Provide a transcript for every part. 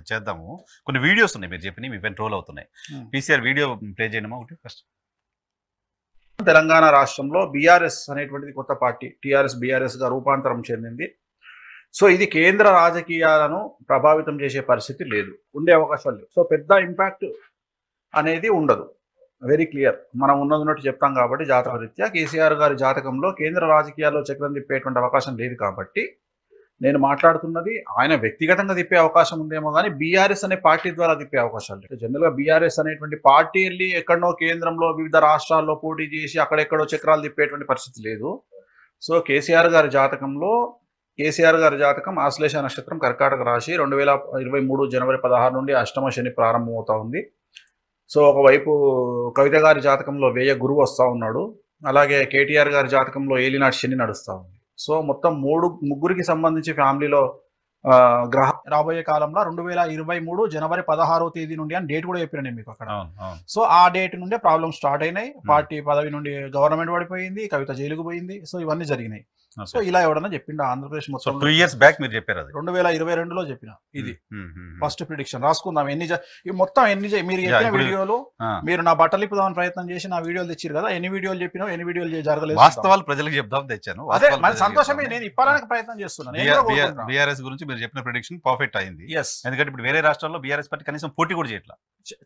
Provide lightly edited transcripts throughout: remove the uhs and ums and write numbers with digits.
చేద్దాము. కొన్ని వీడియోస్ ఉన్నాయి మీరు చెప్పినవి, మీ పైన ట్రోల్ అవుతున్నాయి. పీసీఆర్ వీడియో ప్లే చేయడమా ఒకటి ఫస్ట్? తెలంగాణ రాష్ట్రంలో బీఆర్ఎస్ అనేటువంటిది కొత్త పార్టీ టీఆర్ఎస్ బీఆర్ఎస్ గా రూపాంతరం చెందింది. సో ఇది కేంద్ర రాజకీయాలను ప్రభావితం చేసే పరిస్థితి లేదు, ఉండే అవకాశాలు లేవు. సో పెద్ద ఇంపాక్ట్ అనేది ఉండదు, వెరీ క్లియర్. మనం ఉన్నట్టు చెప్తాం కాబట్టి జాతక రీత్యా కేసీఆర్ గారి జాతకంలో కేంద్ర రాజకీయాల్లో చక్రం తిప్పేటువంటి అవకాశం లేదు కాబట్టి నేను మాట్లాడుతున్నది ఆయన వ్యక్తిగతంగా తిప్పే అవకాశం ఉందేమో కానీ బీఆర్ఎస్ అనే పార్టీ ద్వారా తిప్పే అవకాశాలు లేదు. జనరల్ గా బీఆర్ఎస్ అనేటువంటి పార్టీ వెళ్ళి ఎక్కడో కేంద్రంలో వివిధ రాష్ట్రాల్లో పోటీ చేసి అక్కడెక్కడో చక్రాలు తిప్పేటువంటి పరిస్థితి లేదు. సో కేసీఆర్ గారి జాతకం ఆశ్లేష నక్షత్రం కర్కాటక రాశి 2023 జనవరి 16 నుండి అష్టమ శని ప్రారంభమవుతా ఉంది. సో ఒకవైపు కవిత గారి జాతకంలో వ్యయ గురువు వస్తూ ఉన్నాడు, అలాగే కేటీఆర్ గారి జాతకంలో ఏలినాటి శని నడుస్తూ ఉంది. సో మొత్తం ముగ్గురికి సంబంధించి ఫ్యామిలీలో గ్రహ రాబోయే కాలంలో 2023 జనవరి 16వ తేదీ నుండి అని డేట్ కూడా చెప్పిన నేను మీకు అక్కడ. సో ఆ డేట్ నుండే ప్రాబ్లమ్ స్టార్ట్ అయినాయి, పార్టీ పదవి నుండి గవర్నమెంట్ పడిపోయింది, కవిత జైలుకు పోయింది. సో ఇవన్నీ జరిగినాయి. సో ఇలా ఎవడన్నా చెప్పిండు ఆంధ్రప్రదేశ్ మొత్తం 2 years బ్యాక్ మీరు చెప్పారు, అది 2022లో చెప్పిన. ఇది ఫస్ట్ ప్రిడిక్షన్ రాసుకుందాం. మొత్తం మీరు చెప్పిన వీడియోలు, మీరు నా బట్టలు ఇప్పుదామని ప్రయత్నం చేసి నా వీడియోలు తెచ్చారు కదా, ఎన్ని వీడియోలు చెప్పినావు, ఎన్ని వీడియోలు జరగలేదు, వాస్తవాలు ప్రజలకు చెప్దాం తెచ్చాను. అదే మన సంతోషమే, నేను ఇప్పడానికి ప్రయత్నం చేస్తున్నాను. బీఆర్ఎస్ గురించి మీరు చెప్పిన ప్రిడిక్షన్ పర్ఫెక్ట్ అయింది. ఎందుకంటే ఇప్పుడు వేరే రాష్ట్రాల్లో బీఆర్ఎస్ పార్టీ కనీసం పోటీ కూడా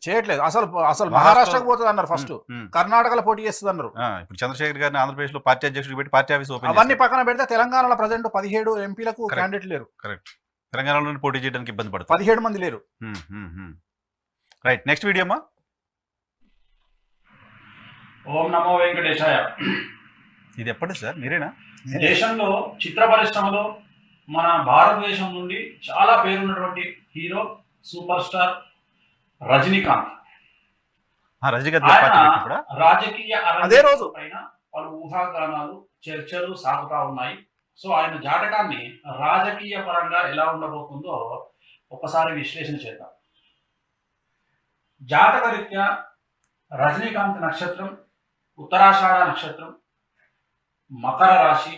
చేయట్లేదు. అసలు మహారాష్ట్రకి పోతుంది అన్నారు, ఫస్ట్ కర్ణాటకలో పోటీ చేస్తుంది అన్నారు. ఇప్పుడు చంద్రశేఖర్ గారిని ఆంధ్రప్రదేశ్ లో పార్టీ అధ్యక్షుడు పెట్టి పార్టీ ఆఫీస్ ఓపెన్, అవన్నీ పక్కన పెడితే తెలంగాణలో ప్రజెంట్ 17 ఎంపీలకు క్యాండిడేట్ లేరు. కరెక్ట్, తెలంగాణలో పోటీ చేయడానికి ఇబ్బంది పడుతుంది, 17 మంది లేరు. రైట్, నెక్స్ట్ వీడియో అమ్మా. ఓం నమో వెంకటేశాయ. ఇది ఎప్పటి సార్, మీరేనా? దేశంలో చిత్ర పరిశ్రమలో మన భారతదేశం నుండి చాలా పేరున్నటువంటి హీరో సూపర్ స్టార్ రజనీకాంత్. రాజకీయ అదే రోజు పైన పలు ఊహాగానాలు చర్చలు సాగుతా ఉన్నాయి. సో ఆయన జాతకాన్ని రాజకీయ పరంగా ఎలా ఉండబోతుందో ఒకసారి విశ్లేషణ చేద్దాం. జాతక రీత్యా రజనీకాంత్ నక్షత్రం ఉత్తరాషాఢ నక్షత్రం, మకర రాశి,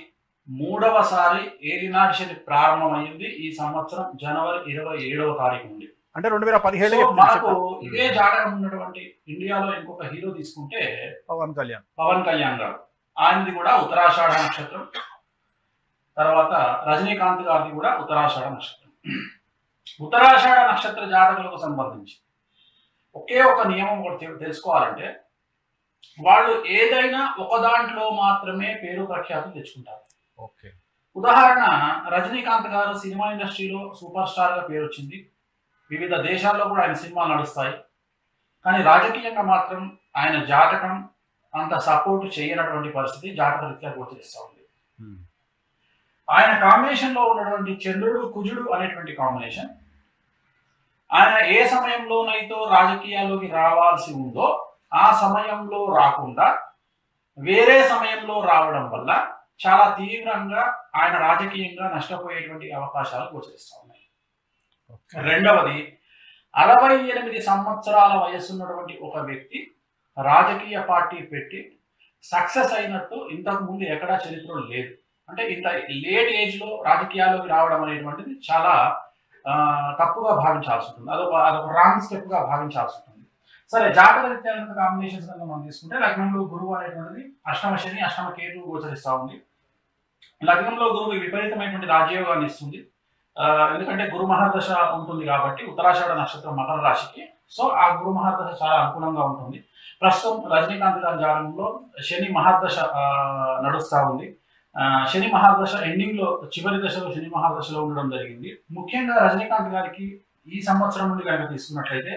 3వసారి ఏలినాటి శని ప్రారంభమైంది ఈ సంవత్సరం జనవరి 27వ తారీఖు నుండి. అంటే 2017 మనకు ఇదే జాతకం ఉన్నటువంటి ఇండియాలో ఇంకొక హీరో తీసుకుంటే పవన్ కళ్యాణ్ గారు, ఆయనది కూడా ఉత్తరాషాఢ నక్షత్రం. తర్వాత రజనీకాంత్ గారిది కూడా ఉత్తరాషాఢ నక్షత్రం. ఉత్తరాషాఢ నక్షత్ర జాతకులకు సంబంధించి ఒకే ఒక నియమం ఒకటి తెలుసుకోవాలంటే, వాళ్ళు ఏదైనా ఒక దాంట్లో మాత్రమే పేరు ప్రఖ్యాతులు తెచ్చుకుంటారు. ఉదాహరణ, రజనీకాంత్ గారు సినిమా ఇండస్ట్రీలో సూపర్ స్టార్ గా పేరు వచ్చింది, వివిధ దేశాల్లో కూడా ఆయన సినిమాలు నడుస్తాయి. కానీ రాజకీయంగా మాత్రం ఆయన జాతకం అంత సపోర్ట్ చేయనటువంటి పరిస్థితి జాతక రీత్యా గోచరిస్తూ ఉంది. ఆయన కాంబినేషన్ లో ఉన్నటువంటి చంద్రుడు కుజుడు అనేటువంటి కాంబినేషన్, ఆయన ఏ సమయంలోనైతే రాజకీయాల్లోకి రావాల్సి ఉందో ఆ సమయంలో రాకుండా వేరే సమయంలో రావడం వల్ల చాలా తీవ్రంగా ఆయన రాజకీయంగా నష్టపోయేటువంటి అవకాశాలు గోచరిస్తూ ఉన్నాయి. రెండవది, 68 సంవత్సరాల వయసున్నటువంటి ఒక వ్యక్తి రాజకీయ పార్టీ పెట్టి సక్సెస్ అయినట్టు ఇంతకు ముందు ఎక్కడా చరిత్రలో లేదు. అంటే ఇంత లేట్ ఏజ్ లో రాజకీయాల్లోకి రావడం అనేటువంటిది చాలా తప్పుగా భావించాల్సి ఉంటుంది, అదొక రాంగ్ స్టెప్ గా భావించాల్సి ఉంటుంది. సరే, జాతక రీత్యా కాంబినేషన్స్ మనం తీసుకుంటే లగ్నంలో గురువు అనేటువంటిది అష్టమ శని అష్టమ కేతు గోచరిస్తూ ఉంది. లగ్నంలో గురువు విపరీతమైనటువంటి రాజయోగాన్ని ఇస్తుంది, ఎందుకంటే గురు మహాదశ ఉంటుంది కాబట్టి ఉత్తరాషాఢ నక్షత్రం మకర రాశికి. సో ఆ గురు మహాదశ చాలా అనుకూలంగా ఉంటుంది. ప్రస్తుతం రజనీకాంత్ గారి జాతకంలో శని మహాదశ నడుస్తూ ఉంది. శని మహాదశ ఎండింగ్ లో చివరి దశలో శని మహాదశలో ఉండడం జరిగింది. ముఖ్యంగా రజనీకాంత్ గారికి ఈ సంవత్సరం నుండి కనుక తీసుకున్నట్లయితే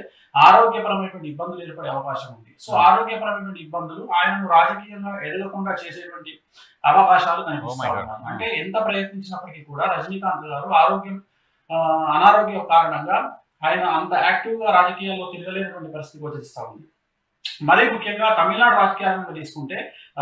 ఆరోగ్యపరమైనటువంటి ఇబ్బందులు ఏర్పడే అవకాశం ఉంది. సో ఆరోగ్యపరమైనటువంటి ఇబ్బందులు ఆయనను రాజకీయంగా ఎదగకుండా చేసేటువంటి అవకాశాలు కనిపిస్తాయి. అంటే ఎంత ప్రయత్నించినప్పటికీ కూడా రజనీకాంత్ గారు అనారోగ్య కారణంగా ఆయన అంత యాక్టివ్ గా రాజకీయాల్లో తిరగలేనటువంటి పరిస్థితి గోచరిస్తూ ఉంది. మరీ ముఖ్యంగా తమిళనాడు రాజకీయాలను తీసుకుంటే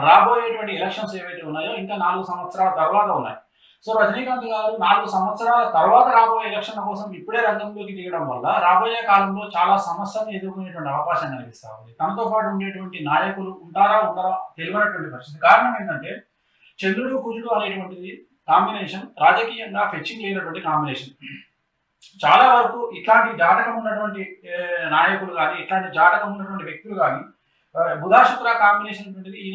రాబోయేటువంటి ఎలక్షన్స్ ఏవైతే ఉన్నాయో ఇంకా 4 సంవత్సరాల తర్వాత ఉన్నాయి. సో రజనీకాంత్ గారు 4 సంవత్సరాల తర్వాత రాబోయే ఎలక్షన్ల కోసం ఇప్పుడే రంగంలోకి దిగడం వల్ల రాబోయే కాలంలో చాలా సమస్యలను ఎదుర్కొనేటువంటి అవకాశం కనిపిస్తూ ఉంది. తనతో పాటు ఉండేటువంటి నాయకులు ఉంటారా తెలియనటువంటి పరిస్థితి. కారణం ఏంటంటే చంద్రుడు కుజుడు అనేటువంటిది కాంబినేషన్ రాజకీయంగా ఫెచ్చింగ్ లేనటువంటి కాంబినేషన్. చాలా వరకు ఇట్లాంటి జాతకం ఉన్నటువంటి నాయకులు కానీ ఇట్లాంటి జాతకం ఉన్నటువంటి వ్యక్తులు కానీ బుధ శుక్ర కాంబినేషన్ ఉంటుంది. ఈ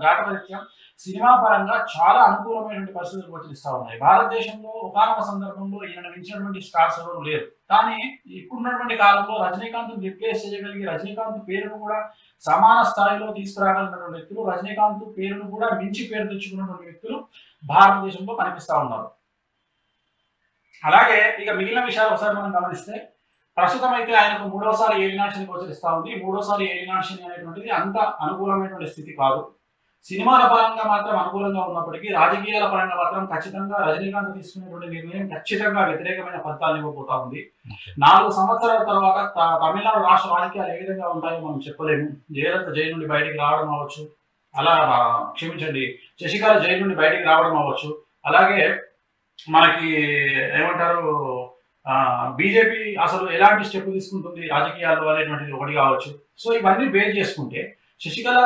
జాతకరీత్యా సినిమా పరంగా చాలా అనుకూలమైనటువంటి పరిస్థితులు గోచరిస్తూ ఉన్నాయి. భారతదేశంలో ఒకనొక సందర్భంలో ఈయన మించినటువంటి స్టార్స్ ఎవరు లేరు. కానీ ఇప్పుడున్నటువంటి కాలంలో రజనీకాంత్ రిప్లేస్ చేయగలిగి రజనీకాంత్ పేరును కూడా సమాన స్థాయిలో తీసుకురాగలిగినటువంటి వ్యక్తులు, రజనీకాంత్ పేరును కూడా మించి పేరు తెచ్చుకున్నటువంటి వ్యక్తులు భారతదేశంలో కనిపిస్తా ఉన్నారు. అలాగే ఇక మిగిలిన విషయాలు ఒకసారి మనం గమనిస్తే ప్రస్తుతం అయితే ఆయనకు మూడోసారి ఏలినాశని గోచరిస్తా ఉంది. మూడోసారి ఏలినాశని అనేటువంటిది అంత అనుకూలమైనటువంటి స్థితి కాదు. సినిమాల పరంగా మాత్రం అనుకూలంగా ఉన్నప్పటికీ రాజకీయాల పరంగా మాత్రం ఖచ్చితంగా రజనీకాంత్ తీసుకునేటువంటి నిర్ణయం ఖచ్చితంగా వ్యతిరేకమైన ఫలితాలను ఇవ్వబోతా ఉంది. 4 సంవత్సరాల తర్వాత తమిళనాడు రాష్ట్ర రాజకీయాలు ఏ విధంగా ఉంటాయో మనం చెప్పలేము. జయలలిత జైలు నుండి బయటికి రావడం అవ్వచ్చు, అలా క్షమించండి శశికళ జైలు నుండి బయటికి రావడం అవ్వచ్చు, అలాగే మనకి ఏమంటారు బీజేపీ అసలు ఎలాంటి స్టెప్ తీసుకుంటుంది రాజకీయాల్లో అనేటువంటిది ఒకటి కావచ్చు. సో ఇవన్నీ బేస్ చేసుకుంటే శశికళ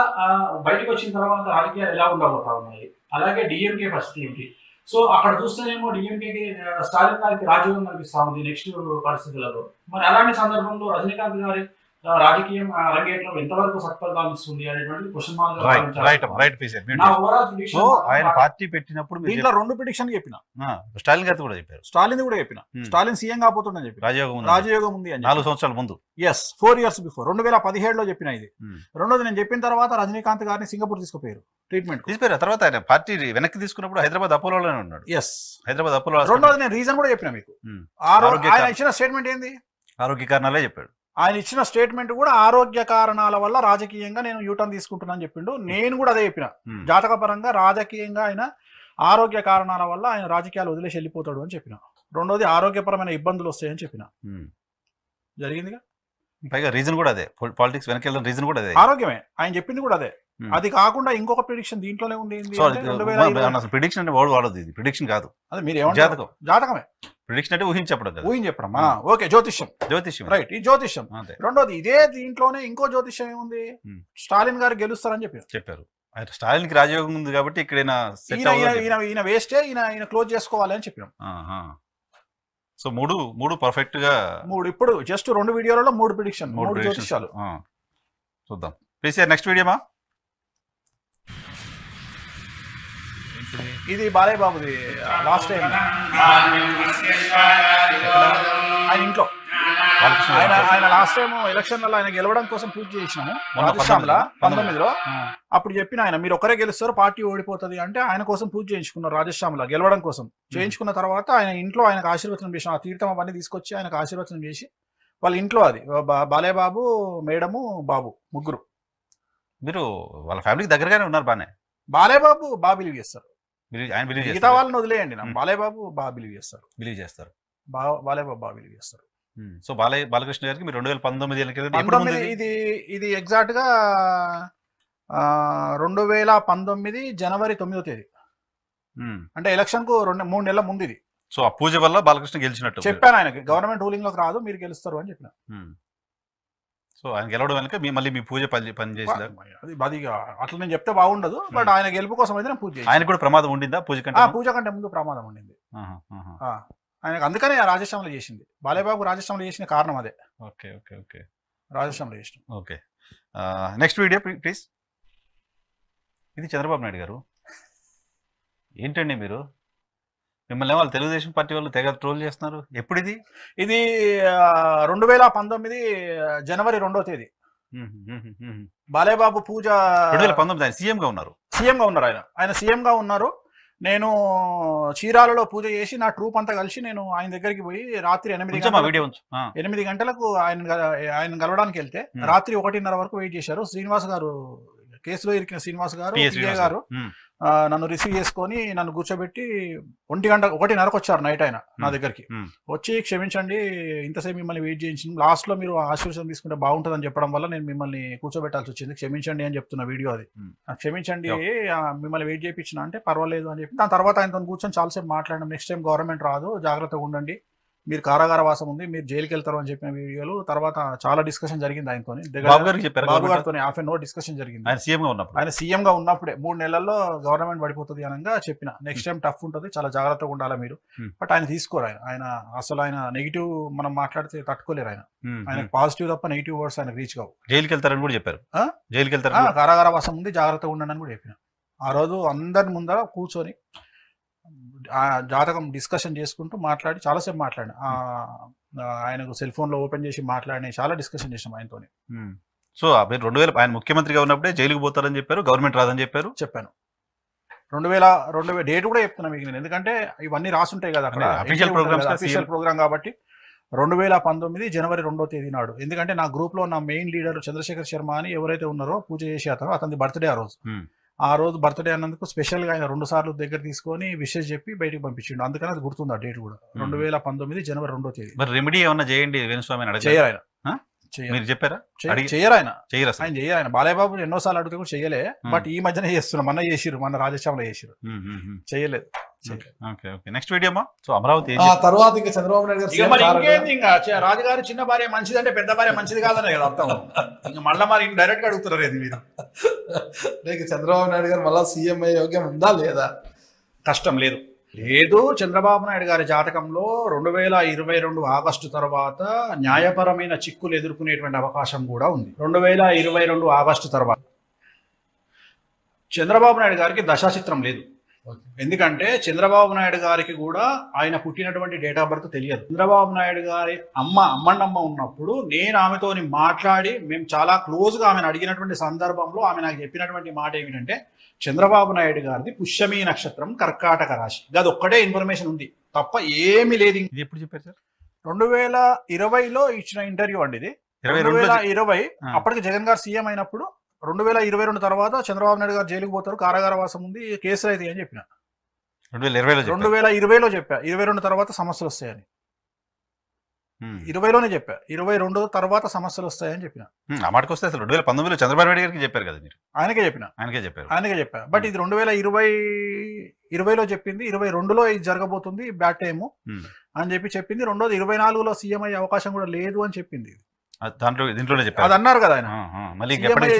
బయటకు వచ్చిన తర్వాత రాజకీయాలు ఎలా ఉండబోతా ఉన్నాయి, అలాగే డిఎంకే పరిస్థితి ఏంటి. సో అక్కడ చూస్తేనేమో డిఎంకేకి స్టాలిన్ గారికి రాజ్యోగం కనిపిస్తా ఉంది నెక్స్ట్ పరిస్థితులలో. మరి అలాంటి సందర్భంలో రజనీకాంత్ గారి రాజకీయం రంగేట్రం ఎంతవరకు సత్ఫలితాలు ఇస్తుంది అనేటువంటి క్వశ్చన్ మార్క్. ఆయన పార్టీ పెట్టినప్పుడు దీంట్లో 2 ప్రిడిక్షన్ చెప్పిన, స్టాలిన్ గారు కూడా చెప్పారు, స్టాలిన్ కూడా చెప్పిన, స్టాలిన్ సీఎం కాబోతుందని చెప్పి రాజయోగం ఉంది అని 4 సంవత్సరాల ముందు. 4 years బిఫోర్ 2017లో చెప్పిన ఇది. రెండోది నేను చెప్పిన తర్వాత రజనీకాంత్ గారిని సింగపూర్ తీసుకుపోయారు ట్రీట్మెంట్ తీసుకుపోయారు. తర్వాత ఆయన పార్టీ వెనక్కి తీసుకున్నప్పుడు హైదరాబాద్ అపోలోనే ఉన్నాడు. హైదరాబాద్ అపోలో. రెండోది నేను రీజన్ కూడా చెప్పిన మీకు. ఆయన ఇచ్చిన స్టేట్మెంట్ ఏంది? ఆరోగ్య కారణాలే చెప్పాడు. ఆయన ఇచ్చిన స్టేట్మెంట్ కూడా ఆరోగ్య కారణాల వల్ల రాజకీయంగా నేను యూటర్న్ తీసుకుంటున్నాను చెప్పిండు. నేను కూడా అదే చెప్పిన, జాతక పరంగా రాజకీయంగా ఆయన ఆరోగ్య కారణాల వల్ల ఆయన రాజకీయాలు వదిలేసి వెళ్ళిపోతాడు అని చెప్పిన. రెండోది ఆరోగ్యపరమైన ఇబ్బందులు వస్తాయని చెప్పిన. జరిగిందిగా. పైగా రీజన్ కూడా అదే, పాలిటిక్స్ వెనక్కి వెళ్ళిన రీజన్ కూడా అదే, ఆరోగ్యమే. ఆయన చెప్పింది కూడా అదే. అది కాకుండా ఇంకొక ప్రిడిక్షన్ దీంట్లోనే ఉంది. ప్రిడిక్షన్ అంటే వాడదు, ఇది ప్రిడిక్షన్ కాదు. అదే మీరు ఏమంటారు? జాతకమే. ప్రిడిక్షన్ అంటే ఊహించడం, ఊహించడం. ఓకే, జ్యోతిష్యం రైట్. ఈ జ్యోతిష్యం. రెండోది ఇదే దీంట్లోనే ఇంకో జ్యోతిష్యం ఏముంది, స్టాలిన్ గారు గెలుస్తారని చెప్పారు. స్టాలిన్ కి రాజయోగం ఉంది కాబట్టి ఇక్కడ ఈయన వేస్టే, ఈయన క్లోజ్ చేసుకోవాలి అని చెప్పినాం. సో మూడు పర్ఫెక్ట్ గా ఇప్పుడు జస్ట్ 2 వీడియోలలో 3 ప్రిడిక్షన్, 3 జ్యోతిష్యాలు చూద్దాం. ప్లీజ్ నెక్స్ట్ వీడియోమా. ఇది బాలయ్య బాబుది లాస్ట్ టైం ఆయన ఇంట్లో. ఆయన లాస్ట్ టైం ఎలక్షన్లలో ఆయన గెలవడం కోసం పూజ చేసినాము రాజశ్యామలో 19లో. అప్పుడు చెప్పిన ఆయన మీరు ఒకరే గెలుస్తారు పార్టీ ఓడిపోతుంది అంటే ఆయన కోసం పూజ చేయించుకున్నారు రాజశ్యామలో గెలవడం కోసం. చేయించుకున్న తర్వాత ఆయన ఇంట్లో ఆయనకు ఆశీర్వచనం చేసిన, ఆ తీర్థం అవన్నీ తీసుకొచ్చి ఆయనకు ఆశీర్వచనం చేసి వాళ్ళ ఇంట్లో అది బాలయ్య బాబు, మేడము, బాబు ముగ్గురు. మీరు వాళ్ళ ఫ్యామిలీకి దగ్గరగానే ఉన్నారు బానే. బాలయ్య బాబు బాగా బిలీవ్ చేస్తారు. మిగతా వాళ్ళని వదిలేయండి, బాలయ్య బాబు బాగా బిలీవ్ చేస్తారు. బాలయ్య బాబు బాగా బిలీవ్ చేస్తారు. సో బాలకృష్ణ గారికి మీరు 2019 ఇది ఎగ్జాక్ట్ గా 2019 జనవరి 9వ తేదీ, అంటే ఎలక్షన్ కు 3 నెలల ముందు ఇది. సో ఆ పూజ వల్ల బాలకృష్ణ గెలిచినట్టు చెప్పాను. ఆయనకి గవర్నమెంట్ రూలింగ్ లోకి రాదు, మీరు గెలుస్తారు అని చెప్పిన. సో ఆయన గెలవడం వెనక మళ్ళీ మీ పూజ పని చేసిందా? అది అట్లా నేను చెప్తే బాగుండదు, బట్ ఆయన గెలుపు కోసం అయితే నేను పూజ చేసి. ఆయన కూడా ప్రమాదం ఉండిందా పూజ కంటే? పూజ కంటే ముందు ప్రమాదం ఉండింది ఆయనకు, అందుకనే రాజశ్యామలో చేసింది. బాలయ్యబాబు రాజశ్యామలో చేసిన కారణం అదే. ఓకే ఓకే ఓకే, రాజశ్యామలో చేసిన. Okay, next video please. ఇది చంద్రబాబు నాయుడు గారు. ఏంటండి మీరు, మిమ్మల్ని వాళ్ళు తెలుగుదేశం పార్టీ వాళ్ళు తెగ ట్రోల్ చేస్తున్నారు. ఎప్పుడు ఇది? ఇది 2019 జనవరి 2వ తేదీ బాలయ్య బాబు పూజ. 2019 సీఎం గా ఉన్నారు. ఆయన సీఎం గా ఉన్నారు. నేను చీరాలలో పూజ చేసి నా ట్రూప్ అంతా కలిసి నేను ఆయన దగ్గరికి పోయి రాత్రి 8 గంటలకు ఆయన కలవడానికి వెళ్తే రాత్రి 1:30 వరకు వెయిట్ చేశారు. శ్రీనివాస్ గారు, కేసులో ఇరికిన శ్రీనివాస్ గారు, గారు నన్ను రిసీవ్ చేసుకొని నన్ను కూర్చోబెట్టి 1:30కు వచ్చారు నైట్. ఆయన నా దగ్గరికి వచ్చి క్షమించండి ఇంతసేపు మిమ్మల్ని వెయిట్ చేయించి లాస్ట్ లో మీరు ఆశీర్వాదం తీసుకుంటే బాగుంటుందని చెప్పడం వల్ల నేను మిమ్మల్ని కూర్చోబెట్టాల్సి వచ్చింది, క్షమించండి అని చెప్తున్న వీడియో అది. క్షమించండి మిమ్మల్ని వెయిట్ చేయించిన అంటే పర్వాలేదు అని చెప్పి దాని తర్వాత ఆయనతో కూర్చొని చాలాసేపు మాట్లాడడం. నెక్స్ట్ టైం గవర్నమెంట్ రాదు, జాగ్రత్తగా ఉండండి, మీరు కారాగార వాసం ఉంది, మీరు జైలుకి వెళ్తారు అని చెప్పిన వీడియోలు. తర్వాత చాలా డిస్కషన్ జరిగింది ఆయనతో, బాబు గారితో హాఫ్ అన్ అవర్ డిస్కషన్ జరిగింది. ఆయన సీఎం గా ఉన్నప్పుడే 3 నెలల్లో గవర్నమెంట్ పడిపోతుంది అనగా చెప్పిన, నెక్స్ట్ టైం టఫ్ ఉంటుంది, చాలా జాగ్రత్తగా ఉండాలి మీరు. బట్ ఆయన తీసుకోరు. ఆయన అసలు ఆయన నెగిటివ్ మనం మాట్లాడితే తట్టుకోలేరు. ఆయన పాజిటివ్ తప్ప నెగిటివ్ వర్డ్స్ ఆయన రీచ్ కావు. జైలుకి వెళ్తారని కూడా చెప్పారు. జైలుకి వెళ్తారు, కారాగార వాసం ఉంది, జాగ్రత్తగా ఉండండి అని కూడా చెప్పిన. ఆ రోజు అందరి ముందర కూర్చొని ఆ జాతకం డిస్కషన్ చేసుకుంటూ మాట్లాడి చాలాసేపు మాట్లాడిన. ఆయనకు సెల్ ఫోన్ లో ఓపెన్ చేసి మాట్లాడిన, చాలా డిస్కషన్ చేసాం ఆయనతో. సో 2000 ఆయన ముఖ్యమంత్రిగా ఉన్నప్పుడే జైలుకు పోతారని చెప్పారు, గవర్నమెంట్ రాదని చెప్పారు. చెప్పాను 2000 డేట్ కూడా చెప్తున్నా మీకు నేను, ఎందుకంటే ఇవన్నీ రాసుంటాయి కదా అక్కడ, అఫీషియల్ ప్రోగ్రామ్ కాబట్టి. 2019 జనవరి 2వ తేదీ నాడు. ఎందుకంటే నా గ్రూప్ లో నా మెయిన్ లీడర్ చంద్రశేఖర్ శర్మ అని ఎవరైతే ఉన్నారో పూజ చేసి అతని బర్త్డే ఆ రోజు బర్త్డే అన్నందుకు స్పెషల్ గా ఆయన 2 సార్లు దగ్గర తీసుకొని విషెస్ చెప్పి బయటకు పంపించిండు. అందుకని అది గుర్తుంది ఆ డేట్ కూడా, 2019 జనవరి 2వ తేదీ. మరి రెమెడీ ఏమన్నా చేయండి వేణుస్వామి చేయరు ఆయన, మీరు చెప్పారా? చేయరు ఆయన, ఆయన బాలయ్యబాబు ఎన్నోసార్లు అడిగితే కూడా చేయలే. బట్ ఈ మధ్యనే చేస్తున్నాం, మన చేసిరు, మన రాజశ్యామలో చేసిరు, చేయలేదు. నెక్స్ట్ వీడియో సో అమరావతి తర్వాత ఇంకా చంద్రబాబు నాయుడు గారు ఇంకా రాజుగారి చిన్న భార్య మంచిది అంటే పెద్ద భార్య మంచిది కాదనే కదా అర్థం. ఇంకా మళ్ళీ మరి డైరెక్ట్ గా అడుగుతున్నారు ఏది మీరు. చంద్రబాబు నాయుడు గారు మళ్ళీ సీఎం అయ్యే యోగ్యం ఉందా లేదా? కష్టం లేదు. లేదు, చంద్రబాబు నాయుడు గారి జాతకంలో 2022 ఆగస్టు తర్వాత న్యాయపరమైన చిక్కులు ఎదుర్కొనేటువంటి అవకాశం కూడా ఉంది. 2022 ఆగస్టు తర్వాత చంద్రబాబు నాయుడు గారికి దశాచిత్రం లేదు. ఎందుకంటే చంద్రబాబు నాయుడు గారికి కూడా ఆయన పుట్టినటువంటి డేట్ ఆఫ్ బర్త్ తెలియదు. చంద్రబాబు నాయుడు గారి అమ్మన్నమ్మ ఉన్నప్పుడు నేను ఆమెతో మాట్లాడి, మేము చాలా క్లోజ్ గా ఆమెను అడిగినటువంటి సందర్భంలో ఆమె నాకు చెప్పినటువంటి మాట ఏమిటంటే, చంద్రబాబు నాయుడు గారిది పుష్యమీ నక్షత్రం, కర్కాటక రాశి. అది ఒక్కటే ఇన్ఫర్మేషన్ ఉంది తప్ప ఏమీ లేదు. ఇది ఎప్పుడు చెప్పారు సార్? 2020లో ఇచ్చిన ఇంటర్వ్యూ అండి ఇది. 2020 అప్పటికి జగన్ గారు సీఎం అయినప్పుడు 2022 తర్వాత చంద్రబాబు నాయుడు గారు జైలుకు పోతారు, కారాగార వాసం ఉంది, కేసులు అయితే అని చెప్పిన. 2020లో చెప్పా. 22 తర్వాత సమస్యలు వస్తాయని 20లోనే చెప్పా. 22 తర్వాత సమస్యలు వస్తాయని చెప్పిన. ఆ మాటకు వస్తే అసలు 2019లో చంద్రబాబు నాయుడు గారికి చెప్పారు కదా మీరు? ఆయనకే చెప్పా. బట్ ఇది 2020లో చెప్పింది, 22లో ఇది జరగబోతుంది బ్యాడ్ టైము అని చెప్పింది. రెండోది 24లో సీఎం అయ్యే అవకాశం కూడా లేదు అని చెప్పింది. దీంట్లోనే చెప్పారు. అది అన్నారు కదా ఆయన,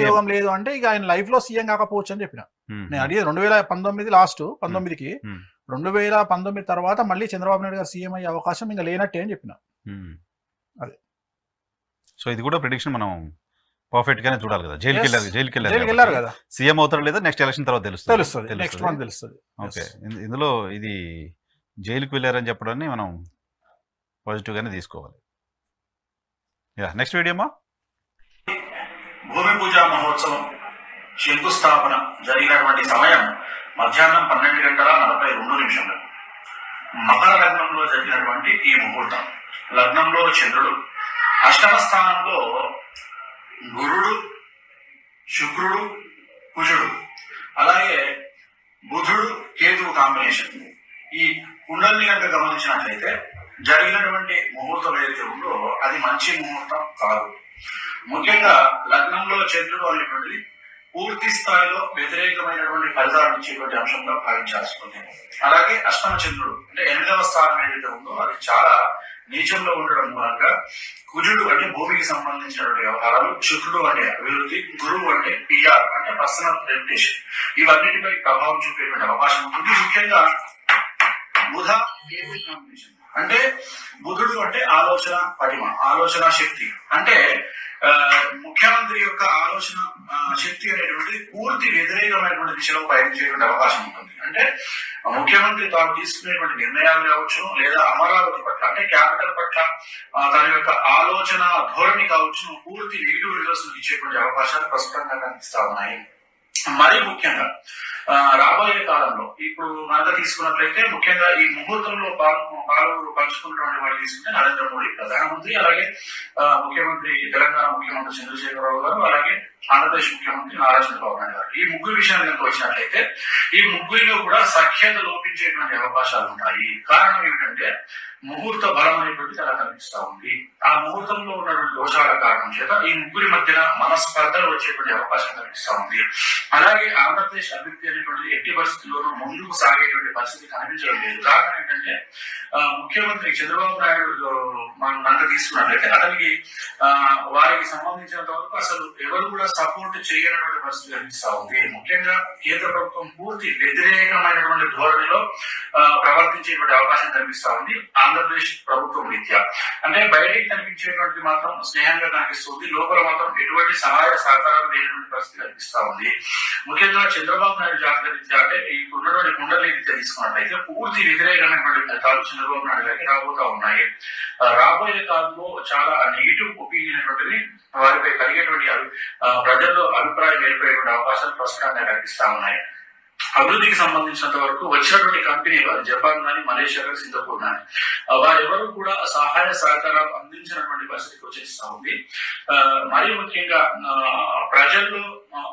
యోగం లేదు అంటే ఇక ఆయన లైఫ్ లో సీఎం కాకపోవచ్చు అని చెప్పిన. నేను అడిగేది 2019 లాస్ట్ 19కి, 2019 తర్వాత మళ్ళీ చంద్రబాబు నాయుడు గారు సీఎం అయ్యే అవకాశం ఇంకా లేనట్టే అని చెప్పిన. అదే. సో ఇది కూడా ప్రిడిక్షన్ మనం పర్ఫెక్ట్ గానే చూడాలి కదా. జైలుకి వెళ్ళారు కదా, సీఎం అవుతారు లేదా నెక్స్ట్ ఎలక్షన్ తర్వాత తెలుస్తుంది, నెక్స్ట్ మంత్ తెలుస్తుంది. ఓకే, ఇందులో ఇది జైలుకి వెళ్ళారని చెప్పడాన్ని మనం పాజిటివ్ గానే తీసుకోవాలి. నెక్స్ట్ వీడియో భూమి పూజ మహోత్సవం శంకుస్థాపన జరిగినటువంటి సమయం మధ్యాహ్నం 12:42 మకర లగ్నంలో జరిగినటువంటి ఈ ముహూర్తం. లగ్నంలో చంద్రుడు, అష్టమ స్థానంలో గురుడు, శుక్రుడు, కుజుడు, అలాగే బుధుడు, కేతువు కాంబినేషన్. ఈ కుండల్ని కనుక గమనించినట్లయితే జరిగినటువంటి ముహూర్తం ఏదైతే ఉందో అది మంచి ముహూర్తం కాదు. ముఖ్యంగా లగ్నంలో చంద్రుడు అనేటువంటిది పూర్తి స్థాయిలో వ్యతిరేకమైనటువంటి ఫలితాలు ఇచ్చేటువంటి అంశంగా భావించాల్సి ఉంది. అలాగే అష్టమ చంద్రుడు అంటే 8వ స్థానం ఏదైతే ఉందో అది చాలా నీచంలో ఉండడం మూలంగా కుజుడు అంటే భూమికి సంబంధించినటువంటి వ్యవహారాలు, శుక్రుడు అంటే అభివృద్ధి, గురువు అంటే పిఆర్ అంటే పర్సనల్ రెప్యుటేషన్, ఇవన్నిటిపై ప్రభావం చూపేటువంటి అవకాశం ఉంటుంది. ముఖ్యంగా బుధ కేతు కాంబినేషన్ అంటే బుధుడు అంటే ఆలోచన పటిమ, ఆలోచన శక్తి. అంటే ముఖ్యమంత్రి యొక్క ఆలోచన శక్తి అనేటువంటిది పూర్తి వ్యతిరేకమైనటువంటి దిశలో పయనించేటువంటి అవకాశం ఉంటుంది. అంటే ముఖ్యమంత్రి తాను తీసుకునేటువంటి నిర్ణయాలు కావచ్చు, లేదా అమరావతి పట్ల అంటే క్యాపిటల్ పట్ల తన యొక్క ఆలోచన ధోరణి కావచ్చు, పూర్తి నెగిటివ్ రిజల్ట్స్ ఇచ్చేటువంటి అవకాశాలు ప్రస్తుతంగా కనిపిస్తా ఉన్నాయి. మరీ ముఖ్యంగా రాబోయే కాలంలో ఇప్పుడు మనగా తీసుకున్నట్లయితే ముఖ్యంగా ఈ ముహూర్తంలో పాలు పంచుకున్నటువంటి వాళ్ళు తీసుకుంటే నరేంద్ర మోడీ ప్రధానమంత్రి, అలాగే ముఖ్యమంత్రి తెలంగాణ ముఖ్యమంత్రి చంద్రశేఖరరావు గారు, అలాగే ఆంధ్రప్రదేశ్ ముఖ్యమంత్రి నారా చంద్రబాబు నాయుడు గారు. ఈ ముగ్గురు విషయాన్ని కనుక వచ్చినట్లయితే ఈ ముగ్గురిలో కూడా సఖ్యత లోపించేటువంటి అవకాశాలు ఉంటాయి. కారణం ఏమిటంటే ముహూర్త బలం అనేటువంటిది అలా కనిపిస్తా ఉంది. ఆ ముహూర్తంలో ఉన్నటువంటి దోషాల కారణం చేత ఈ ముగ్గురి మధ్యన మనస్పర్ధలు వచ్చేటువంటి అవకాశం కనిపిస్తా ఉంది. అలాగే ఆంధ్రప్రదేశ్ అభివృద్ధి అనేటువంటిది ఎట్టి పరిస్థితుల్లోనూ ముందుకు సాగేటువంటి పరిస్థితి కనిపించడం లేదు. కారణం ఏంటంటే ముఖ్యమంత్రి చంద్రబాబు నాయుడు మనం కనుక తీసుకున్నట్లయితే అతనికి వారికి సంబంధించినంత వరకు అసలు ఎవరు కూడా సపోర్ట్ చేయనటువంటి పరిస్థితి కనిపిస్తా ఉంది. ముఖ్యంగా కేంద్ర ప్రభుత్వం పూర్తి వ్యతిరేకమైనటువంటి ధోరణిలో ప్రవర్తించేటువంటి అవకాశం కనిపిస్తా ఉంది ఆంధ్రప్రదేశ్ ప్రభుత్వం రీత్యా. అంటే బయటికి కనిపించేటువంటి మాత్రం స్నేహంగా కనిపిస్తుంది, లోపల మాత్రం ఎటువంటి సహాయ సహకారాలు లేనటువంటి పరిస్థితి కనిపిస్తా ఉంది. ముఖ్యంగా చంద్రబాబు నాయుడు జాతక రీత్యా అంటే ఈ ఉన్నటువంటి కుండలి రీత్యా తీసుకున్నట్లయితే పూర్తి వ్యతిరేకమైనటువంటి ఫలితాలు చంద్రబాబు నాయుడు గారికి రాబోతా ఉన్నాయి. రాబోయే కాలంలో చాలా నెగిటివ్ ఒపీనియన్ అనేటువంటిది వారిపై కలిగేటువంటి ప్రజల్లో అభిప్రాయం ఏర్పడేటువంటి అవకాశాలు ప్రస్తుతంగా కనిపిస్తా ఉన్నాయి. అభివృద్ధికి సంబంధించినంత వరకు వచ్చినటువంటి కంపెనీలు జపాన్ కానీ, మలేషియా కానీ, సింగపూర్ కానీ వారెవరూ కూడా సహాయ సహకారాలు అందించినటువంటి పరిస్థితికి వచ్చేస్తా ఉంది. మరీ ముఖ్యంగా ప్రజల్లో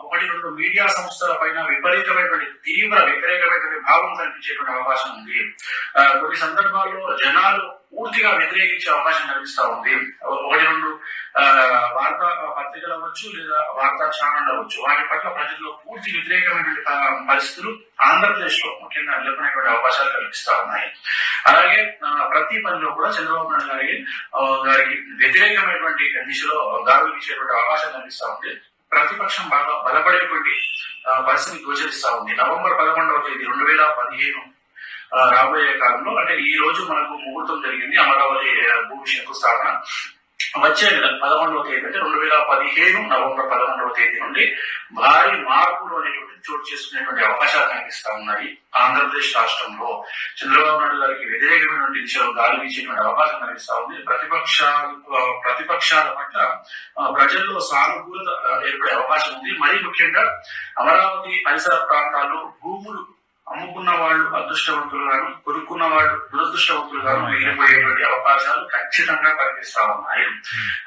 ఒకటి రెండు మీడియా సంస్థల పైన విపరీతమైనటువంటి తీవ్ర వ్యతిరేకమైనటువంటి భావం కనిపించేటువంటి అవకాశం ఉంది. కొన్ని సందర్భాల్లో జనాలు పూర్తిగా వ్యతిరేకించే అవకాశం కనిపిస్తా ఉంది. ఒకటి రెండు వార్తా పత్రికలు అవ్వచ్చు లేదా వార్తా ఛానల్ అవ్వచ్చు, వాటి పట్ల ప్రజల్లో పూర్తి వ్యతిరేకమైనటువంటి పరిస్థితులు ఆంధ్రప్రదేశ్ లో ముఖ్యంగా నెలకొనేటువంటి అవకాశాలు కనిపిస్తా ఉన్నాయి. అలాగే ప్రతి పనిలో కూడా చంద్రబాబు నాయుడు గారికి వ్యతిరేకమైనటువంటి దిశలో దాడులు ఇచ్చేటువంటి అవకాశం కనిపిస్తా ఉంది. ప్రతిపక్షం బాగా బలపడేటువంటి పరిస్థితి గోచరిస్తా ఉంది. నవంబర్ 11వ తేదీ 2015 రాబోయే కాలంలో అంటే ఈ రోజు మనకు ముహూర్తం జరిగింది అమరావతి భూమి శంకుస్థాపన. వచ్చే నెల 11వ తేదీ అంటే 2015 నవంబర్ 11వ తేదీ నుండి భారీ మార్పులు అనేటువంటి చోటు చేసుకునేటువంటి అవకాశాలు కనిపిస్తా ఉన్నాయి. ఆంధ్రప్రదేశ్ రాష్ట్రంలో చంద్రబాబు నాయుడు గారికి వ్యతిరేకమైనటువంటి దిశలో గాలి వీచేటువంటి అవకాశం కనిపిస్తా ఉంది. ప్రతిపక్షాల పట్ల ప్రజల్లో సానుకూలత ఏర్పడే అవకాశం ఉంది. మరీ ముఖ్యంగా అమరావతి పరిసర ప్రాంతాల్లో భూములు అమ్ముకున్న వాళ్ళు అదృష్టవంతులు గాను, కొనుక్కున్న వాళ్ళు దురదృష్టవంతులు గాను మిగిలిపోయేటువంటి అవకాశాలు ఖచ్చితంగా కనిపిస్తా ఉన్నాయి.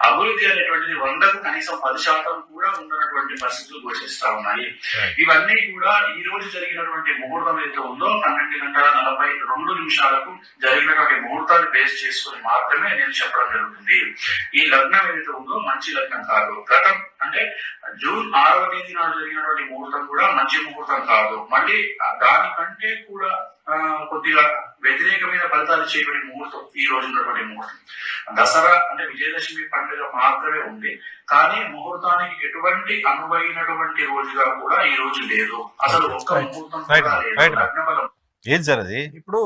అభివృద్ధి అనేటువంటిది 100కు కనీసం 10% కూడా ఉండనటువంటి పరిస్థితులు గోచరిస్తా ఉన్నాయి. ఇవన్నీ కూడా ఈ రోజు జరిగినటువంటి ముహూర్తం ఏదైతే ఉందో 12:42 జరిగినటువంటి ముహూర్తాన్ని బేస్ చేసుకుని మాత్రమే నేను చెప్పడం జరుగుతుంది. ఈ లగ్నం ఏదైతే ఉందో మంచి లగ్నం కాదు. గతం అంటే జూన్ 6వ తేదీ నాడు జరిగినటువంటి ముహూర్తం కూడా మంచి ముహూర్తం కాదు. మళ్ళీ దానికంటే కూడా కొద్దిగా వ్యతిరేకమైన ఫలితాలు ఇచ్చేటువంటి ముహూర్తం ఈ రోజు ఉన్నటువంటి ముహూర్తం. దసరా అంటే విజయదశమి పండుగ మాత్రమే ఉంది, కానీ ముహూర్తానికి ఎటువంటి అనువైనటువంటి రోజుగా కూడా ఈ రోజు లేదు. అసలు ఒక్క ముహూర్తం కూడా లేదు. లగ్నబలం ఏం సార్ అది ఇప్పుడు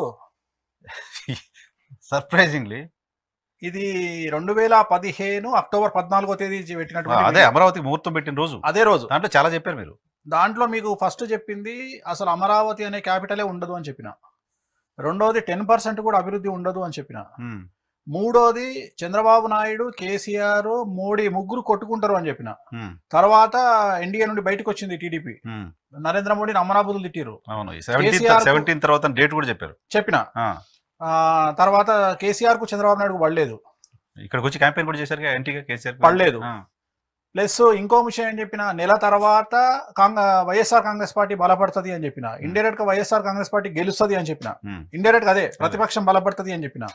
సర్ప్రైజింగ్లీ ఇది 2015 అక్టోబర్ 14వ తేదీ పెట్టినటువంటి అదే అమరావతి ముహూర్తం పెట్టిన రోజు, అదే రోజు. దాంట్లో చాలా చెప్పారు మీరు. దాంట్లో మీకు ఫస్ట్ చెప్పింది అసలు అమరావతి అనే క్యాపిటలే ఉండదు అని చెప్పిన. రెండోది 10% కూడా అభివృద్ధి ఉండదు అని చెప్పిన. మూడోది చంద్రబాబు నాయుడు, కేసీఆర్, మోడీ ముగ్గురు కొట్టుకుంటారు అని చెప్పిన. తర్వాత ఎన్డీఏ నుండి బయటకు వచ్చింది టీడీపీ. నరేంద్ర మోడీని అమరాబుద్ధులు తిట్టిరు. 17 తర్వాత డేట్ కూడా చెప్పిన. తర్వాత కేసీఆర్ కు చంద్రబాబు నాయుడు పడలేదు. ఇక్కడికి వచ్చి క్యాంపెయిన్ కూడా చేశారు ఎంటీగా, కేసీఆర్ పడలేదు. ప్లస్ ఇంకో విషయం ఏం చెప్పిన, నెల తర్వాత వైఎస్ఆర్ కాంగ్రెస్ పార్టీ బలపడుతుంది అని చెప్పిన. ఇండైరెక్ట్ గా వైఎస్ఆర్ కాంగ్రెస్ పార్టీ గెలుస్తుంది అని చెప్పిన. ఇండైరెక్ట్ గా అదే ప్రతిపక్షం బలపడుతుంది అని చెప్పిన.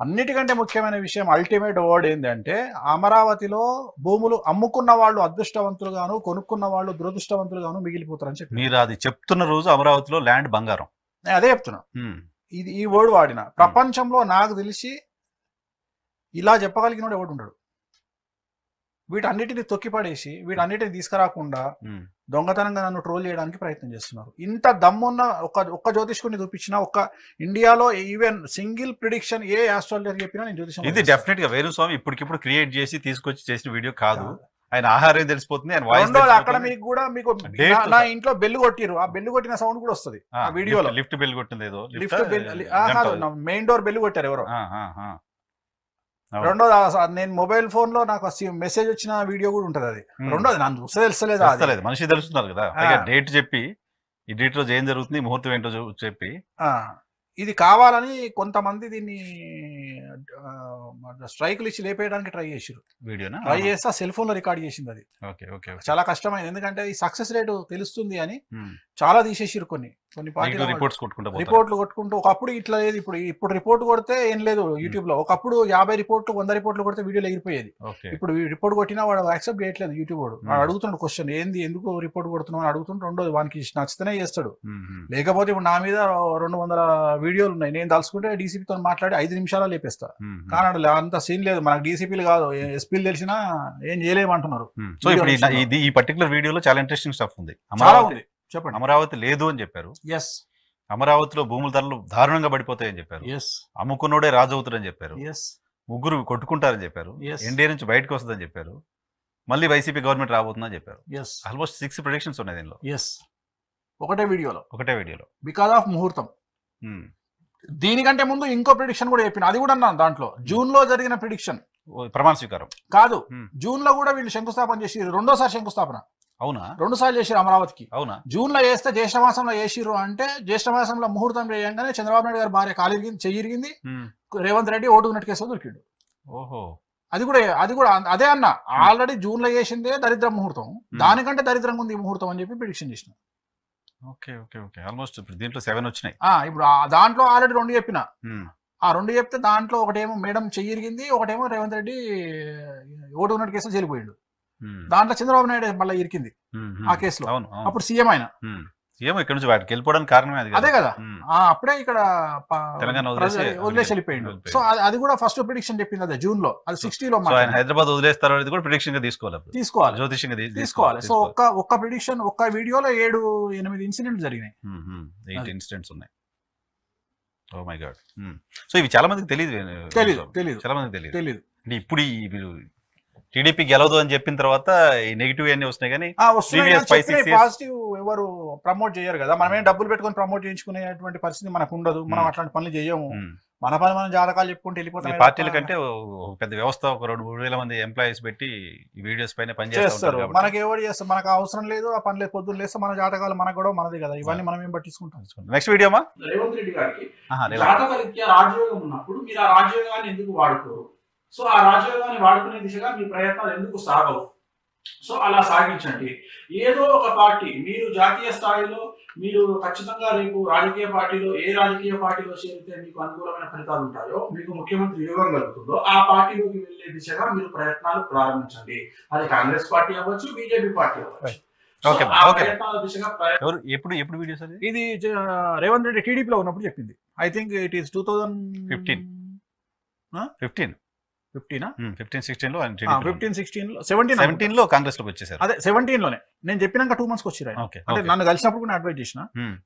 అన్నిటికంటే ముఖ్యమైన విషయం అల్టిమేట్ వర్డ్ ఏంటంటే అమరావతిలో భూములు అమ్ముకున్న వాళ్ళు అదృష్టవంతులు గాను, కొనుక్కున్న వాళ్ళు దురదృష్టవంతులు గాను మిగిలిపోతారని చెప్పి మీరు అది చెప్తున్న రోజు అమరావతిలో ల్యాండ్ బంగారం. నేను అదే చెప్తున్నా. ఈ వర్డ్ వాడిన ప్రపంచంలో నాకు తెలిసి ఇలా చెప్పగలిగిన ఎవడు ఉండడు. వీటన్నిటిని తొక్కిపడేసి వీటన్నిటిని తీసుకురాకుండా దొంగతనంగా నన్ను ట్రోల్ చేయడానికి ప్రయత్నం చేస్తున్నారు. ఇంత దమ్మున్న ఒక్క జ్యోతిష్కుని చూపించిన, ఒక్క ఇండియాలో ఈవెన్ సింగిల్ ప్రిడిక్షన్ ఏ ఆస్ట్రాలజర్ చెప్పినా నేను జ్యోతిషం. ఇది డెఫినెట్ గా వేణుస్వామి ఇప్పటికిప్పుడు క్రియేట్ చేసి తీసుకొచ్చి చేసిన వీడియో కాదు. ఆయన ఆహారం తెలిసిపోతుంది, ఆయన వాయిస్. అక్కడ మీకు కూడా మీకు నా ఇంట్లో బెల్లు కొట్టిరు, ఆ బెల్లు కొట్టిన సౌండ్ కూడా వస్తుంది ఆ వీడియోలో. లిఫ్ట్ బెల్ కొట్టింది ఏదో, మెయిన్ డోర్ బెల్లు కొట్టారు ఎవరో. రెండోది నేను మొబైల్ ఫోన్ లో నాకు మెసేజ్ వచ్చిన వీడియో కూడా ఉంటది. అది రెండోది నాకు చూస్తే తెలుస్తలేదు, మనిషి తెలుస్తున్నారు కదా. డేట్ చెప్పి ఈ డేట్ రోజు ఏం జరుగుతుంది, ముహూర్తం ఏంటో చెప్పి ఇది కావాలని కొంతమంది దీన్ని స్ట్రైకులు ఇచ్చి లేపేయడానికి ట్రై చేసారు. వీడియోనా? ట్రై చేస్తే ఆ సెల్ ఫోన్ లో రికార్డ్ చేసింది. అది ఓకే ఓకే చాలా కష్టమైంది, ఎందుకంటే ఈ సక్సెస్ రేటు తెలుస్తుంది అని చాలా తీసేసారు. కొన్ని పార్టీలు రిపోర్ట్లు కొట్టుకుంటూ ఒకప్పుడు ఇట్లా లేదు. ఇప్పుడు రిపోర్ట్ కొడితే ఏం లేదు యూట్యూబ్ లో. ఒకప్పుడు 50 రిపోర్ట్లు 100 రిపోర్ట్లు కొడితే వీడియోలు ఎగిరిపోయేది. ఇప్పుడు రిపోర్ట్ కొట్టినా వాడు యాక్సెప్ట్ చేయట్లేదు యూట్యూబ్ వాడు. అడుగుతున్నాడు క్వశ్చన్, ఏంది ఎందుకు రిపోర్ట్ కొడుతున్నావు అని అడుగుతుంటే రెండోది వానికి నచ్చితేనే చేస్తాడు. లేకపోతే ఇప్పుడు నా మీద 200 వీడియోలు ఉన్నాయి, నేను తలుసుకుంటే డీసీపీతో మాట్లాడి 5 నిమిషాలు లేపేస్తా. కానీ అంత సీన్ లేదు, మనకు డీసీపీలు కాదు ఎస్పీలు తెలిసినా ఏం చేయలేమంటున్నారు. సో ఇప్పుడు ఈ పర్టికులర్ వీడియోలో చాలా ఇంట్రెస్టింగ్ స్టఫ్ ఉంది. చెప్పండి. అమరావతి లేదు అని చెప్పారు. ఎస్. అమరావతిలో భూముల ధరలు దారుణంగా పడిపోతాయని చెప్పారు. ఎస్. అమ్ముకున్నోడే రాజు అవుతారని చెప్పారు. ఎస్. ముగ్గురు కొట్టుకుంటారని చెప్పారు. ఎన్డీఏ నుంచి బయటకు వస్తుందని చెప్పారు. మళ్ళీ వైసీపీ గవర్నమెంట్ రాబోతుందని చెప్పారు. ఆల్మోస్ట్ 6 ప్రెడిక్షన్స్ ఉన్నాయి దీనిలో. ఒకటే వీడియోలో బికాస్ ఆఫ్ ముహూర్తం. దీనికంటే ముందు ఇంకో ప్రిడిక్షన్ కూడా చెప్పిన, అది కూడా అన్నాను దాంట్లో. జూన్ లో జరిగిన ప్రిడిక్షన్ ప్రమాణ స్వీకారం కాదు, జూన్ లో కూడా వీళ్ళు శంకుస్థాపన చేసి రెండోసారి శంకుస్థాపన. అవునా? 2 సార్లు చేసిరు అమరావతికి. అవునా? జూన్ లో వేస్తే జ్యేష్ఠ మాసంలో వేసిర్రు అంటే జ్యేష్ఠ మాసంలో ముహూర్తం చేయగానే చంద్రబాబు నాయుడు గారు భార్య చెయ్యిరిగింది, రేవంత్ రెడ్డి ఓటుకు కేసు దొరికిండు. ఓహో. అది కూడా అదే అన్న, ఆల్రెడీ జూన్ లో వేసిందే దరిద్ర ముహూర్తం, దానికంటే దరిద్రంగా ఉంది ఈ ముహూర్తం అని చెప్పి ప్రిడిక్షన్ చేసిన. Okay okay okay. ఆల్మోస్ట్ ఇప్పుడు దీంట్లో 7 వచ్చినాయి. ఇప్పుడు దాంట్లో ఆల్రెడీ 2 చెప్పిన. ఆ 2 చెప్తే దాంట్లో ఒకటేమో మేడం చెయ్యిరిగింది, ఒకటేమో రేవంత్ రెడ్డి ఓటుకు కేసులో జరిగిపోయిండు. దాంట్లో చంద్రబాబు నాయుడు మళ్ళీ ఇరికింది ఆ కేసులో. అప్పుడు సీఎం ఆయన ఇక్కడ నుంచి వాటికి వెళ్ళిపోవడానికి కారణమే అదే కదా. అప్పుడే ఇక్కడ తెలంగాణ వదిలేసి వెళ్ళిపోయిండు. సో అది కూడా ఫస్ట్ ప్రిడిక్షన్ చెప్పింది అదే జూన్ లో. అది 60లో హైదరాబాద్ వదిలేస్తారు అనేది కూడా ప్రిడిక్షన్ గా తీసుకోవాలి, జ్యోతిష్యంగా తీసుకోవాలి. సో ఒక్క ప్రిడిక్షన్, ఒక్క వీడియోలో 7-8 ఇన్సిడెంట్లు జరిగినాయి. 8 ఇన్సిడెంట్స్ ఉన్నాయి. Oh my God. సో ఇవి చాలా మందికి తెలియదు. చాలా మందికి తెలియదు. అంటే ఇప్పుడు టీడీపీ గెలవదు అని చెప్పిన తర్వాత ఈ నెగిటివ్ అన్ని వస్తున్నాయి, కానీ పాజిటివ్ ఎవరు ప్రమోట్ చేయరు కదా. మనమేం డబ్బులు పెట్టుకొని ప్రమోట్ చేయించుకునేటువంటి పరిస్థితి మనకు ఉండదు. మనం అట్లాంటి పనులు చేయము. మన పని మనం జాతకాలు చెప్పుకుంటే వెళ్ళిపోతాం. పార్టీల కంటే పెద్ద వ్యవస్థ, ఒక 2-3 మంది ఎంప్లాయీస్ పెట్టి ఈ వీడియోస్ పైన పనిచేస్తారు. మనకి ఎవరు చేస్తారు, మనకు అవసరం లేదు, ఆ పని లేదు. పొద్దున్న లేస్తే మన జాతకాలు మనకు కూడా మనది కదా. ఇవన్నీ మనం ఏం పట్టించుకుంటాం. నెక్స్ట్ వీడియో మా రేవంత్ రెడ్డి గారికి జాతకరీత్యా రాజయోగం ఉన్నప్పుడు మీరు ఆ రాజయోగాన్ని ఎందుకు వాడుకోరు? సో ఆ రాజయోగాన్ని వాడుకునే దిశగా మీ ప్రయత్నాలు ఎందుకు సాగవు? సో అలా సాగించండి. ఏదో ఒక పార్టీ, మీరు జాతీయ స్థాయిలో మీరు ఖచ్చితంగా రేపు రాజకీయ పార్టీలో ఏ రాజకీయ పార్టీలో చేరితే మీకు అనుకూలమైన ఫలితాలు ఉంటాయో, మీకు ముఖ్యమంత్రి యోగం కలుగుతుందో ఆ పార్టీలోకి వెళ్లే దిశగా మీరు ప్రయత్నాలు ప్రారంభించండి. అది కాంగ్రెస్ పార్టీ అవ్వచ్చు, బీజేపీ పార్టీ అవ్వచ్చు. ఎప్పుడు వీడియోస్? ఇది రేవంత్ రెడ్డి టీడీపీలో ఉన్నప్పుడు చెప్పింది. ఐ థింక్ ఇట్ ఈస్ 2015 లో కాంగ్రెస్ లోకి వచ్చేసారు. అదే 17 లోనే నేను చెప్పినాక 2 months వచ్చారు. అంటే నన్ను కలిసినప్పుడు కూడా అడ్వైజ్ చేసిన.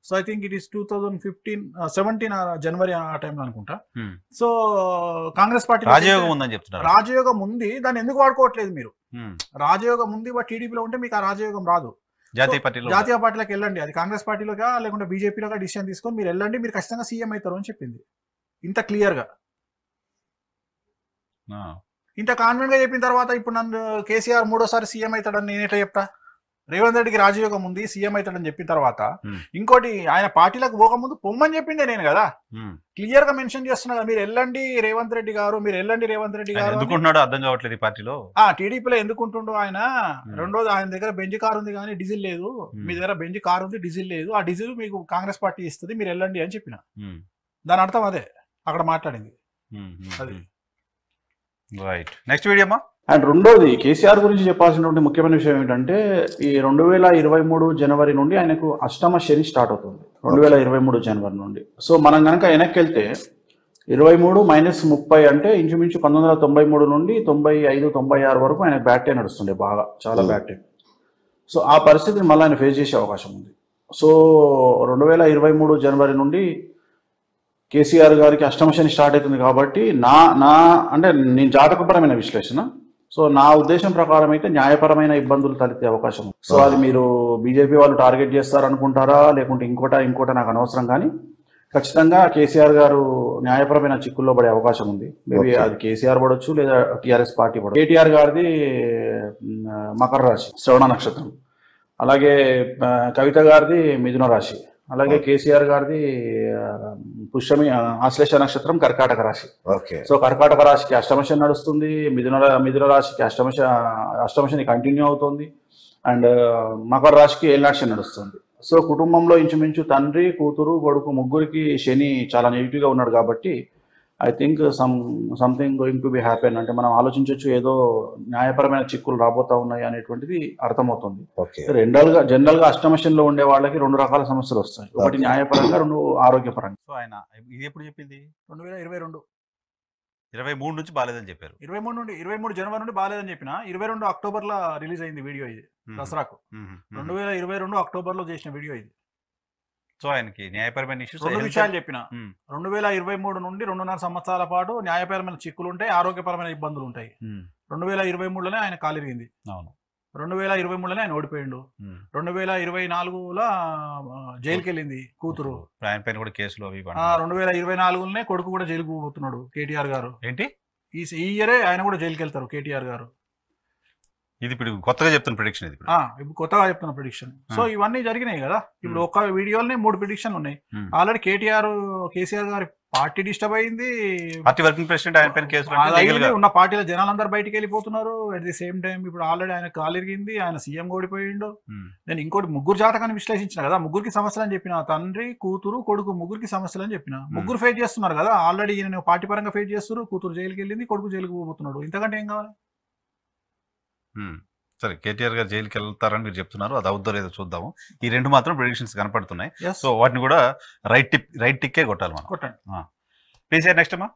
So I think it is 2017 జనవరి ఆ టైంలో అనుకుంటా. సో కాంగ్రెస్ పార్టీ రాజయోగం ఉందని చెప్తున్నారు. రాజయోగం ఉంది, దాన్ని ఎందుకు వాడుకోవట్లేదు మీరు? రాజయోగం ఉంది, బట్ టీడీపీలో ఉంటే మీకు ఆ రాజయోగం రాదు. జాతీయ పార్టీలోకి వెళ్ళండి. అది కాంగ్రెస్ పార్టీలోగా లేకుంటే బీజేపీలోగా డిసిషన్ తీసుకొని మీరు వెళ్ళండి, మీరు ఖచ్చితంగా సీఎం అవుతారు అని చెప్పింది. ఇంత క్లియర్ గా, ఇంత కాన్ఫిడెంట్ గా చెప్పిన తర్వాత ఇప్పుడు నన్ను కేసీఆర్ 3వ సారి సీఎం అవుతాడని నేను ఎట్లా చెప్తా? రేవంత్ రెడ్డికి రాజయోగం ఉంది, సీఎం అవుతాడని చెప్పిన తర్వాత ఇంకోటి ఆయన పార్టీలకు పోకముందు పొమ్మని చెప్పిండే నేను కదా. క్లియర్ గా మెన్షన్ చేస్తున్నా, మీరు వెళ్ళండి రేవంత్ రెడ్డి గారు, మీరు వెళ్ళండి రేవంత్ రెడ్డి గారు. ఎందుకుంటున్నాడో అర్థం కావట్లేదు. పార్టీలో టీడీపీలో ఎందుకుంటుండో ఆయన. రెండోది, ఆయన దగ్గర బెంజ్ కార్ ఉంది కానీ డీజిల్ లేదు. మీ దగ్గర బెంజ్ కార్ ఉంది, డీజిల్ లేదు. ఆ డీజిల్ మీకు కాంగ్రెస్ పార్టీ ఇస్తుంది, మీరు వెళ్ళండి అని చెప్పిన. దాని అర్థం అదే అక్కడ మాట్లాడింది. అది రైట్. నెక్స్ట్ వీడియో మా. అండ్ రెండోది, కేసీఆర్ గురించి చెప్పాల్సినటువంటి ముఖ్యమైన విషయం ఏంటంటే, ఈ 2023 జనవరి నుండి ఆయనకు అష్టమ శని స్టార్ట్ అవుతుంది. 2023 జనవరి నుండి. సో మనం కనుక వెనక్కి వెళ్తే 23 - 30 అంటే ఇంచుమించు 1993 నుండి 95, 96 వరకు ఆయన బ్యాట్ టైం నడుస్తుండే, బాగా చాలా బ్యాట్ టైం. సో ఆ పరిస్థితిని మళ్ళీ ఆయన ఫేస్ చేసే అవకాశం ఉంది. సో 2023 జనవరి నుండి కేసీఆర్ గారికి అష్టమ శని స్టార్ట్ అవుతుంది కాబట్టి అంటే నేను జాతకపరమైన విశ్లేషణ. సో నా ఉద్దేశం ప్రకారం అయితే న్యాయపరమైన ఇబ్బందులు తలెత్తే అవకాశం ఉంది. సో అది మీరు బీజేపీ వాళ్ళు టార్గెట్ చేస్తారనుకుంటారా లేకుంటే ఇంకోట నాకు అనవసరం, కానీ ఖచ్చితంగా కేసీఆర్ గారు న్యాయపరమైన చిక్కుల్లో పడే అవకాశం ఉంది. మేబీ అది కేసీఆర్ పడవచ్చు లేదా టీఆర్ఎస్ పార్టీ పడవచ్చు. కేటీఆర్ గారిది మకర రాశి, శ్రవణ నక్షత్రం. అలాగే కవిత గారిది మిథున రాశి. అలాగే కేసీఆర్ గారిది పుష్యమి ఆశ్లేష నక్షత్రం కర్కాటక రాశి. ఓకే. సో కర్కాటక రాశికి అష్టమశని నడుస్తుంది, మిథున రాశికి అష్టమశని కంటిన్యూ అవుతుంది, అండ్ మకర రాశికి ఏళ్ళనాటి నడుస్తుంది. సో కుటుంబంలో ఇంచుమించు తండ్రి, కూతురు, కొడుకు ముగ్గురికి శని చాలా నెగిటివ్గా ఉన్నాడు కాబట్టి I think something going to be happen. అంటే మనం ఆలోచించవచ్చు ఏదో న్యాయపరమైన చిక్కులు రాబోతా ఉన్నాయి అనేటువంటిది అర్థమవుతుంది. జనరల్ గా అష్టమశనిలో ఉండే వాళ్ళకి 2 రకాల సమస్యలు వస్తాయి, ఒకటి న్యాయపరంగా, 2 ఆరోగ్యపరంగా. సో ఆయన ఇది ఎప్పుడు చెప్పింది? 2022 23 నుంచి బాలేదని చెప్పారు. 23 జనవరి నుండి బాలేదని చెప్పిన 22 అక్టోబర్ లో రిలీజ్ అయింది వీడియో. ఇది దసరాకు 2022 అక్టోబర్ లో చేసిన వీడియో ఇది. సో ఆయనకి న్యాయపరమైన ఇష్యూస్ 2 విషయాలు చెప్పిన. 2023 నుండి 2.5 సంవత్సరాల పాటు న్యాయపరమైన చిక్కులు ఉంటాయి, ఆరోగ్యపరమైన ఇబ్బందులు ఉంటాయి. 2023లోనే ఆయన కాలిరిగింది. అవును. 2023లోనే ఆయన ఓడిపోయిండు. 2024లో జైలుకి వెళ్ళింది కూతురు. ఆయన పైన కూడా కేసులు అవి. 2024లోనే కొడుకు కూడా జైలుకు పోతున్నాడు కేటీఆర్ గారు. ఏంటి ఈ ఇయరే ఆయన కూడా జైలుకి వెళ్తారు కేటీఆర్ గారు. ఇది ఇప్పుడు కొత్తగా చెప్తున్న ప్రిడిక్షన్. ఇది ఇప్పుడు కొత్తగా చెప్తున్న ప్రిడిక్షన్. సో ఇవన్నీ జరిగినాయి కదా. ఇప్పుడు ఒక వీడియోలోనే 3 ప్రిడిక్షన్లు ఉన్నాయి. ఆల్రెడీ కేసీఆర్ గారి పార్టీ డిస్టర్బ్ అయింది, పార్టీ వర్కింగ్ ప్రెసిడెంట్ ఆయన పైన కేసులు ఉన్న పార్టీల జనాలందరూ బయటికి వెళ్ళిపోతున్నారు. అట్ ది సేమ్ టైం ఇప్పుడు ఆల్రెడీ ఆయన కాలిరిగింది, ఆయన సీఎం ఓడిపోయిండు. నేను ఇంకోటి 3 జాతకాన్ని విశ్లేషించిన కదా, 3కి సమస్యలు అని చెప్పిన. తండ్రి, కూతురు, కొడుకు 3కి సమస్యలు అని చెప్పిన. 3 ఫేస్ చేస్తున్నారు కదా ఆల్రెడీ. ఈయన పార్టీ పరంగా ఫేస్ చేస్తారు, కూతురు జైలుకి వెళ్ళింది, కొడుకు జైలుకి పోతున్నాడు. ఇంతకంటే ఏం కావాలి? సరే, కేటీఆర్ గారు జైలుకి వెళ్తారని మీరు చెప్తున్నారు, అది అవుద్దో లేదో చూద్దాము. ఈ 2 మాత్రం ప్రిడిక్షన్స్ కనపడుతున్నాయి. సో వాటిని కూడా రైట్ టిక్కే కొట్టాలి మనం. కొట్టండి. కేసీఆర్ నెక్స్ట్ అమ్మా.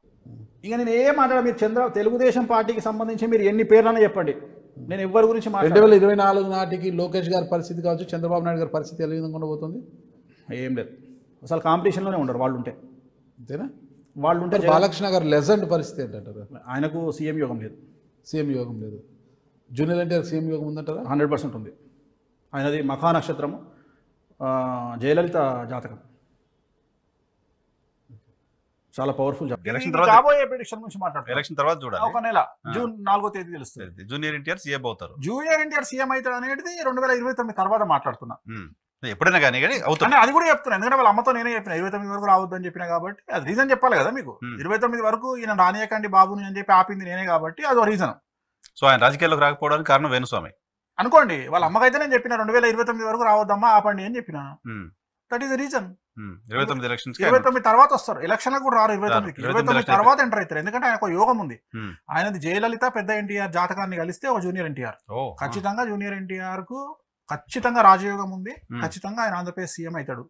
ఇక నేను ఏం మాట్లాడాలి, మీరు తెలుగుదేశం పార్టీకి సంబంధించి మీరు ఎన్ని పేర్లన్నా చెప్పండి, నేను ఎవరి గురించి 2024 నాటికి లోకేష్ గారి పరిస్థితి కావచ్చు, చంద్రబాబు నాయుడు గారి పరిస్థితి ఎలా విధంగా ఉండబోతుంది? ఏం లేదు, అసలు కాంపిటీషన్లోనే ఉండరు వాళ్ళు ఉంటే. అంతేనా? వాళ్ళు ఉంటే బాలకృష్ణ గారు లెజెండ్ పరిస్థితి ఏంటంటారు? ఆయనకు సీఎం యోగం లేదు. సీఎం యోగం లేదు. జూనియర్ ఎన్టీఆర్ సీఎం యోగం ఉందంటారా? 100% ఉంది. ఆయనది మఖా నక్షత్రము, జయలలిత జాతకం, చాలా పవర్ఫుల్. రాబోయే ప్రిడిక్షన్ గురించి మాట్లాడుతారు. ఎలక్షన్ తర్వాత చూడాలి. ఒక నెల జూన్ 4వ తేదీ తెలుస్తుంది. జూనియర్ ఎన్టీఆర్ సీఎం అవుతారు. జూనియర్ ఎన్టీఆర్ సీఎం అవుతారు అనేది 2029 తర్వాత మాట్లాడుతున్నా. ఎప్పుడైనా కానీ అవుతుంది. అది కూడా చెప్తున్నా, ఎందుకంటే వాళ్ళ అమ్మతో నేనే చెప్పిన 29 వరకు రావద్దు అని చెప్పినా కాబట్టి అది రీజన్ చెప్పాలి కదా మీకు. 29 వరకు ఈయన రానియకండి బాబుని అని చెప్పి ఆపింది నేనే కాబట్టి అదో రీజన్. సో ఆయన రాజకీయాల్లోకి రాకపోవడానికి కారణం వేణుస్వామి అనుకోండి. వాళ్ళ అమ్మకైతే నేను చెప్పిన 2029 వరకు రావద్దమ్మా ఆపండి అని చెప్పిన. That is the reason. 29 తర్వాత వస్తారు, ఎలక్షన్లకు కూడా రారు. 29 తర్వాత ఎంటర్ అవుతారు, ఎందుకంటే ఆయనకు యోగం ఉంది. ఆయనది జయలలిత పెద్ద ఎన్టీఆర్ జాతకాన్ని కలిస్తే ఒక జూనియర్ ఎన్టీఆర్. ఖచ్చితంగా జూనియర్ ఎన్టీఆర్ కు ఖచ్చితంగా రాజయోగం ఉంది. ఖచ్చితంగా ఆయన ఆంధ్రప్రదేశ్ సీఎం అవుతాడు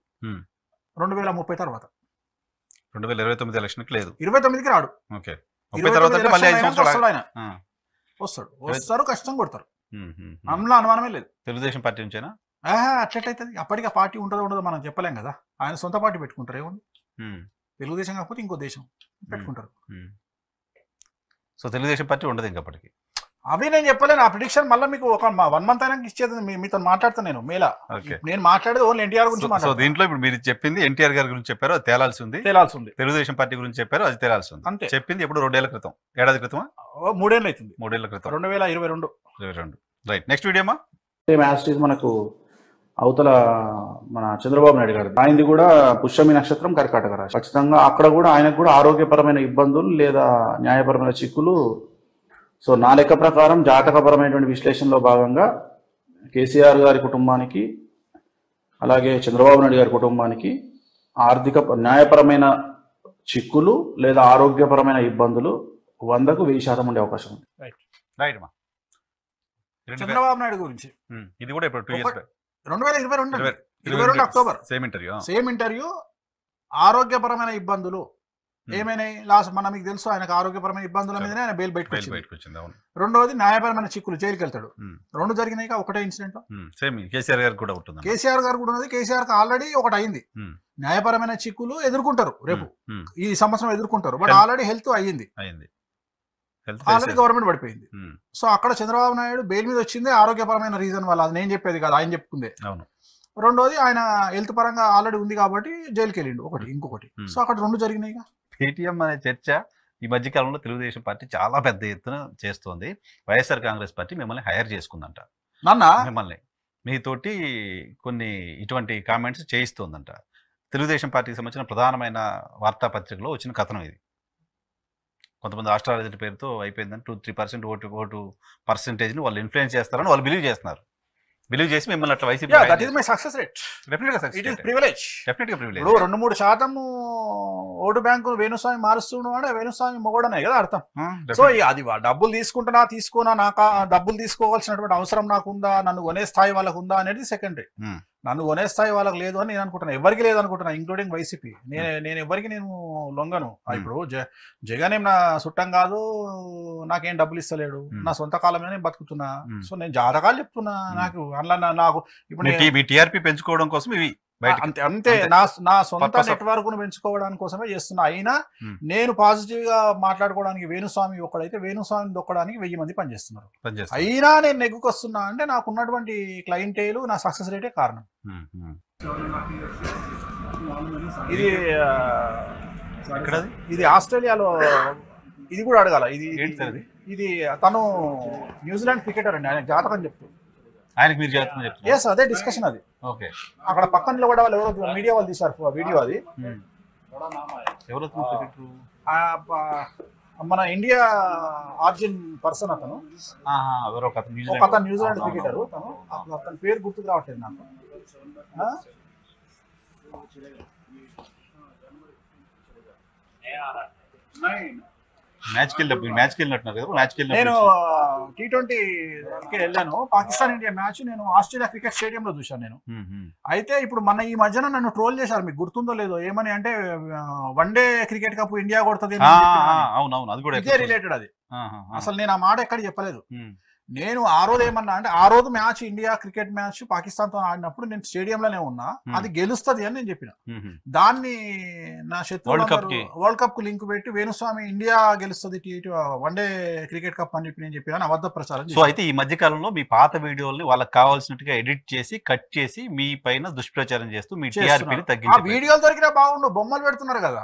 2030 తర్వాత. 2029 ఎలక్షన్ లేదు, 29కి రాడు. వస్తారు, కష్టంగా కొడతారు, అందులో అనుమానమే లేదు. తెలుగుదేశం పార్టీ నుంచేనా? అట్లయితుంది. అప్పటికి ఆ పార్టీ ఉంటుందో ఉండదో మనం చెప్పలేం కదా. ఆయన సొంత పార్టీ పెట్టుకుంటారు, ఏముంది, తెలుగుదేశం కాకపోతే ఇంకో దేశం పెట్టుకుంటారు. సో తెలుగుదేశం పార్టీ ఉండదు ఇంకప్పటికి. అవి నేను చెప్పలేను. ఆ ప్రిడిక్షన్ మళ్ళీ మీకు ఒక 1 month అయినా ఇచ్చేది. మీతో మాట్లాడతాను నేను మేలా. నేను మాట్లాడేది ఓన్లీ ఎన్టీఆర్ గురించి. సో దీంట్లో ఇప్పుడు మీరు చెప్పింది ఎన్టీఆర్ గారి గురించి చెప్పారు, అది తేలాల్సి ఉంది. తెలుగుదేశం పార్టీ గురించి చెప్పారు, అది తేలాల్సి ఉంది. అంతే. చెప్పింది ఎప్పుడు 2 ఏళ్ల క్రితం, ఏడాది క్రితం, 3 ఏళ్ళు అవుతుంది. 3 ఏళ్ల క్రితం, 2022. రైట్. నెక్స్ట్ వీడియో అమ్మా. మనకు అవతల మన చంద్రబాబు నాయుడు గారు ఆయనది కూడా పుష్యమి నక్షత్రం కర్కాటక రాశి. ఖచ్చితంగా అక్కడ కూడా ఆయనకు కూడా ఆరోగ్యపరమైన ఇబ్బందులు లేదా న్యాయపరమైన చిక్కులు. సో నా లెక్క ప్రకారం జాతకపరమైనటువంటి విశ్లేషణలో భాగంగా కేసీఆర్ గారి కుటుంబానికి అలాగే చంద్రబాబు నాయుడు గారి కుటుంబానికి న్యాయపరమైన చిక్కులు లేదా ఆరోగ్యపరమైన ఇబ్బందులు 100కు 1000% ఉండే అవకాశం ఉంది. రైట్ అమ్మా. చంద్రబాబు నాయుడు గురించి ఇది కూడా ఇప్పుడు 2 years 2022 అక్టోబర్ సేమ్ ఇంటర్వ్యూ. ఆరోగ్యపరమైన ఇబ్బందులు ఏమైనాయి లాస్ట్ మన మీకు తెలుసు. ఆయనకు ఆరోగ్యపరమైన ఇబ్బందుల మీదనే ఆయన బెయిల్ బయటకు వచ్చింది. రెండోది న్యాయపరమైన చిక్కులు, జైలుకి వెళ్తాడు. 2 జరిగినాయి ఒకటే ఇన్సిడెంట్. కేసీఆర్ గారు కూడా ఉంటుంది. కేసీఆర్ గారు కూడా ఉన్నది. కేసీఆర్ కి ఆల్రెడీ ఒకటి అయింది. న్యాయపరమైన చిక్కులు ఎదుర్కొంటారు రేపు, ఈ సంవత్సరం ఎదుర్కొంటారు. బట్ ఆల్రెడీ హెల్త్ అయ్యింది, ఆల్రెడీ గవర్నమెంట్ పడిపోయింది. సో అక్కడ చంద్రబాబు నాయుడు బెయిల్ మీద వచ్చింది ఆరోగ్యపరమైన రీజన్ వల్ల. అది నేను చెప్పేది కాదు, ఆయన చెప్పుకుందే. రెండోది ఆయన హెల్త్ పరంగా ఆల్రెడీ ఉంది కాబట్టి జైలుకి వెళ్ళిండు. ఇంకొకటి. సో అక్కడ 2 జరిగినాయి. పేటీఎం అనే చర్చ ఈ మధ్యకాలంలో తెలుగుదేశం పార్టీ చాలా పెద్ద ఎత్తున చేస్తోంది. వైఎస్ఆర్ కాంగ్రెస్ పార్టీ మిమ్మల్ని హైర్ చేసుకుందంట, మిమ్మల్ని మీతోటి కొన్ని ఇటువంటి కామెంట్స్ చేయిస్తోందంట. తెలుగుదేశం పార్టీకి సంబంధించిన ప్రధానమైన వార్తాపత్రికలో వచ్చిన కథనం ఇది. కొంతమంది ఆస్ట్రాలజీ పేరుతో అయిపోయిందని 2-3% ఓటు పర్సెంటేజ్ని వాళ్ళు ఇన్ఫ్లుయెన్స్ చేస్తారని వాళ్ళు బిలీవ్ చేస్తున్నారు. బిలీవ్ చేసి మిమ్మల్ని అట్లా YCP that is my success rate. It is privilege. డెఫినెట్గా ప్రివిలేజ్. ఇప్పుడు 2-3% ఓటు బ్యాంకు వేణుస్వామి మారుస్తున్నాడు అంటే వేణుస్వామి మొగడనే కదా అర్థం. సో అది డబ్బులు తీసుకోనా నాకు డబ్బులు తీసుకోవాల్సినటువంటి అవసరం నాకుందా, నన్ను కొనే స్థాయి వాళ్ళకు ఉందా అనేది సెకండరీ. నన్ను కొనే స్థాయి వాళ్ళకి లేదు అని నేను అనుకుంటున్నా, ఎవరికి లేదు అనుకుంటున్నా, ఇంక్లూడింగ్ వైసీపీ. నేను ఎవరికి నేను లొంగను. ఇప్పుడు జగన్ ఏం నా చుట్టం కాదు, నాకేం డబ్బులు ఇస్తలేడు, నా సొంత కాలం నేను బతుకుతున్నా. సో నేను జాతకాలు చెప్తున్నా. నాకు ఇప్పుడు టీఆర్పీ పెంచుకోవడం కోసం ఇవి అంతే నా సొంత నెట్వర్క్ ను పెంచుకోవడానికి కోసమే చేస్తున్నా. అయినా నేను పాజిటివ్ గా మాట్లాడుకోవడానికి వేణుస్వామి ఒక్కడైతే వేణుస్వామి దొక్కడానికి 1000 మంది పనిచేస్తున్నారు. అయినా నేను నెగ్గుకొస్తున్నా అంటే నాకు ఉన్నటువంటి క్లయింటేలు నా సక్సెస్ రేటే కారణం. ఇది ఆస్ట్రేలియాలో ఇది కూడా అడగాల. ఇది తను న్యూజిలాండ్ క్రికెటర్ అండి. ఆయన జాతకం చెప్తుంది. ఆయనకి మీరు జాతకం చెప్తారు? ఎస్, అదే డిస్కషన్. అది ఓకే. అక్కడ పక్కనలో కూడా వాళ్ళు ఎవరో మీడియా వాళ్ళు తీశారు వీడియో. అది ఎవరో మన ఇండియా ఆర్జిన్ పర్సన్ అతను. అతను న్యూజిలాండ్ క్రికెటర్. అతని పేరు గుర్తుకు రావట్లేదు నాకు. నేను T20కి వెళ్ళాను. పాకిస్తాన్ ఇండియా మ్యాచ్ నేను ఆస్ట్రేలియా క్రికెట్ స్టేడియం లో చూశాను నేను. అయితే ఇప్పుడు మన ఈ మధ్యన నన్ను ట్రోల్ చేశారు, మీకు గుర్తుందో లేదో, ఏమని అంటే వన్డే క్రికెట్ కప్ ఇండియా కొడుతుంది. ఇదే రిలేటెడ్ అది. అసలు నేను ఆ మాట ఎక్కడ చెప్పలేదు. నేను ఆ రోజు ఏమన్నా అంటే ఆ రోజు match India cricket match Pakistan తో ఆడినప్పుడు నేను స్టేడియంలోనే ఉన్నా, అది గెలుస్తుంది అని నేను చెప్పిన. దాన్ని నా శత్రువులు వరల్డ్ కప్ కు లింక్ పెట్టి వేణుస్వామి ఇండియా గెలుస్తుంది వన్డే క్రికెట్ కప్ అని చెప్పి నేను చెప్పిన అబద్ధ ప్రచారం. సో అయితే ఈ మధ్య కాలంలో మీ పాత వీడియోల్ని వాళ్ళకి కావాల్సినట్టుగా ఎడిట్ చేసి కట్ చేసి మీ పైన దుష్ప్రచారం చేస్తూ మీ టీఆర్పీని తగ్గించారు. వీడియోలు దొరికినా బాగుండు, బొమ్మలు పెడుతున్నారు కదా.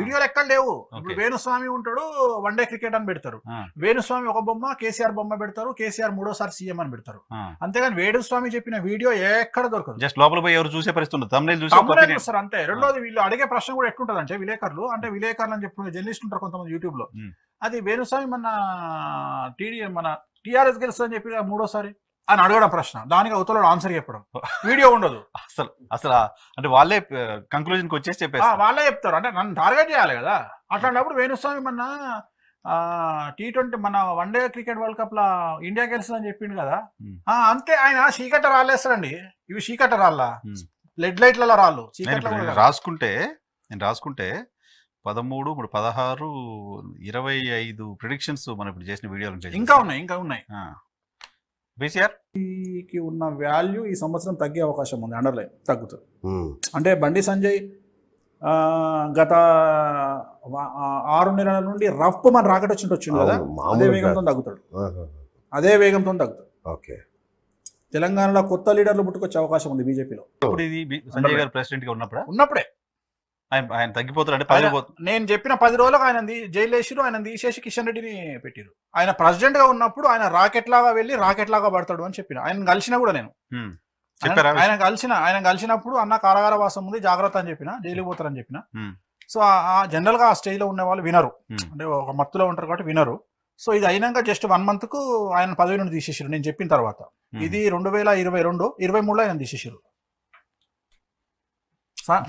వీడియోలు ఎక్కడ లేవు. వేణుస్వామి ఉంటాడు, వన్డే క్రికెట్ అని పెడతారు. వేణుస్వామి ఒక బొమ్మ, కేసీఆర్ బొమ్మ పెడతారు, కేసీఆర్ 3వ సీఎం అని పెడతారు. అంతేగాని వేణుస్వామి చెప్పిన వీడియో ఎక్కడ దొరకదు. జస్ట్ లోపల పోయి ఎవరు చూసే పరిస్థితి చూస్తారు అంతే. రెండోది వీళ్ళు అడిగే ప్రశ్న కూడా ఎట్లుంటది అంటే విలేకరులు అని చెప్పి జర్నలిస్ట్ ఉంటారు కొంతమంది యూట్యూబ్ లో. అది వేణుస్వామి మన టీఆర్ఎస్ గెలుస్తుందని చెప్పి 3వసారి అని అడగడం ప్రశ్న, దానికి అవతల ఆన్సర్ చెప్పడం, వీడియో ఉండదు అసలు. అంటే వాళ్ళే కంక్లూజన్ కి వచ్చేసి చెప్పారు, వాళ్ళే చెప్తారు. అంటే నన్ను టార్గెట్ చేయాలి కదా. అట్లాంటప్పుడు వేణుస్వామి T20 మన వన్డే క్రికెట్ వరల్డ్ కప్ లా ఇండియా గెలుస్తుందని చెప్పిండు కదా. అంతే. ఆయన చీకట్ట రాళ్ళేస్తాడండి. ఇవి చీకట్ట రాళ్ళ, లెడ్ లైట్ల రాళ్ళు. రాసుకుంటే 13, 16, 25 ప్రిడిక్షన్స్ మనం ఇప్పుడు చేసిన వీడియోలు ఇంకా ఉన్నాయి. బీసీఆర్ కి ఉన్న వాల్యూ ఈ సంవత్సరం తగ్గే అవకాశం ఉంది. అండర్లైన్ తగ్గుతుంది. అంటే బండి సంజయ్ గత 6 నెలల నుండి రఫ్ మన రాకెట్ వచ్చిండు కదా, అదే వేగంతో తగ్గుతాడు. ఓకే. తెలంగాణలో కొత్త లీడర్లు పుట్టుకొచ్చే అవకాశం ఉంది బీజేపీలో. ఇప్పుడు ఇది సంజయ్ గారు ప్రెసిడెంట్ గా ఉన్నప్పుడే ఆయన తగ్గిపోతాడు. నేను చెప్పిన 10 రోజులకు ఆయన జైలు వేసిరు, ఆయన తీసేసి కిషన్ రెడ్డిని పెట్టిరు. ఆయన ప్రెసిడెంట్ గా ఉన్నప్పుడు ఆయన రాకెట్ లాగా వెళ్ళి రాకెట్ లాగా పడతాడు అని చెప్పిన. ఆయన కలిసినా కూడా నేను ఆయన కలిసినప్పుడు అన్న కారాగార వాసం ఉంది జాగ్రత్త అని చెప్పిన, జైలు పోతారని చెప్పిన. సో జనరల్ గా ఆ స్టేజ్ లో ఉన్న వాళ్ళు వినరు, అంటే ఒక మత్తులో ఉంటారు కాబట్టి వినరు. సో ఇది అయినాక జస్ట్ 1 month కు ఆయన పదవి నుండి తీసేసారు నేను చెప్పిన తర్వాత. ఇది 2022, 23లో ఆయన తీసేసారు.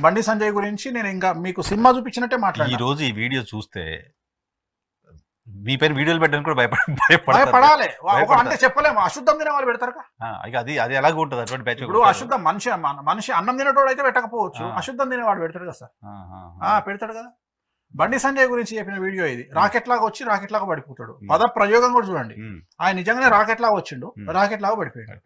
బండి సంజయ్ గురించి నేను ఇంకా మీకు సినిమా చూపించినట్టే మాట్లాడాను. ఈ రోజు ఈ వీడియో చూస్తే మీ పైన వీడియోలు పెట్టడానికి కూడా భయపడాలి. అంటే చెప్పలేము, అశుద్ధం తినే వాళ్ళు పెడతారు. అది ఎలాగ ఉంటుంది అటువంటి బ్యాచ్. ఇప్పుడు అశుద్ధం మనిషి అన్నం తినేటోడు అయితే పెట్టకపోవచ్చు, అశుద్ధం తినేవాడు పెడతాడు కదా సార్, పెడతాడు కదా. బండి సంజయ్ గురించి చెప్పిన వీడియో ఇది. రాకెట్ లాగా వచ్చి రాకెట్ లాగా పడిపోతాడు. పద ప్రయోగం కూడా చూడండి. ఆయన నిజంగానే రాకెట్ లాగా వచ్చిండు, రాకెట్ లాగా పడిపోయాడు.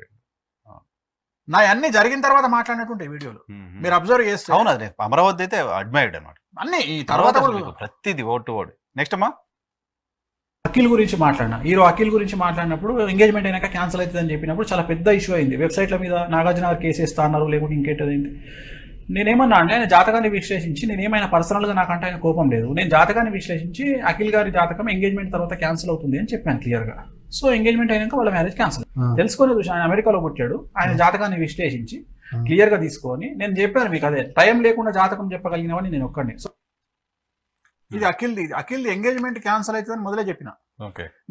నా అన్ని జరిగిన తర్వాత మాట్లాడినటువంటి వీడియోలు మీరు అబ్జర్వ్ చేస్తే. అవును, అది అమరావతి అయితే అడ్మైర్డ్ అనమాట అన్ని. ఈ తర్వాత ప్రతిది ఓటు. నెక్స్ట్ అమ్మా అఖిల్ గురించి మాట్లాడినా. అఖిల్ గురించి మాట్లాడినప్పుడు ఎంగేజ్మెంట్ అయినాక క్యాన్సిల్ అవుతుంది అని చెప్పినప్పుడు చాలా పెద్ద ఇష్యూ అయింది. వెబ్సైట్ల మీద నాగార్జున గారు కేసు వేస్తా అన్నారు, లేకుంటే ఇంకేంటి. నేనేమన్నా అంటే ఆయన జాతకాన్ని విశ్లేషించి, నేనేమైనా పర్సనల్గా నాకంటే ఆయన కోపం లేదు, నేను జాతకాన్ని విశ్లేషించి అఖిల్ గారి జాతకం ఎంగేజ్మెంట్ తర్వాత క్యాన్సిల్ అవుతుంది అని చెప్పాను క్లియర్గా. సో ఎంగేజ్మెంట్ అయినాక వాళ్ళ మ్యారేజ్ క్యాన్సిల్ తెలుసుకొని చూసి ఆయన అమెరికాలో పుట్టాడు. ఆయన జాతకాన్ని విశ్లేషించి క్లియర్ గా తీసుకొని నేను చెప్పాను మీకు, అదే టైం లేకుండా జాతకం చెప్పగలిగినవని నేను ఒక్కడిని. సో ఇది అఖిల్ది ఎంగేజ్మెంట్ క్యాన్సిల్ అవుతుందని మొదలే చెప్పిన.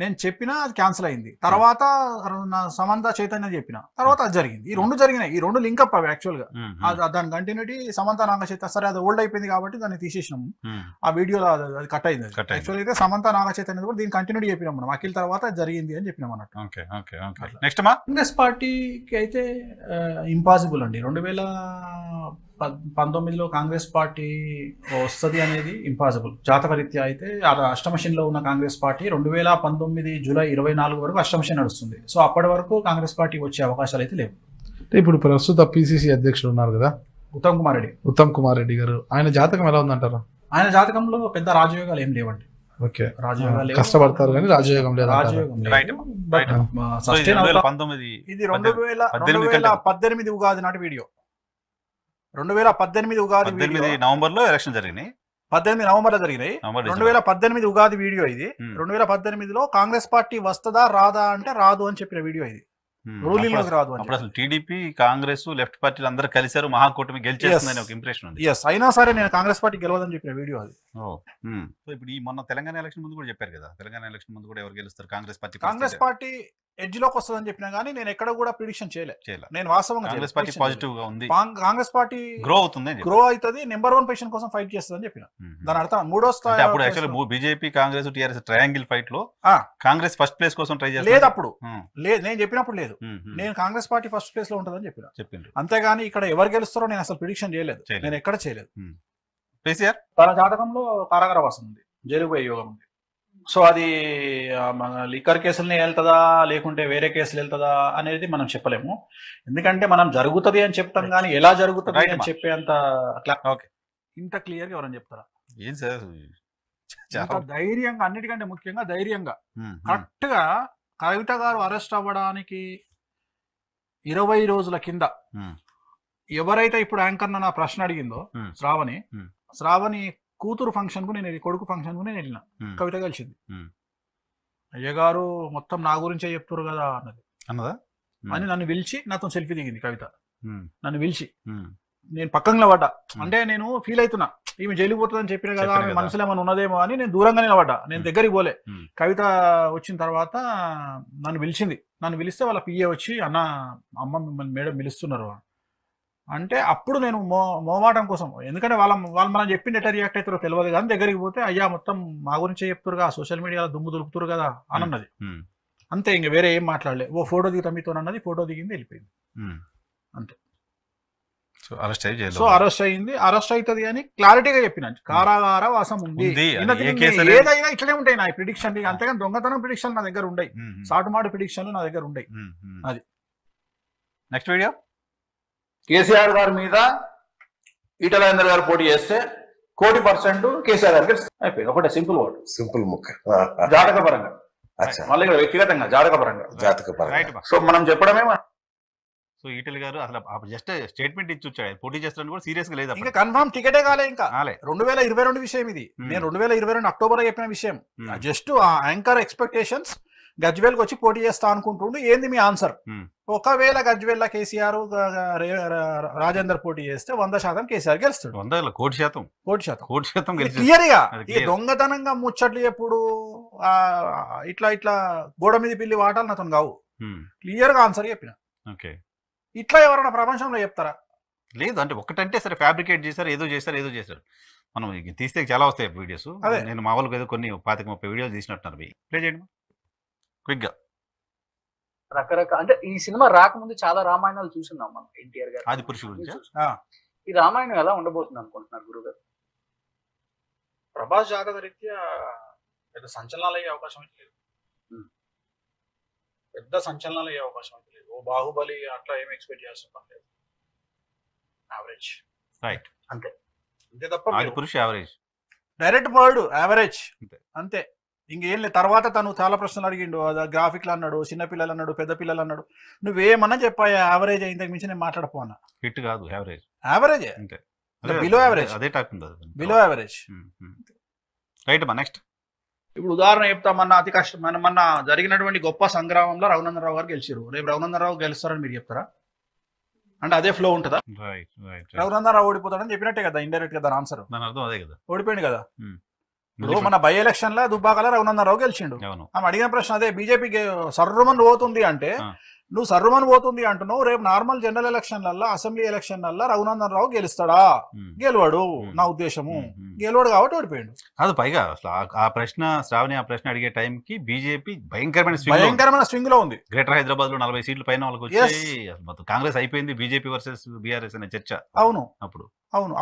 నేను చెప్పినా అది క్యాన్సిల్ అయింది. తర్వాత సమంత చైతన్య చెప్పిన, తర్వాత అది జరిగింది. ఈ రెండు జరిగినాయి, ఈ రెండు లింకప్ అవి యాక్చువల్ గా. దాని కంటిన్యూటీ సమంత నాగ చైతన్య, సరే అది ఓల్డ్ అయిపోయింది కాబట్టి దాన్ని తీసేసినాము. ఆ వీడియోలో అది కట్ అయింది. యాక్చువల్ అయితే సమంత నాగ చైతన్య కూడా దీని కంటిన్యూటీ చెప్పినాం మనం, అఖిల్ తర్వాత అది జరిగింది అని చెప్పినాం అన్నట్టు. నెక్స్ట్ కాంగ్రెస్ పార్టీకి అయితే ఇంపాసిబుల్ అండి. 2019లో కాంగ్రెస్ పార్టీ వస్తుంది అనేది ఇంపాసిబుల్. జాతకరీత్యా అయితే అష్టమశనిలో ఉన్న కాంగ్రెస్ పార్టీ 2019 జూలై 24 వరకు అష్టమశని నడుస్తుంది. సో అప్పటి వరకు కాంగ్రెస్ పార్టీ వచ్చే అవకాశాలు అయితే లేవు. ఇప్పుడు ప్రస్తుత పిసిసి అధ్యక్షుడు ఉన్నారు కదా ఉత్తమ్ కుమార్ రెడ్డి గారు, ఆయన జాతకం ఎలా ఉందంటారు? ఆయన జాతకంలో పెద్ద రాజయోగాలు ఏం లేవండి. ఓకే, కష్టపడతారు కానీ రాజయోగం లేదు. ఇది 2018 ఉగాది నాటి వీడియో. 2018 ఉగాది నవంబర్ లో ఎలక్షన్ జరిగినాయి. 18 నవంబర్ లో జరిగినాయి. 2018 ఉగాది వీడియో ఇది. 2018లో కాంగ్రెస్ పార్టీ వస్తుందా రాదా అంటే రాదు అని చెప్పిన వీడియో ఇది. రూలింగ్ లోకి రాదు. అప్పుడు అసలు టీడీపీ కాంగ్రెస్ లెఫ్ట్ పార్టీలు అందరూ కలిశారు, మహాకూటమి గెలిచేస్తుందని ఒక ఇంప్రెషన్ ఉంది. అయినా సరే నేను కాంగ్రెస్ పార్టీ గెలవదని చెప్పిన వీడియో అది. సో ఇప్పుడు ఈ మొన్న తెలంగాణ ఎలక్షన్ ముందు కూడా చెప్పారు కదా, తెలంగాణ ఎలక్షన్ ముందు కూడా ఎవరు గెలుస్తారు కాంగ్రెస్ పార్టీ ఎడ్జ్ లోకి వస్తుందని చెప్పినా గానీ నేను ఎక్కడ కూడా ప్రిడిక్షన్ చేయలేదు. నేను వాస్తవంగా కాంగ్రెస్ పార్టీ పాజిటివ్ గా ఉంది, కాంగ్రెస్ పార్టీ గ్రో అవుతుంది, నెంబర్ 1 పొజిషన్ కోసం ఫైట్ చేస్తుందని చెప్పిన. దాని అర్థం మూడో స్థాయి. అప్పుడు actually BJP Congress TRS triangle fight లో కాంగ్రెస్ ఫస్ట్ ప్లేస్ కోసం ట్రై చేస్తారు. లేదు అప్పుడు లేదు, నేను చెప్పినప్పుడు లేదు. నేను కాంగ్రెస్ పార్టీ ఫస్ట్ ప్లేస్ లో ఉంటుందని చెప్పిండు. అంతేగాని ఇక్కడ ఎవరు గెలుస్తారో నేను అసలు ప్రిడిక్షన్ చేయలేదు. నేను ఎక్కడ చేయలేదు. కేసీఆర్ తన జాతకంలో కారాగారవాసం ఉంది, జైలు పోయే యోగం ఉంది. సో అది లిక్కర్ కేసుల్ని వెళ్తుందా లేకుంటే వేరే కేసులు వెళ్తుందా అనేది మనం చెప్పలేము. ఎందుకంటే మనం జరుగుతుంది అని చెప్తాం కానీ ఎలా జరుగుతుంది అని చెప్పేంత ఇంత క్లియర్ గా ఎవరని చెప్తారా? ఏం సార్ ధైర్యంగా, అన్నిటికంటే ముఖ్యంగా ధైర్యంగా కరెక్ట్ గా కవిత గారు అరెస్ట్ అవ్వడానికి 20 రోజుల కింద ఎవరైతే ఇప్పుడు యాంకర్ నా ప్రశ్న అడిగిందో శ్రావణి కూతురు ఫంక్షన్ కు నేను కొడుకు ఫంక్షన్ కు నేను వెళ్ళిన. కవిత కలిసింది. అయ్యగారు మొత్తం నా గురించే చెప్తారు కదా అన్నదా అని నన్ను పిలిచి నాతో సెల్ఫీ దిగింది కవిత. నన్ను పిలిచి నేను పక్కన పడ్డా. అంటే నేను ఫీల్ అవుతున్నా, ఈమె జైలు పోతుందని చెప్పిన కదా, ఆమె మనసులో ఏమైనా ఉన్నదేమో అని నేను దూరంగా నిలబడ్డా. నేను దగ్గరికి పోలే. కవిత వచ్చిన తర్వాత నన్ను పిలిచింది. నన్ను పిలిస్తే వాళ్ళ పిఏ వచ్చి అన్న అమ్మ మిమ్మల్ని మేడం పిలుస్తున్నారు అంటే అప్పుడు నేను మోమాటం కోసం, ఎందుకంటే వాళ్ళు మనం చెప్పింది ఎట్లా రియాక్ట్ అవుతారో తెలియదు కానీ దగ్గరికి పోతే అయ్యా మొత్తం మా గురించే చెప్తారుగా, సోషల్ మీడియాలో దుమ్ము దులుపుతారు కదా అని అన్నది. అంతే, ఇంక వేరే ఏం మాట్లాడలే. ఓ ఫోటో దిగుతా మీతో అన్నది, ఫోటో దిగింది, వెళ్ళిపోయింది అంతే. సో అరెస్ట్ అయింది, అరెస్ట్ అవుతుంది అని క్లారిటీగా చెప్పిన. కారాగార వాసం ఉంది, ఏదైనా ఇట్లనే ఉంటాయి నా ప్రిడిక్షన్. అంతేగాని దొంగతనం ప్రిడిక్షన్ నా దగ్గర ఉండయి, సాటుమాటు ప్రిడిక్షన్లు నా దగ్గర ఉండయి. అది నెక్స్ట్ వీడియో. కేసీఆర్ గారి మీద ఈటల రాజేందర్ గారు పోటీ చేస్తే 100% కేసీఆర్ గారికి అయిపోయింది. ఒకటే సింపుల్ వర్డ్, సింపుల్ ముక్క. జాతకపరంగా, మళ్ళీ వ్యక్తిగతంగా జాతకపరంగా. సో మనం చెప్పడమే. సో ఈటల గారు అసలు జస్ట్ స్టేట్మెంట్ ఇచ్చి వచ్చాడు, పోటీ చేస్తారని కూడా సీరియస్ గా లేదు. ఇంకా కన్ఫర్మ్ టికెటే కాలే. ఇంకా 2022 విషయం ఇది. నేను 2022 అక్టోబర్ చెప్పిన విషయం. జస్ట్ ఆ యాంకర్ ఎక్స్పెక్టేషన్స్ గజ్వేల్కి వచ్చి పోటీ చేస్తా అనుకుంటుండు. ఏంది మీ ఆన్సర్? ఒకవేళ గజ్వేల్ కేసీఆర్ రాజేందర్ పోటీ చేస్తే 100% కేసీఆర్ గెలుస్తాడు. 100% క్లియర్ గా. ఈ దొంగతనంగా ముచ్చట్లు ఎప్పుడు ఇట్లా గోడ మీద పిల్లి వాటాలు నాతో కావు. క్లియర్ గా ఆన్సర్ చెప్పిన. ఇట్లా ఎవరైనా ప్రపంచంలో చెప్తారా? లేదు. అంటే ఒకటంటే సరే ఫ్యాబ్రికేట్ చేశారు, ఏదో చేశారు. మనం తీస్తే చాలా వస్తాయి వీడియోస్. నేను మామూలుగా ఏదో కొన్ని 25-30 వీడియోలు తీసినట్టున్నారు. ప్లే చేయండి క్విక్ గా. రకరకాల అంటే ఈ సినిమా రాకముందు చాలా రామాయణాలు చూస్తున్నాం మనం. ఎన్టీఆర్ గారు ఆదిపురుషు గురించి. ఈ రామాయణం ఎలా ఉండబోతుంది అనుకుంటున్నారు గురుగారు? ప్రభాస్ జాతక రీత్యా పెద్ద సంచలనాలు అయ్యే అవకాశం అయితే లేదు. ఓ బాహుబలి అట్లా ఏమి ఎక్స్పెక్ట్ చేస్తాం లేదు. యావరేజ్, రైట్, అంతే తప్ప Adipurush average, direct word average అంతే. ఇంకేం లేదు. తర్వాత తను చాలా ప్రశ్నలు అడిగిండు, గ్రాఫిక్లు అన్నాడు, చిన్నపిల్లలు అన్నాడు, పెద్ద పిల్లలు అన్నాడు. నువ్వేమన్నా చెప్పా యావరేజ్ ఇంతకు మించి నేను మాట్లాడపోనా. హిట్ కాదు, యావరేజ్ అంతే, బిలో యావరేజ్, అదే talk below average. Right. Next ఇప్పుడు ఉదాహరణ చెప్తా. అతి కష్టం మొన్న జరిగినటువంటి గొప్ప సంగ్రామంలో రఘునందనరావు గారు గెలిచారు. రేపు రఘునందనరావు గెలుస్తారని మీరు చెప్తారా? అంటే అదే ఫ్లో ఉంటుందా? రైట్ రైట్ రఘునందన్ రావు ఓడిపోతాడని చెప్పినట్టే కదా ఇండైరెక్ట్ గా దాని ఆన్సర్. దాని అర్థం అదే కదా. ఓడిపోయింది కదా. ఇప్పుడు మన బై ఎలక్షన్ లో దుబ్బాకలో రఘునందన్ రావు గెలిచిండు. ఆమె అడిగిన ప్రశ్న అదే, బీజేపీ సర్రుమన్ పోతుంది అంటే నువ్వు సర్రుమన్ పోతుంది అంటున్నావు, రేపు నార్మల్ జనరల్ ఎలక్షన్లలో అసెంబ్లీ ఎలక్షన్లలో రఘునందన్ రావు గెలుస్తాడా? గెలవాడు నా ఉద్దేశము, గెలవాడు కాబట్టి ఓడిపోయాడు. అది పైగా అసలు ఆ ప్రశ్న శ్రావణి ఆ ప్రశ్న అడిగే టైంకి బీజేపీ భయంకరమైన స్వింగ్ లో ఉంది. గ్రేటర్ హైదరాబాద్ లో 40 సీట్లు పైన వాళ్ళకి వచ్చి మొత్తం కాంగ్రెస్ అయిపోయింది, బీజేపీ వర్సెస్ బీఆర్ఎస్ అనే చర్చ. అవును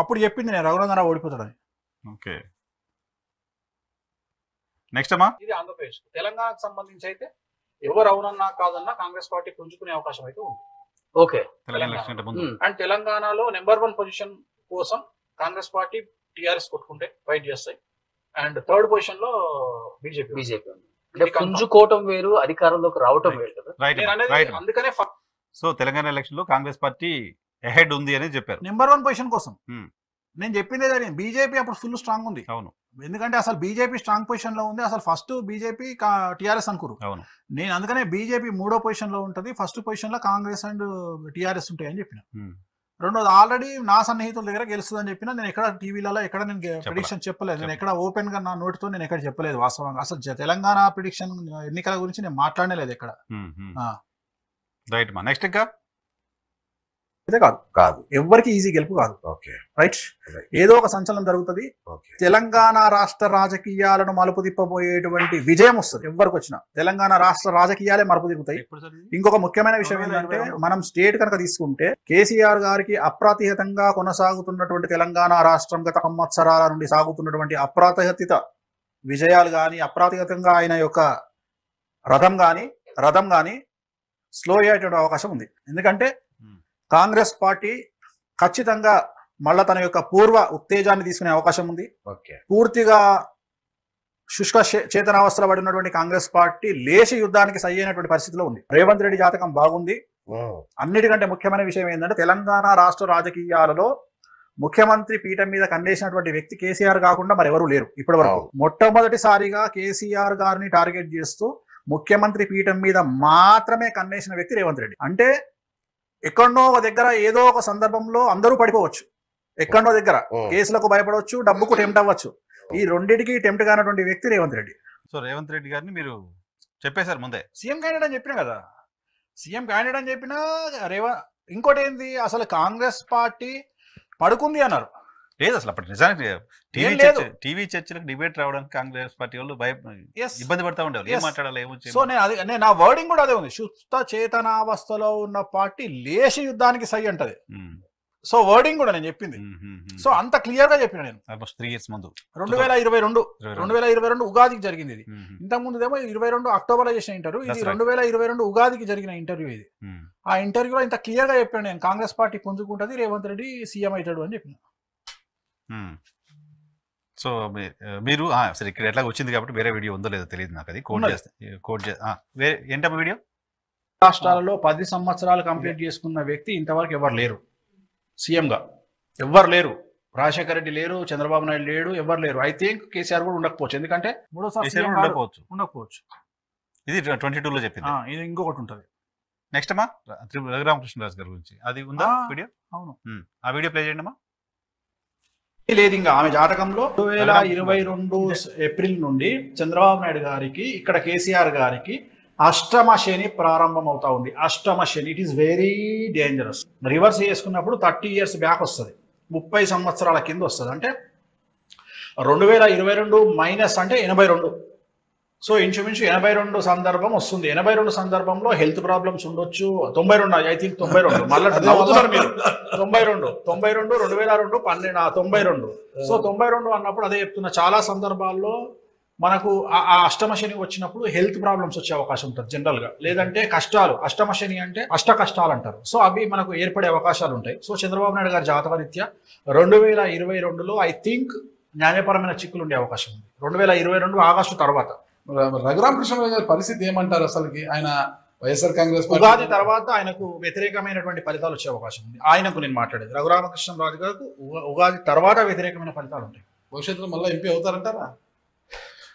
అప్పుడు చెప్పింది నేను రఘునందన్ రావు ఓడిపోతాడని. ఓకే నెక్స్ట్ అమ్మా, ఇది ఆంధ్రప్రదేశ్. తెలంగాణకు సంబంధించి అయితే ఎవరు అవునన్నా కాదన్నా కాంగ్రెస్ పార్టీ పుంజుకునే అవకాశం అయితే ఉంది. ఓకే, అండ్ తెలంగాణలో నెంబర్ 1 పొజిషన్ కోసం కాంగ్రెస్ పార్టీ టిఆర్ఎస్ కొట్టుకుంటే ఫైట్ చేస్తాయి. అండ్ థర్డ్ పొజిషన్ లో బీజేపీ పుంజుకోవటం వేరు, అధికారంలోకి రావటం వేరు కదా. అందుకనే సో తెలంగాణ ఎలక్షన్ లో కాంగ్రెస్ పార్టీ అహెడ్ ఉంది అని చెప్పారు నెంబర్ 1 పొజిషన్ కోసం. నేను చెప్పింది అదే, బీజేపీ అప్పుడు ఫుల్ స్ట్రాంగ్ ఉంది. అవును, ఎందుకంటే అసలు బీజేపీ స్ట్రాంగ్ పొజిషన్ లో ఉంది. అసలు ఫస్ట్ బీజేపీ టిఆర్ఎస్ అనుకోరు. అవును, నేను అందుకనే బీజేపీ 3వ పొజిషన్ లో ఉంటది, ఫస్ట్ పొజిషన్ లో కాంగ్రెస్ అండ్ టిఆర్ఎస్ ఉంటాయని చెప్పిన. రెండోది ఆల్రెడీ నా సన్నిహితుల దగ్గర గెలుస్తుందని చెప్పిన. నేను ఎక్కడ టీవీలలో ఎక్కడ నేను ప్రిడిక్షన్ చెప్పలేదు, నేను ఎక్కడ ఓపెన్ గా నా నోటితో నేను ఎక్కడ చెప్పలేదు. వాస్తవంగా అసలు తెలంగాణ ప్రిడిక్షన్ ఎన్నికల గురించి నేను మాట్లాడనే లేదు ఎక్కడ. రైట్ మా నెక్స్ట్ ఇంకా కాదు ఎవరికి ఈజీ గెలుపు కాదు. రైట్, ఏదో ఒక సంచలనం జరుగుతుంది. తెలంగాణ రాష్ట్ర రాజకీయాలను మలుపు తిప్పబోయేటువంటి విజయం వస్తుంది. ఎవరికి వచ్చినా తెలంగాణ రాష్ట్ర రాజకీయాలే మలుపు తిరుగుతాయి. ఇంకొక ముఖ్యమైన విషయం ఏంటంటే, మనం స్టేట్ కనుక తీసుకుంటే కేసీఆర్ గారికి అప్రాతిహతంగా కొనసాగుతున్నటువంటి తెలంగాణ రాష్ట్రం గత సంవత్సరాల నుండి సాగుతున్నటువంటి అప్రాతిహతిత విజయాలు కానీ, అప్రాతిహతంగా ఆయన యొక్క రథం కానీ స్లో అయ్యేటువంటి అవకాశం ఉంది. ఎందుకంటే కాంగ్రెస్ పార్టీ ఖచ్చితంగా మళ్ళా తన యొక్క పూర్వ ఉత్తేజాన్ని తీసుకునే అవకాశం ఉంది. పూర్తిగా శుష్క చేతనావస్థలో పడినటువంటి కాంగ్రెస్ పార్టీ లేచి యుద్ధానికి సై అయినటువంటి పరిస్థితిలో ఉంది. రేవంత్ రెడ్డి జాతకం బాగుంది. అన్నిటికంటే ముఖ్యమైన విషయం ఏంటంటే, తెలంగాణ రాష్ట్ర రాజకీయాలలో ముఖ్యమంత్రి పీఠం మీద కన్నేసినటువంటి వ్యక్తి కేసీఆర్ కాకుండా మరెవరూ లేరు ఇప్పటి వరకు. మొట్టమొదటిసారిగా కేసీఆర్ గారిని టార్గెట్ చేస్తూ ముఖ్యమంత్రి పీఠం మీద మాత్రమే కన్నేసిన వ్యక్తి రేవంత్ రెడ్డి. అంటే ఎక్కడో ఒక దగ్గర ఏదో ఒక సందర్భంలో అందరూ పడిపోవచ్చు, ఎక్కడో దగ్గర కేసులకు భయపడవచ్చు, డబ్బుకు టెంప్ట్ అవ్వచ్చు. ఈ రెండింటికి టెంప్ట్ కానటువంటి వ్యక్తి రేవంత్ రెడ్డి. సో రేవంత్ రెడ్డి గారిని మీరు చెప్పేశారు ముందే, సీఎం క్యాండిడేట్ అని చెప్పినా కదా. సీఎం క్యాండిడేట్ అని చెప్పినా ఇంకోటి ఏంది, అసలు కాంగ్రెస్ పార్టీ పడుకుంది అన్నారు. లేదు అసలు అప్పుడు నిజానికి టీవీ చర్చలకు డిబేట్ రావడానికి కాంగ్రెస్ పార్టీ వాళ్ళు ఇబ్బంది పడతా ఉండేవాళ్ళు, ఏం మాట్లాడాలి ఏమో. సో నేను నా వర్డింగ్ కూడా అదే ఉంది, సుస్థ చేతనావస్థలో ఉన్న పార్టీ లేచి యుద్ధానికి సై అంటది. సో వర్డింగ్ కూడా నేను చెప్పింది. సో అంత క్లియర్ గా చెప్పిన నేను 3 years ముందు 2022 ఉగాదికి జరిగింది ఇది. ఇంతకు ముందు ఏమో 22 అక్టోబర్ లో చేసిన ఇంటర్వ్యూ, ఇది 2022 ఉగాదికి జరిగిన ఇంటర్వ్యూ ఇది. ఆ ఇంటర్వ్యూలో ఇంత క్లియర్ గా చెప్పాను నేను, కాంగ్రెస్ పార్టీ పుంజుకుంటది, రేవంత్ రెడ్డి సీఎం అవుతాడు అని చెప్పిన. సో మీరు సరే ఇక్కడ ఎట్లా వచ్చింది కాబట్టి వేరే వీడియో ఉందో లేదో తెలియదు నాకు, అది కోడ్ ఏంటమ్మా వీడియో. రాష్ట్రాలలో 10 సంవత్సరాలు కంప్లీట్ చేసుకున్న వ్యక్తి ఇంతవరకు ఎవరు లేరు సీఎంగా, ఎవ్వరు లేరు. రాజశేఖర రెడ్డి లేరు, చంద్రబాబు నాయుడు లేడు, ఎవరు లేరు. ఐ థింక్ కేసీఆర్ కూడా ఉండకపోవచ్చు, ఎందుకంటే ఉండకపోవచ్చు. ఇది 22లో చెప్పింది. ఇది ఇంకొకటి ఉంటుంది. నెక్స్ట్ అమ్మా రఘురామకృష్ణరాజు గారి గురించి అది ఉందా వీడియో? అవును, ఆ వీడియో ప్లే చేయండి అమ్మా. లేదు, ఇంకా ఆమె జాతకంలో 2022 ఏప్రిల్ నుండి చంద్రబాబు నాయుడు గారికి, ఇక్కడ కేసీఆర్ గారికి అష్టమ శని ప్రారంభం అవుతా ఉంది. అష్టమ శని, it is very dangerous. Reverse చేసుకున్నప్పుడు 30 years బ్యాక్ వస్తుంది, 30 సంవత్సరాల కింద వస్తుంది. అంటే 2022 మైనస్ అంటే 82. సో ఇంచుమించు 82 సందర్భం వస్తుంది. 82 సందర్భంలో హెల్త్ ప్రాబ్లమ్స్ ఉండొచ్చు. 92 ఐ థింక్ 92 మళ్ళీ 92 2002 12 సో 92 అన్నప్పుడు అదే చెప్తున్నా, చాలా సందర్భాల్లో మనకు ఆ అష్టమ శని వచ్చినప్పుడు హెల్త్ ప్రాబ్లమ్స్ వచ్చే అవకాశం ఉంటుంది జనరల్ గా. లేదంటే కష్టాలు, అష్టమ శని అంటే అష్ట కష్టాలు అంటారు. సో అవి మనకు ఏర్పడే అవకాశాలు ఉంటాయి. సో చంద్రబాబు నాయుడు గారి జాతకరీత్యా 2022లో ఐ థింక్ న్యాయపరమైన చిక్కులు ఉండే అవకాశం ఉంది. 2022 ఆగస్టు తర్వాత. రఘురామకృష్ణరాజు గారి పరిస్థితి ఏమంటారు అసలుకి? ఆయన వైఎస్ఆర్ కాంగ్రెస్ ఉగాది తర్వాత ఆయనకు వ్యతిరేకమైనటువంటి ఫలితాలు వచ్చే అవకాశం ఉంది. ఆయనకు నేను మాట్లాడేది రఘురామకృష్ణరాజు గారికి ఉగాది తర్వాత వ్యతిరేకమైన ఫలితాలు ఉంటాయి. భవిష్యత్తులో మళ్ళీ ఎంపీ అవుతారంటారా?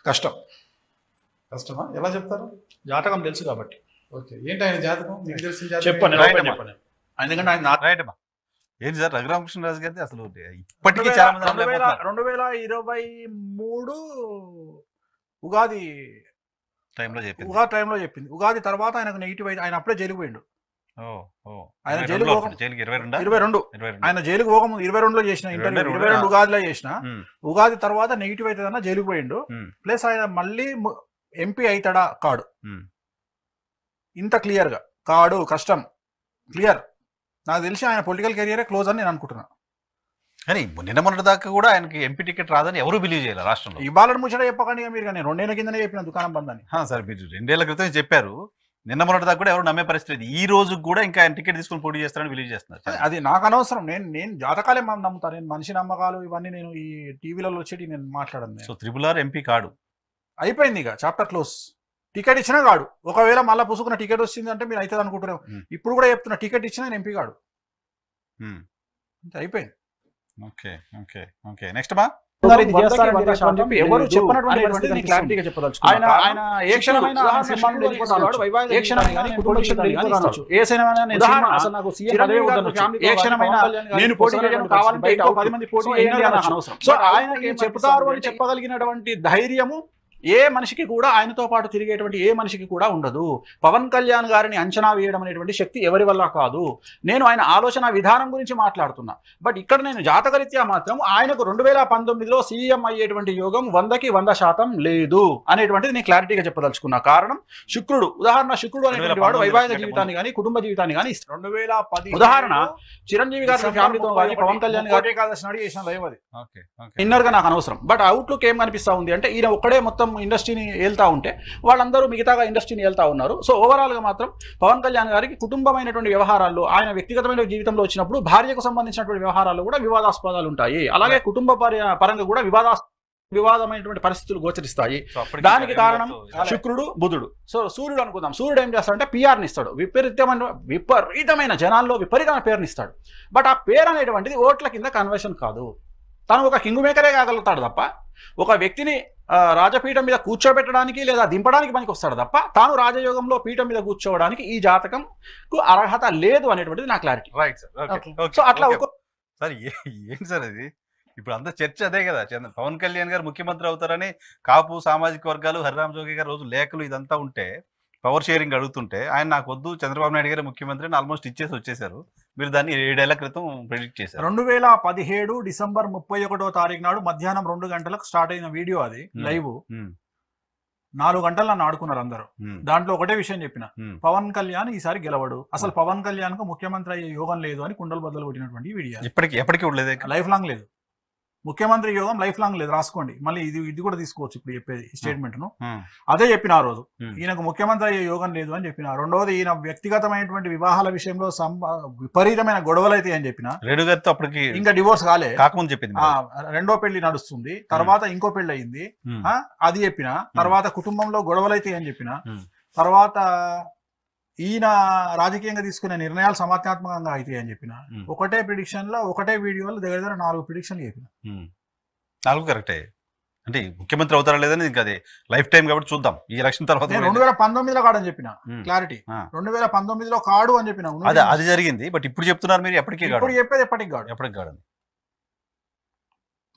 కష్టమా? ఎలా చెప్తారు? జాతకం తెలుసు కాబట్టి. ఓకే, ఏంటి ఆయన జాతకం మీకు తెలిసిన చెప్పండి. ఎందుకంటే ఆయన రైట్ అమ్మా. ఏంటి సార్ రఘురామకృష్ణరాజు గారిది అసలు ఇప్పటికీ చాలా మంది నమ్మలేకపోతున్నారు. 2023 ఉగాది టైంలో చెప్పింది. టైంలో చెప్పింది. ఉగాది తర్వాత ఆయనకు నెగిటివ్ అయితే ఆయన అప్పుడే జైలుకు పోయిండు. ఆయన జైలుకి 22 ఆయన జైలుకు పోకముందు 22లో చేసిన ఇంటర్వ్యూ 22 ఉగాదిలో చేసిన ఉగాది తర్వాత నెగిటివ్ అవుతుందన్న జైలుకు పోయిండు. ప్లస్ ఆయన మళ్ళీ ఎంపీ అవుతాడా కాడు, ఇంత క్లియర్ గా కాడు, కష్టం క్లియర్. నాకు తెలిసి ఆయన పొలిటికల్ కెరియరే క్లోజ్ అని నేను అనుకుంటున్నా. కానీ నిన్న మొన్నటి దాకా కూడా ఆయనకి ఎంపీ టికెట్ రాదని ఎవరు బిలీవ్ చేయాలి రాష్ట్రంలో. ఇవాళ ముచ్చట చెప్పకండి మీరు, నేను 2 ఏళ్ల కిందనే చెప్పిన దుకాణం బంద్ అని. సార్ మీరు 2 ఏళ్ల క్రితం చెప్పారు, నిన్న మొన్నటి దాకా కూడా ఎవరు నమ్మే పరిస్థితి. ఈ రోజు కూడా ఇంకా ఆయన టికెట్ తీసుకుని పోటీ చేస్తారని బిలీవ్ చేస్తున్నారు. అది నాకు అనవసరం, నేను జాతకాలే నమ్ముతాను. నేను మనిషి నమ్మకాలు ఇవన్నీ నేను ఈ టీవీలలో వచ్చేటి నేను మాట్లాడను. సో RRR ఎంపీ కాడు, అయిపోయింది, ఇక చాప్టర్ క్లోజ్. టికెట్ ఇచ్చినా కాడు. ఒకవేళ మళ్ళీ పుసుకున్న టికెట్ వచ్చింది అంటే మీరు అవుతుంది అనుకుంటున్నాం. ఇప్పుడు కూడా చెప్తున్నా, టికెట్ ఇచ్చినా నేను ఎంపీ కాడు, అయిపోయింది. ఓకే ఓకే ఓకే నెక్స్ట్ మా ఎవరు చెప్పనటువంటి క్లారిటీగా చెప్పదలుచుకున్నాను. ఆయన ఆయన ఏ క్షణమైనా సినిమాను వెళ్ళిపోతాడు, ఏ క్షణమైనా కుటుంబ ఏ క్షణమైనా నేను పోటీ చేయడం కావాలంటే 10 మంది పోటీ చేయడం. సో ఆయన చెప్తారు అని చెప్పగలిగినటువంటి ధైర్యము ఏ మనిషికి కూడా, ఆయనతో పాటు తిరిగేటువంటి ఏ మనిషికి కూడా ఉండదు. పవన్ కళ్యాణ్ గారిని అంచనా వేయడం అనేటువంటి శక్తి ఎవరి వల్ల కాదు. నేను ఆయన ఆలోచన విధానం గురించి మాట్లాడుతున్నా. బట్ ఇక్కడ నేను జాతకరీత్యా మాత్రం ఆయనకు 2019లో సీఎం అయ్యేటువంటి యోగం 100కి 100% లేదు అనేటువంటిది నేను క్లారిటీగా చెప్పదలుచుకున్నా. కారణం శుక్రుడు, ఉదాహరణ శుక్రుడు అనేటువంటి వాడు వైవాహిక జీవితాన్ని కానీ కుటుంబ జీవితాన్ని కానీ 2010 ఉదాహరణ చిరంజీవి గారి ఫ్యామిలీతో కానీ పవన్ కళ్యాణ్ గారి ఇన్నర్ గా నాకు అనవసరం. బట్ అవుట్లుక్ ఏం కనిపిస్తా ఉంది అంటే ఈయన ఒక్కడే మొత్తం ఇండస్ట్రీని వెళ్తా ఉంటే వాళ్ళందరూ మిగతాగా ఇండస్ట్రీని వెళ్తా ఉన్నారు. సో ఓవరాల్ గా మాత్రం పవన్ కళ్యాణ్ గారికి కుటుంబమైనటువంటి వ్యవహారాల్లో, ఆయన వ్యక్తిగతమైన జీవితంలో వచ్చినప్పుడు భార్యకు సంబంధించినటువంటి వ్యవహారాల్లో కూడా వివాదాస్పదాలు ఉంటాయి. అలాగే కుటుంబ పరంగా కూడా వివాదమైనటువంటి పరిస్థితులు గోచరిస్తాయి. దానికి కారణం శుక్రుడు, బుధుడు. సో సూర్యుడు అనుకుందాం, సూర్యుడు ఏం చేస్తాడంటే పిఆర్ని ఇస్తాడు, విపరీతమైన జనాల్లో విపరీతమైన పేరుని ఇస్తాడు. బట్ ఆ పేరు అనేటువంటిది ఓట్ల కింద కన్వర్షన్ కాదు. తను ఒక కింగ్ మేకరే కాగలుగుతాడు తప్ప ఒక వ్యక్తిని రాజపీఠం మీద కూర్చోబెట్టడానికి లేదా దింపడానికి పనికి వస్తాడు తప్ప తాను రాజయోగంలో పీఠం మీద కూర్చోవడానికి ఈ జాతకంకు అర్హత లేదు అనేటువంటిది నా క్లారిటీ. Right sir. సో అట్లా సార్ ఏంటి సార్ అది ఇప్పుడు అంత చర్చ అదే కదా, పవన్ కళ్యాణ్ గారు ముఖ్యమంత్రి అవుతారని కాపు సామాజిక వర్గాలు, హరిరామ్ జోగి గారు రోజు లేఖలు ఇదంతా ఉంటే, పవర్ షేరింగ్ అడుగుతుంటే ఆయన నాకు వద్దు చంద్రబాబు నాయుడు గారు ముఖ్యమంత్రి అని ఆల్మోస్ట్ ఇచ్చేసి వచ్చేసారు. మీరు దాన్ని 7 ఏళ్ల క్రితం ప్రెడిక్ట్ చేశారు. 2017 డిసెంబర్ 31వ తారీఖు నాడు మధ్యాహ్నం 2 గంటలకు స్టార్ట్ అయిన వీడియో అది లైవ్. 4 గంటలు నన్ను ఆడుకున్నారు అందరూ. దాంట్లో ఒకటే విషయం చెప్పిన, పవన్ కళ్యాణ్ ఈసారి గెలవడు, అసలు పవన్ కళ్యాణ్ కు ముఖ్యమంత్రి అయ్యే యోగం లేదు అని కుండలు బద్దలు కొట్టినటువంటి వీడియో. ఎప్పటికీ ఉండలేదు, లైఫ్ లాంగ్ లేదు. ముఖ్యమంత్రి యోగం లైఫ్ లాంగ్ లేదు, రాసుకోండి. మళ్ళీ ఇది కూడా తీసుకోవచ్చు ఇప్పుడు చెప్పేది స్టేట్మెంట్ ను. అదే చెప్పిన ఆ రోజు, ఈయనకు ముఖ్యమంత్రి అయ్యే యోగం లేదు అని చెప్పిన. రెండవది, ఈయన వ్యక్తిగతమైనటువంటి వివాహాల విషయంలో విపరీతమైన గొడవలు అయితే అని చెప్పిన. ఇంకా డివోర్స్ కాకముందు చెప్పింది. రెండో పెళ్లి నడుస్తుంది, తర్వాత ఇంకో పెళ్లి అయింది, అది చెప్పిన. తర్వాత కుటుంబంలో గొడవలు అయితే అని చెప్పిన. తర్వాత ఈయన రాజకీయంగా తీసుకునే నిర్ణయాలు సమర్థాత్మకంగా అవుతాయి అని చెప్పిన. ఒకటే ప్రిడిక్షన్ లో, ఒకటే వీడియోలో దగ్గర 4 ప్రిడిక్షన్లు చెప్పిన. 4 కరెక్టే. అంటే ముఖ్యమంత్రి అవుతారా లేదని ఇంకా అది లైఫ్ టైం కాబట్టి చూద్దాం. ఈ ఎలక్షన్ తర్వాత 2019లో కాడని చెప్పిన క్లారిటీ, 2019లో కాడు అని చెప్పిన. అది జరిగింది. బట్ ఇప్పుడు చెప్తున్నారు మీరు ఎప్పటికీ కాదు. ఇప్పుడు చెప్పేది ఎప్పటికి కాడు.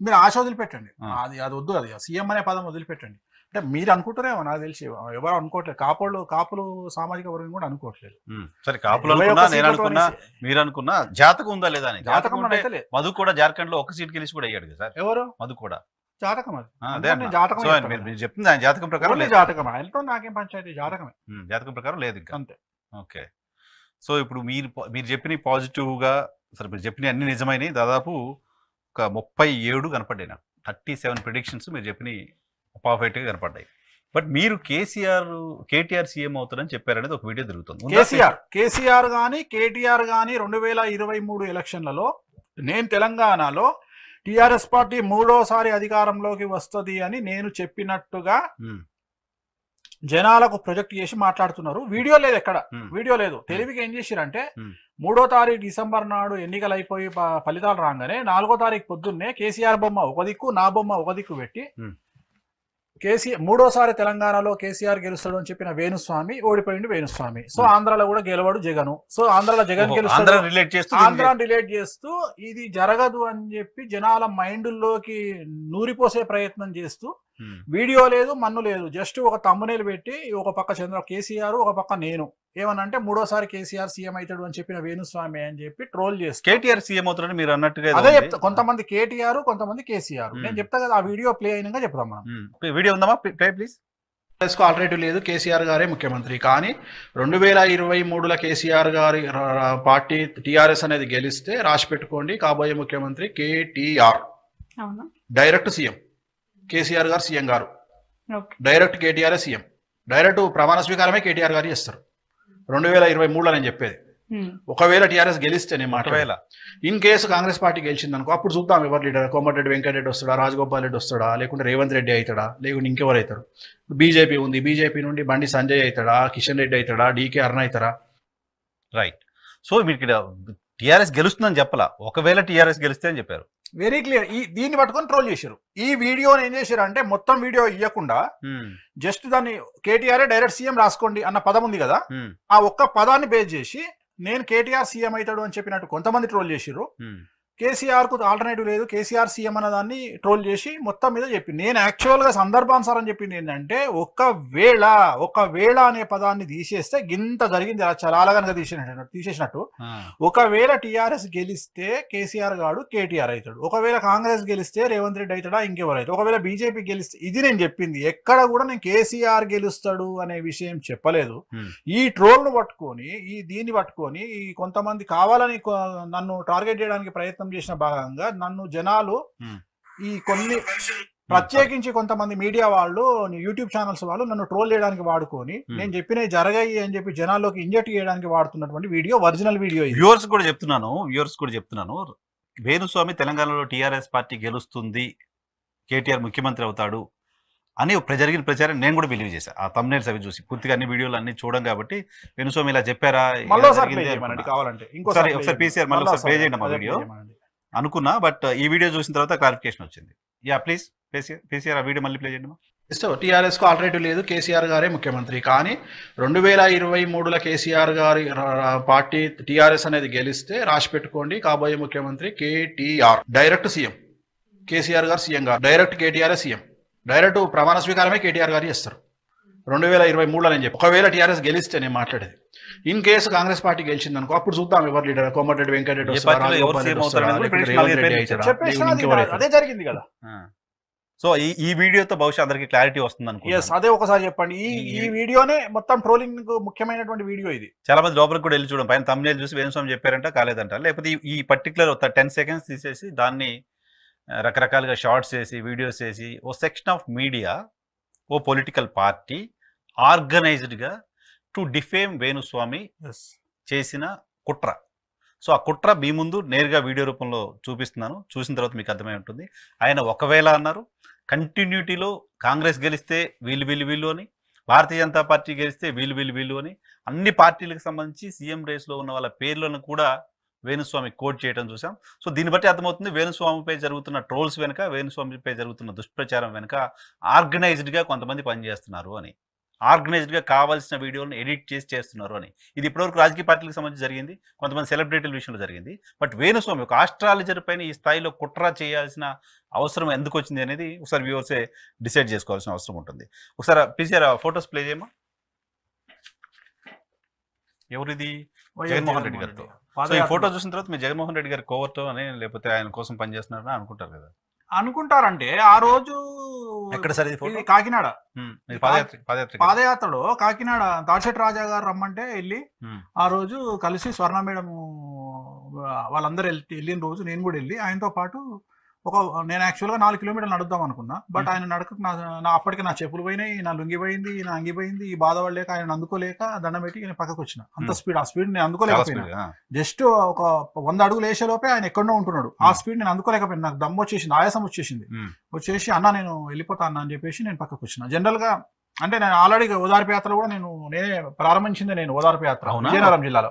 మీరు ఆశ వదిలిపెట్టండి, అది వద్దు. అది సీఎం అనే పదం వదిలిపెట్టండి. అంటే మీరు అనుకుంటారేమో, నాకు తెలిసి ఎవరు అనుకోవట్లేదు. కాపులు సామాజిక వర్గం కూడా అనుకోవట్లేదు. సరే, కాపులు అనుకున్నా, నేను అనుకున్నా, మీరు అనుకున్నా జాతకం ఉందా లేదా అని. జాతకం మధు కూడా జార్ఖండ్ లో 1 సీట్ గెలిచి కూడా అయ్యాడు సార్. ఎవరు? మధు కూడా జాతకం. అది మీరు చెప్తుంది ఆయన జాతకం ప్రకారం. జాతకం ఆయనతో నాకేం పంచాయతీ, జాతకమే. జాతకం ప్రకారం లేదు ఇంకా, అంతే. ఓకే. సో ఇప్పుడు మీరు చెప్పిన పాజిటివ్ గా, సరే మీరు చెప్పిన అన్ని నిజమైనవి. దాదాపు ఒక 37 కనపడ్డాయి నాకు. 37 ప్రిడిక్షన్స్ మీరు చెప్పిన పర్ఫెక్ట్ గా కనపడ్డాయి. బట్ మీరు కేటీఆర్ సీఎం అవుతారని చెప్పారనేది ఒక వీడియో తిరుగుతుంది. కేసీఆర్ గానీ కేటీఆర్ గానీ 2023 ఎలక్షన్లలో నేను తెలంగాణలో టిఆర్ఎస్ పార్టీ 3వసారి అధికారంలోకి వస్తుంది అని నేను చెప్పినట్టుగా జనాలకు ప్రొజెక్ట్ చేసి మాట్లాడుతున్నారు. వీడియో లేదు, ఎక్కడ వీడియో లేదు. తెలివికి ఏం చేసిరంటే 3వ తారీఖు డిసెంబర్ నాడు ఎన్నికలు అయిపోయి ఫలితాలు రాగానే 4వ తారీఖు పొద్దున్నే కేసీఆర్ బొమ్మ ఒక దిక్కు, నా బొమ్మ ఒక దిక్కు పెట్టి మూడోసారి తెలంగాణలో కేసీఆర్ గెలుస్తాడు అని చెప్పిన వేణుస్వామి ఓడిపోయింది వేణుస్వామి. సో ఆంధ్రాలో కూడా గెలవాడు జగన్. సో ఆంధ్రాలో జగన్ గెలుస్తాడు ఆంధ్రాని రిలేట్ చేస్తూ ఇది జరగదు అని చెప్పి జనాల మైండ్లోకి నూరిపోసే ప్రయత్నం చేస్తూ వీడియో లేదు మన్ను లేదు, జస్ట్ ఒక తమ్మునేలు పెట్టి ఒక పక్క కేసీఆర్ ఒక పక్క నేను ఏమనంటే మూడోసారి కేసీఆర్ సీఎం అవుతాడు అని చెప్పిన వేణుస్వామి అని చెప్పి ట్రోల్ చేస్తారు. కేటీఆర్ సీఎం అవుతాడని మీరు అన్నట్టుగా అదే చెప్తా, కొంతమంది కేటీఆర్ కొంతమంది కేసీఆర్. నేను చెప్తా కదా, ఆ వీడియో ప్లే అయినాక చెప్తాం మనం. వీడియో ఉందమ్మా, ప్లే ప్లీజ్. ఆల్టర్నేటివ్ లేదు, కేసీఆర్ గారే ముఖ్యమంత్రి. కానీ 2023లో కేసీఆర్ గారి పార్టీ టీఆర్ఎస్ అనేది గెలిస్తే రాసి పెట్టుకోండి, కాబోయే ముఖ్యమంత్రి కేటీఆర్, డైరెక్ట్ సీఎం. కేసీఆర్ గారు సీఎం గారు, డైరెక్ట్ కేటీఆర్ సీఎం, డైరెక్ట్ ప్రమాణ స్వీకారమే కేటీఆర్ గారు చేస్తారు 2023లో. నేను చెప్పేది ఒకవేళ టీఆర్ఎస్ గెలిస్తే నేను మాట, ఇన్ కేసు కాంగ్రెస్ పార్టీ గెలిచింది అనుకో, అప్పుడు చూద్దాం ఎవరు లీడర్. కోమటిరెడ్డి వెంకటరెడ్డి వస్తాడా, రాజగోపాల్ రెడ్డి వస్తాడా, లేకుంటే రేవంత్ రెడ్డి అవుతాడా, లేకుంటే ఇంకెవరు అవుతారు. బీజేపీ ఉంది, బీజేపీ నుండి బండి సంజయ్ అవుతాడా, కిషన్ రెడ్డి అవుతాడా, డీకే అరుణ అవుతారా. రైట్. సో మీరు ఇక్కడ టీఆర్ఎస్ గెలుస్తుందని చెప్పాలా, ఒకవేళ టీఆర్ఎస్ గెలిస్తే అని చెప్పారు. Very clear. దీన్ని పట్టుకొని ట్రోల్ చేశారు. ఈ వీడియోని ఏం చేశారు అంటే మొత్తం వీడియో ఇవ్వకుండా జస్ట్ దాన్ని కేటీఆర్ డైరెక్ట్ సీఎం రాసుకోండి అన్న పదం ఉంది కదా, ఆ ఒక్క పదాన్ని బేస్ చేసి నేను కేటీఆర్ సీఎం అవుతాడు అని చెప్పినట్టు కొంతమంది ట్రోల్ చేసిర్రు. కేసీఆర్ కు ఆల్టర్నేటివ్ లేదు, కేసీఆర్ సీఎం అన్న దాన్ని ట్రోల్ చేసి మొత్తం మీద చెప్పి, నేను యాక్చువల్ గా సందర్భానుసారం చెప్పింది ఏంటంటే ఒకవేళ అనే పదాన్ని తీసేస్తే గింత జరిగింది చాలా కనుక తీసేసినట్టు. ఒకవేళ టీఆర్ఎస్ గెలిస్తే కేసీఆర్ గాడు కేటీఆర్ అవుతాడు, ఒకవేళ కాంగ్రెస్ గెలిస్తే రేవంత్ రెడ్డి అవుతాడా ఇంకెవరు అవుతాడు, ఒకవేళ బీజేపీ గెలిస్తే, ఇది నేను చెప్పింది. ఎక్కడ కూడా నేను కేసీఆర్ గెలుస్తాడు అనే విషయం చెప్పలేదు. ఈ ట్రోల్ ను పట్టుకొని దీన్ని పట్టుకొని ఈ కొంతమంది కావాలని నన్ను టార్గెట్ చేయడానికి ప్రయత్నం చేసిన భాగంగా నన్ను జనాలు ఈ కొన్ని ప్రత్యేకించి కొంతమంది మీడియా వాళ్ళు, యూట్యూబ్ ఛానల్స్ వాళ్ళు నన్ను ట్రోల్ చేయడానికి వాడుకొని నేను చెప్పినవి జరగాయి అని చెప్పి జనాల్లోకి ఇంజెక్ట్ చేయడానికి వాడుతున్నటువంటి వీడియో ఒరిజినల్ వీడియో. వ్యూవర్స్ కూడా చెప్తున్నాను, వేణుస్వామి తెలంగాణలో టీఆర్ఎస్ పార్టీ గెలుస్తుంది, కేటీఆర్ ముఖ్యమంత్రి అవుతాడు అని జరిగిన ప్రచారం నేను కూడా బిలీవ్ చేశాను. ఆ థంబ్నెయిల్స్ అవి చూసి పూర్తిగా అన్ని వీడియోలు అన్ని చూడడం కాబట్టి వేణుస్వామి ఇలా చెప్పారా కావాలంటే ఒకసారి పీసీఆర్ మళ్ళీ ఒకసారి ప్లే చేయండి మా వీడియో అనుకున్నా. బట్ ఈ వీడియో చూసిన తర్వాత క్లారిఫికేషన్ వచ్చింది. యా ప్లీజ్ పీసీఆర్ ఆ వీడియో మళ్ళీ ప్లే చేయండి. టీఆర్ఎస్ కు ఆల్టర్నేటివ్ లేదు, కేసీఆర్ గారే ముఖ్యమంత్రి. కానీ 2023లో కేసీఆర్ గారి పార్టీ టీఆర్ఎస్ అనేది గెలిస్తే రాసి పెట్టుకోండి, కాబోయే ముఖ్యమంత్రి కేటీఆర్, డైరెక్ట్ సీఎం. కేసీఆర్ గారు సీఎం గారు, డైరెక్ట్ కేటీఆర్ సీఎం, డైరెక్ట్ ప్రమాణ స్వీకారమే కేటీఆర్ గారు చేస్తారు 2023లో. నేను చెప్పి ఒకవేళ టీఆర్ఎస్ గెలిస్తే నేను మాట్లాడేది. ఇన్ కేసు కాంగ్రెస్ పార్టీ గెలిచింది అనుకో, అప్పుడు చూద్దాం ఎవరు లీడర్. కోమటిరెడ్డి వెంకటరెడ్డి వస్తాడా, అదే జరిగింది కదా. సో ఈ వీడియోతో బహుశా అందరికి క్లారిటీ వస్తుంది అనుకో. అదే ఒకసారి చెప్పండి. ఈ వీడియోనే మొత్తం ట్రోలింగ్ ముఖ్యమైనటువంటి వీడియో ఇది. చాలా మంది లోపలికి కూడా వెళ్ళి చూడండి, పైన థంబ్నెయిల్ చూసి వేణుస్వామి చెప్పారంట కాలేదంట, లేకపోతే ఈ పర్టికులర్ 10 సెకండ్స్ తీసేసి దాన్ని రకరకాలుగా షార్ట్స్ చేసి వీడియోస్ చేసి ఓ సెక్షన్ ఆఫ్ మీడియా, ఓ పొలిటికల్ పార్టీ ఆర్గనైజ్డ్గా టు డిఫేమ్ వేణుస్వామి చేసిన కుట్ర. సో ఆ కుట్ర మీ ముందు నేరుగా వీడియో రూపంలో చూపిస్తున్నాను, చూసిన తర్వాత మీకు అర్థమై ఉంటుంది. ఆయన ఒకవేళ అన్నారు కంటిన్యూటీలో కాంగ్రెస్ గెలిస్తే వీళ్ళు అని, భారతీయ జనతా పార్టీ గెలిస్తే వీళ్ళు అని, అన్ని పార్టీలకు సంబంధించి సీఎం రేస్లో ఉన్న వాళ్ళ పేర్లను కూడా వేణుస్వామి కోట్ చేయడం చూసాం. సో దీన్ని బట్టి అర్థమవుతుంది వేణుస్వామిపై జరుగుతున్న ట్రోల్స్ వెనుక, వేణుస్వామిపై జరుగుతున్న దుష్ప్రచారం వెనుక ఆర్గనైజ్డ్గా కొంతమంది పనిచేస్తున్నారు అని, ఆర్గనైజ్డ్గా కావాల్సిన వీడియోలను ఎడిట్ చేసి చేస్తున్నారు అని. ఇది ఇప్పటివరకు రాజకీయ పార్టీలకు సంబంధించి జరిగింది, కొంతమంది సెలబ్రిటీల విషయంలో జరిగింది. బట్ వేణుస్వామి ఒక ఆస్ట్రాలజర్ పైన ఈ స్థాయిలో కుట్ర చేయాల్సిన అవసరం ఎందుకు వచ్చింది అనేది ఒకసారి వ్యూవర్సే డిసైడ్ చేసుకోవాల్సిన అవసరం ఉంటుంది. ఒకసారి పీసీఆర్ ఫొటోస్ ప్లే చేయమా. ఎవరిది? జగన్మోహన్ రెడ్డి గారితో. సో ఈ ఫోటో చూసిన తర్వాత మీరు జగన్మోహన్ రెడ్డి గారి కోవర్తో అని, లేకపోతే ఆయన కోసం పనిచేస్తున్నారని అనుకుంటారు కదా. అనుకుంటారంటే ఆ రోజు ఎక్కడ సరే కాకినాడ పాదయాత్రలో కాకినాడ దాడిశెట్టి రాజా గారు రమ్మంటే వెళ్ళి ఆ రోజు కలిసి స్వర్ణ మేడం వాళ్ళందరూ వెళ్ళిన రోజు నేను కూడా వెళ్ళి ఆయనతో పాటు నేను యాక్చువల్గా 4 కిలోమీటర్లు నడుద్దాం అనుకున్నా. బట్ ఆయన నడక అప్పటికి నా చెప్పులు పోయినాయి, నా లుంగి పోయింది, నా అంగి పోయింది. ఈ బాధ పడలేక ఆయన అందుకోలేక దండం పెట్టి నేను పక్కకు వచ్చిన. అంత స్పీడ్, ఆ స్పీడ్ నేను అందుకోలేకపోయినా. జస్ట్ ఒక 100 అడుగులు వేసేలోపే ఆయన ఎక్కడో ఉంటున్నాడు. ఆ స్పీడ్ నేను అందుకోలేకపోయినా. నాకు దమ్ము వచ్చేసింది, ఆయాసం వచ్చేసి అన్న నేను వెళ్ళిపోతా అన్న అని చెప్పేసి నేను పక్కకు వచ్చిన. జనరల్ గా అంటే నేను ఆల్రెడీ ఓదార్పు యాత్ర కూడా నేనే ప్రారంభించింది, నేను ఓదార్పు యాత్ర విజయనగరం జిల్లాలో.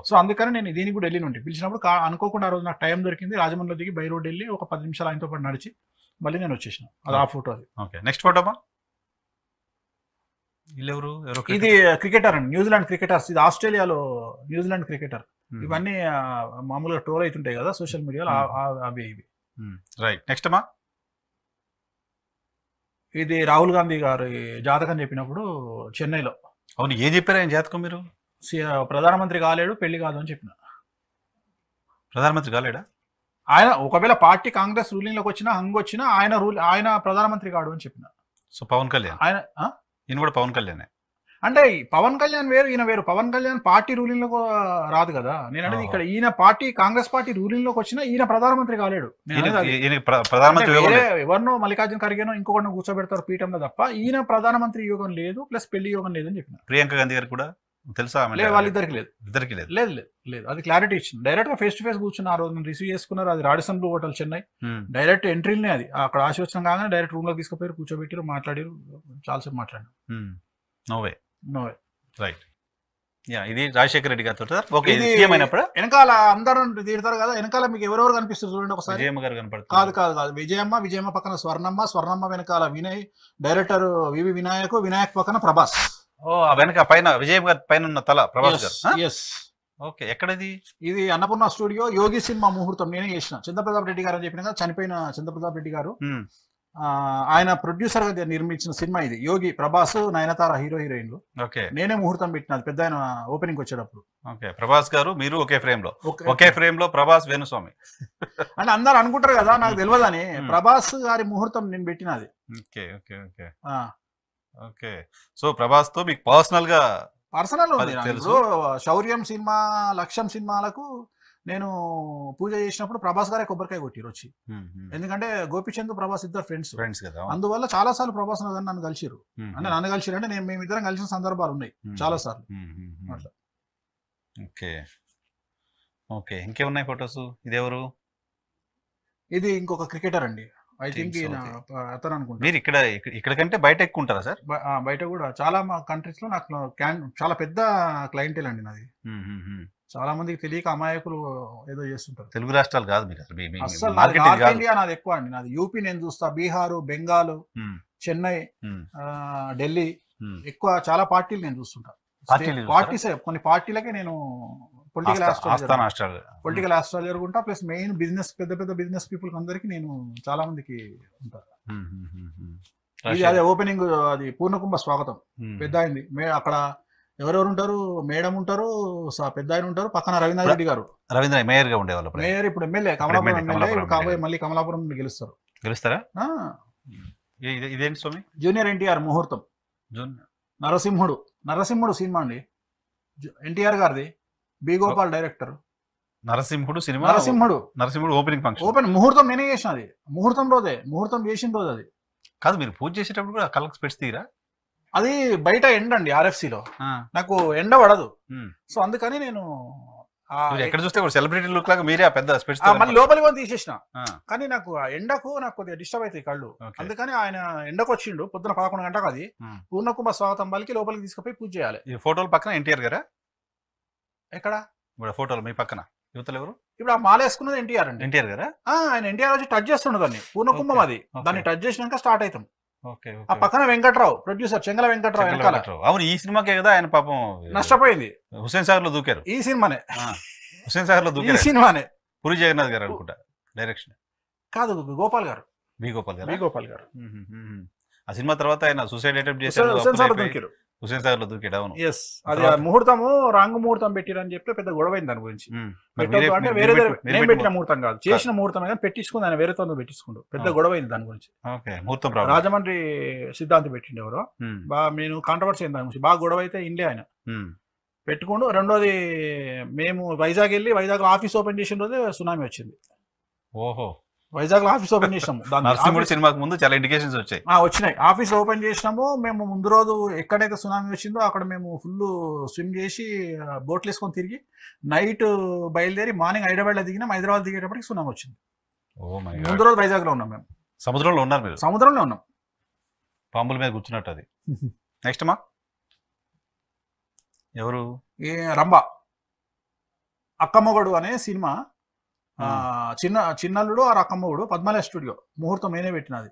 సో అందుకని నేను దీనికి కూడా వెళ్ళి పిలిచినప్పుడు అనుకోకుండా ఆ రోజు నాకు టైం దొరికింది. రాజమండ్రిలో దిగి బై రోడ్ వెళ్ళి ఒక 10 నిమిషాలు ఆయనతో పాటు నడిచి మళ్ళీ నేను వచ్చేసిన. అది ఆ ఫోటో. అది నెక్స్ట్ ఫోటో వీళ్ళెవరు ఎవరో ఇది క్రికెటర్ అండి, న్యూజిలాండ్ క్రికెటర్స్. ఇది ఆస్ట్రేలియాలో న్యూజిలాండ్ క్రికెటర్. ఇవన్నీ మామూలుగా ట్రోల్ అవుతుంటాయి కదా సోషల్ మీడియాలో, అవి ఇవి. రైట్. నెక్స్ట్ అమ్మా, ఇది రాహుల్ గాంధీ గారి జాతకం చెప్పినప్పుడు చెన్నైలో. అవును, ఏం చెప్పారు ఆయన జాతకం? మీరు ప్రధానమంత్రి కాలేడు, పెళ్లి కాదు అని చెప్పిన. ప్రధానమంత్రి కాలేడా ఆయన? ఒకవేళ పార్టీ కాంగ్రెస్ రూలింగ్ లోకి వచ్చినా, హంగ్ వచ్చినా ఆయన ప్రధానమంత్రి కాడు అని చెప్పిన. సో పవన్ కళ్యాణ్, ఆయన ఈయన కూడా పవన్ కళ్యాణ్. అంటే పవన్ కళ్యాణ్ వేరు, ఈయన వేరు. పవన్ కళ్యాణ్ పార్టీ రూలింగ్ లోకి రాదు కదా. నేను అనేది ఇక్కడ ఈయన పార్టీ కాంగ్రెస్ పార్టీ రూలింగ్ లోకి వచ్చినా ఈయన ప్రధానమంత్రి కాలేడు. ప్రధానమంత్రి ఎవరినో మల్లికార్జున ఖర్గేనో ఇంకొకటి కూర్చోబెడతారు పీఠంలో తప్ప ఈయన ప్రధానమంత్రి యోగం లేదు, ప్లస్ పెళ్లి యోగం లేదు అని చెప్పిన. ప్రియాంక గాంధీ గారు కూడా తెలుసా? వాళ్ళిద్దరికి లేదు. ఇద్దరికి లేదు. లేదు లేదు లేదు, అది క్లారిటీ ఇచ్చింది. డైరెక్ట్ గా ఫేస్ టు ఫేస్ కూర్చున్న ఆ రోజు రిసీవ్ చేసుకున్నారు. అది Radisson Blu hotel Chennai. Direct ఎంట్రీనే అది. అక్కడ ఆశీర్వచనం కాగానే డైరెక్ట్ రూమ్ లో తీసుకుపోయారు, కూర్చోబెట్టారు, మాట్లాడారు, చాలాసేపు మాట్లాడారు. నోవే నోవే. రైట్. ఇది రాజశేఖర రెడ్డి గారితో వెనకాల అందరూ తిడతారు కదా, వెనకాల మీకు ఎవరెవరు కనిపిస్తారు చూడండి ఒకసారి. విజయమ్మ గారు కనపడుతుంది. కాదు కాదు కాదు, విజయమ్మ పక్కన స్వర్ణమ్మ వెనకాల వినయ్, డైరెక్టర్ వివి వినాయక్ పక్కన ప్రభాస్. ఓ వెనక పైన విజయమ్మ గారి పైన ఉన్న తల ప్రభాస్ గారు. ఎస్. ఓకే, ఎక్కడది? ఇది అన్నపూర్ణ స్టూడియో, యోగి సినిమా ముహూర్తం నేనే చేసిన. చంద్రప్రతాప్ రెడ్డి గారు అని చెప్పిన కదా, చనిపోయిన చంద్రప్రతాప్ రెడ్డి గారు ఆయన ప్రొడ్యూసర్ గా నిర్మించిన సినిమా ఇది. యోగి, ప్రభాస్, నయనతార హీరోయిన్లు. నేనే ముహూర్తం పెట్టినది పెద్ద ఆయన ఓపెనింగ్ వచ్చేటప్పుడు. ప్రభాస్ గారు మీరు ఒకే ఫ్రేమ్ లో ప్రభాస్ వేణుస్వామి అంటే అందరు అనుకుంటారు కదా, నాకు తెలియదని. ప్రభాస్ గారి ముహూర్తం నేను పెట్టినది. ఓకే. సో ప్రభాస్ తో మీకు పర్సనల్ ఉంది. శౌర్యం సినిమా, లక్ష్యం సినిమాలకు నేను పూజ చేసినప్పుడు ప్రభాస్ గారే కొబ్బరికాయ కొట్టిరు వచ్చి. ఎందుకంటే గోపిచంద్ ప్రభాస్ ఇద్దరు ఫ్రెండ్స్ కదా, అందువల్ల చాలా సార్లు ప్రభాస్ నన్ను కలిసిరు. అంటే నన్ను కలిసిరు అంటే మేమిద్దరం కలిసిన సందర్భాలు ఉన్నాయి చాలా సార్లు. అట్లా. ఓకే, ఇంకేమున్నాయి ఫొటోస్? ఇదెవరు? ఇది ఇంకొక క్రికెటర్ అండి. ఐ థింక్ అతను అనుకుంటా. మీరు ఇక్కడ కంటే బయట ఎక్కువ ఉంటారా సార్? బయట కూడా చాలా కంట్రీస్ లో నాకు చాలా పెద్ద క్లయింటేల్ అండి నాది. చాలా మందికి తెలియక అమాయకులు ఏదో చేస్తుంటారు. తెలుగు రాష్ట్రాలు కాదు మీరు అసలు. నార్త్ ఇండియా నాది ఎక్కువ అండి. నాది యూపీ నేను చూస్తా, బీహారు, బెంగాల్, చెన్నై, ఢిల్లీ ఎక్కువ. చాలా పార్టీలు నేను చూస్తుంటా. పార్టీస్ కొన్ని పార్టీలకే నేను పొలిటికల్ ఆస్ట్రాలజర్ జరుగుంటా. ప్లస్ మెయిన్ బిజినెస్, పెద్ద బిజినెస్ పీపుల్ అందరికి నేను చాలా మందికి ఉంటా. ఇది అదే ఓపెనింగ్, అది పూర్ణకుంభ స్వాగతం. పెద్ద అయింది అక్కడ. ఎవరెవరు ఉంటారు? మేడం ఉంటారు, పెద్ద ఆయన ఉంటారు, పక్కన రవీంద్ర రెడ్డి గారు. రవీంద్ర మేయర్ గా ఉండేవాళ్ళు. మేయర్ ఇప్పుడు ఎమ్మెల్యే, కమలాపురం ఎమ్మెల్యే. ఇప్పుడు కాబోయే మళ్ళీ కమలాపురం గెలుస్తారా? ఇదేంటి స్వామి? జూనియర్ ఎన్టీఆర్ ముహూర్తం. నరసింహుడు సినిమా అండి, ఎన్టీఆర్ గారిది. B Gopal director. Narasimhudu cinema. Narasimhudu opening function. Open ముహూర్తం నేనే చేసిన. అది ముహూర్తం చేసిన రోజు. అది కాదు, మీరు పూజ చేసేటప్పుడు కూడా కళ్ళకి స్పెట్స్ తీరా? అది బయట ఎండ అండి, ఆర్ఎఫ్సిలో నాకు ఎండ పడదు. సో అందుకని నేను ఎక్కడ చూస్తే సెలబ్రిటీ లుక్ లాగా మీరే పెద్ద స్పెట్స్ మళ్ళీ లోపలికి తీసేసిన. కానీ నాకు ఎండకు కొద్దిగా డిస్టర్బ్ అవుతాయి కళ్ళు. అందుకని ఆయన ఎండకు వచ్చిండు పొద్దున 11 గంటలకు. అది పూర్ణకుంభ స్వాగతం పలికి లోపలికి తీసుకుపోయి పూజ చేయాలి. ఈ ఫోటోల పక్కన ఎన్టీఆర్ గారా? ఎక్కడ ఫోటోలు మీ పక్కన యువతలు ఎవరు? ఇప్పుడు ఆ మాల వేసుకున్నది ఎన్టీఆర్ అండి. ఎన్టీఆర్ గారా? ఆయన ఎన్టీఆర్ వచ్చి టచ్ చేస్తుండ దాన్ని. పూర్ణకుంభం అది. దాన్ని టచ్ చేసినాక స్టార్ట్ అవుతాం. ఆ పక్కన వెంకట్రావు, ప్రొడ్యూసర్ చెంగల వెంకట్రావు. అవును, ఈ సినిమాకే కదా ఆయన పాపం నష్టపోయింది. హుస్సేన్ సాగర్ లో దూకారు. ఈ సినిమానే హుస్సేన్ సాగర్ లో దూకారు. ఈ సినిమానే పూరి జగన్నాథ్ గారు అనుకుంటా డైరెక్షన్. కాదు, గోపాల్ గారు. బి గోపాల్ గారు. ఆ సినిమా తర్వాత ఆయన సూసైడ్ అటెంప్ట్ చేశారు. హుస్సేన్ సాగర్ లో దూకాడు. అవును. ఎస్. అది ముహూర్తము రాంగ్ ముహూర్తం పెట్టిరని చెప్పి పెద్ద గొడవైంది దాని గురించి. అంటే వేరే నేను పెట్టిన ముహూర్తం కాదు, చేసిన ముహూర్తం కానీ పెట్టించుకుంది ఆయన. వేరేతో పెట్టించుకుంటూ పెద్ద గొడవైంది దాని గురించి. రాజమండ్రి సిద్ధాంతి పెట్టిండు ఎవరో. బాగా నేను కాంట్రవర్సీ అయింది దాని గురించి. బాగా గొడవ అయితే ఇండియా ఆయన పెట్టుకోండు. రెండోది మేము వైజాగ్ వెళ్ళి వైజాగ్ ఆఫీస్ ఓపెన్ చేసిన రోజు సునామీ వచ్చింది. ఓహో. వైజాగ్ లో ఆఫీస్ ఓపెన్ చేసినాము. సినిమాకి ముందు చాలా ఇండికేషన్స్ వచ్చినాయి. ఆఫీస్ ఓపెన్ చేసినాము. మేము ముందు రోజు ఎక్కడైతే సునామీ వచ్చిందో అక్కడ మేము ఫుల్ స్విమ్ చేసి బోట్లు వేసుకొని తిరిగి నైట్ బయలుదేరి మార్నింగ్ హైదరాబాద్ లో దిగినాం. హైదరాబాద్ దిగేటప్పటికి సునామీ వచ్చింది. ముందు రోజు వైజాగ్ లో ఉన్నాం మేము. సముద్రంలో ఉన్నారు మీరు? సముద్రంలో ఉన్నాం, పాంబుల మీద కూర్చున్నట్టు. అది నెక్స్ట్ మా ఎవరు? రంభ అక్కమ్మగడు అనే సినిమా. చిన్నల్లుడు ఆ రకమ్మగుడు, పద్మాలయ స్టూడియో. ముహూర్తం నేనే పెట్టినది.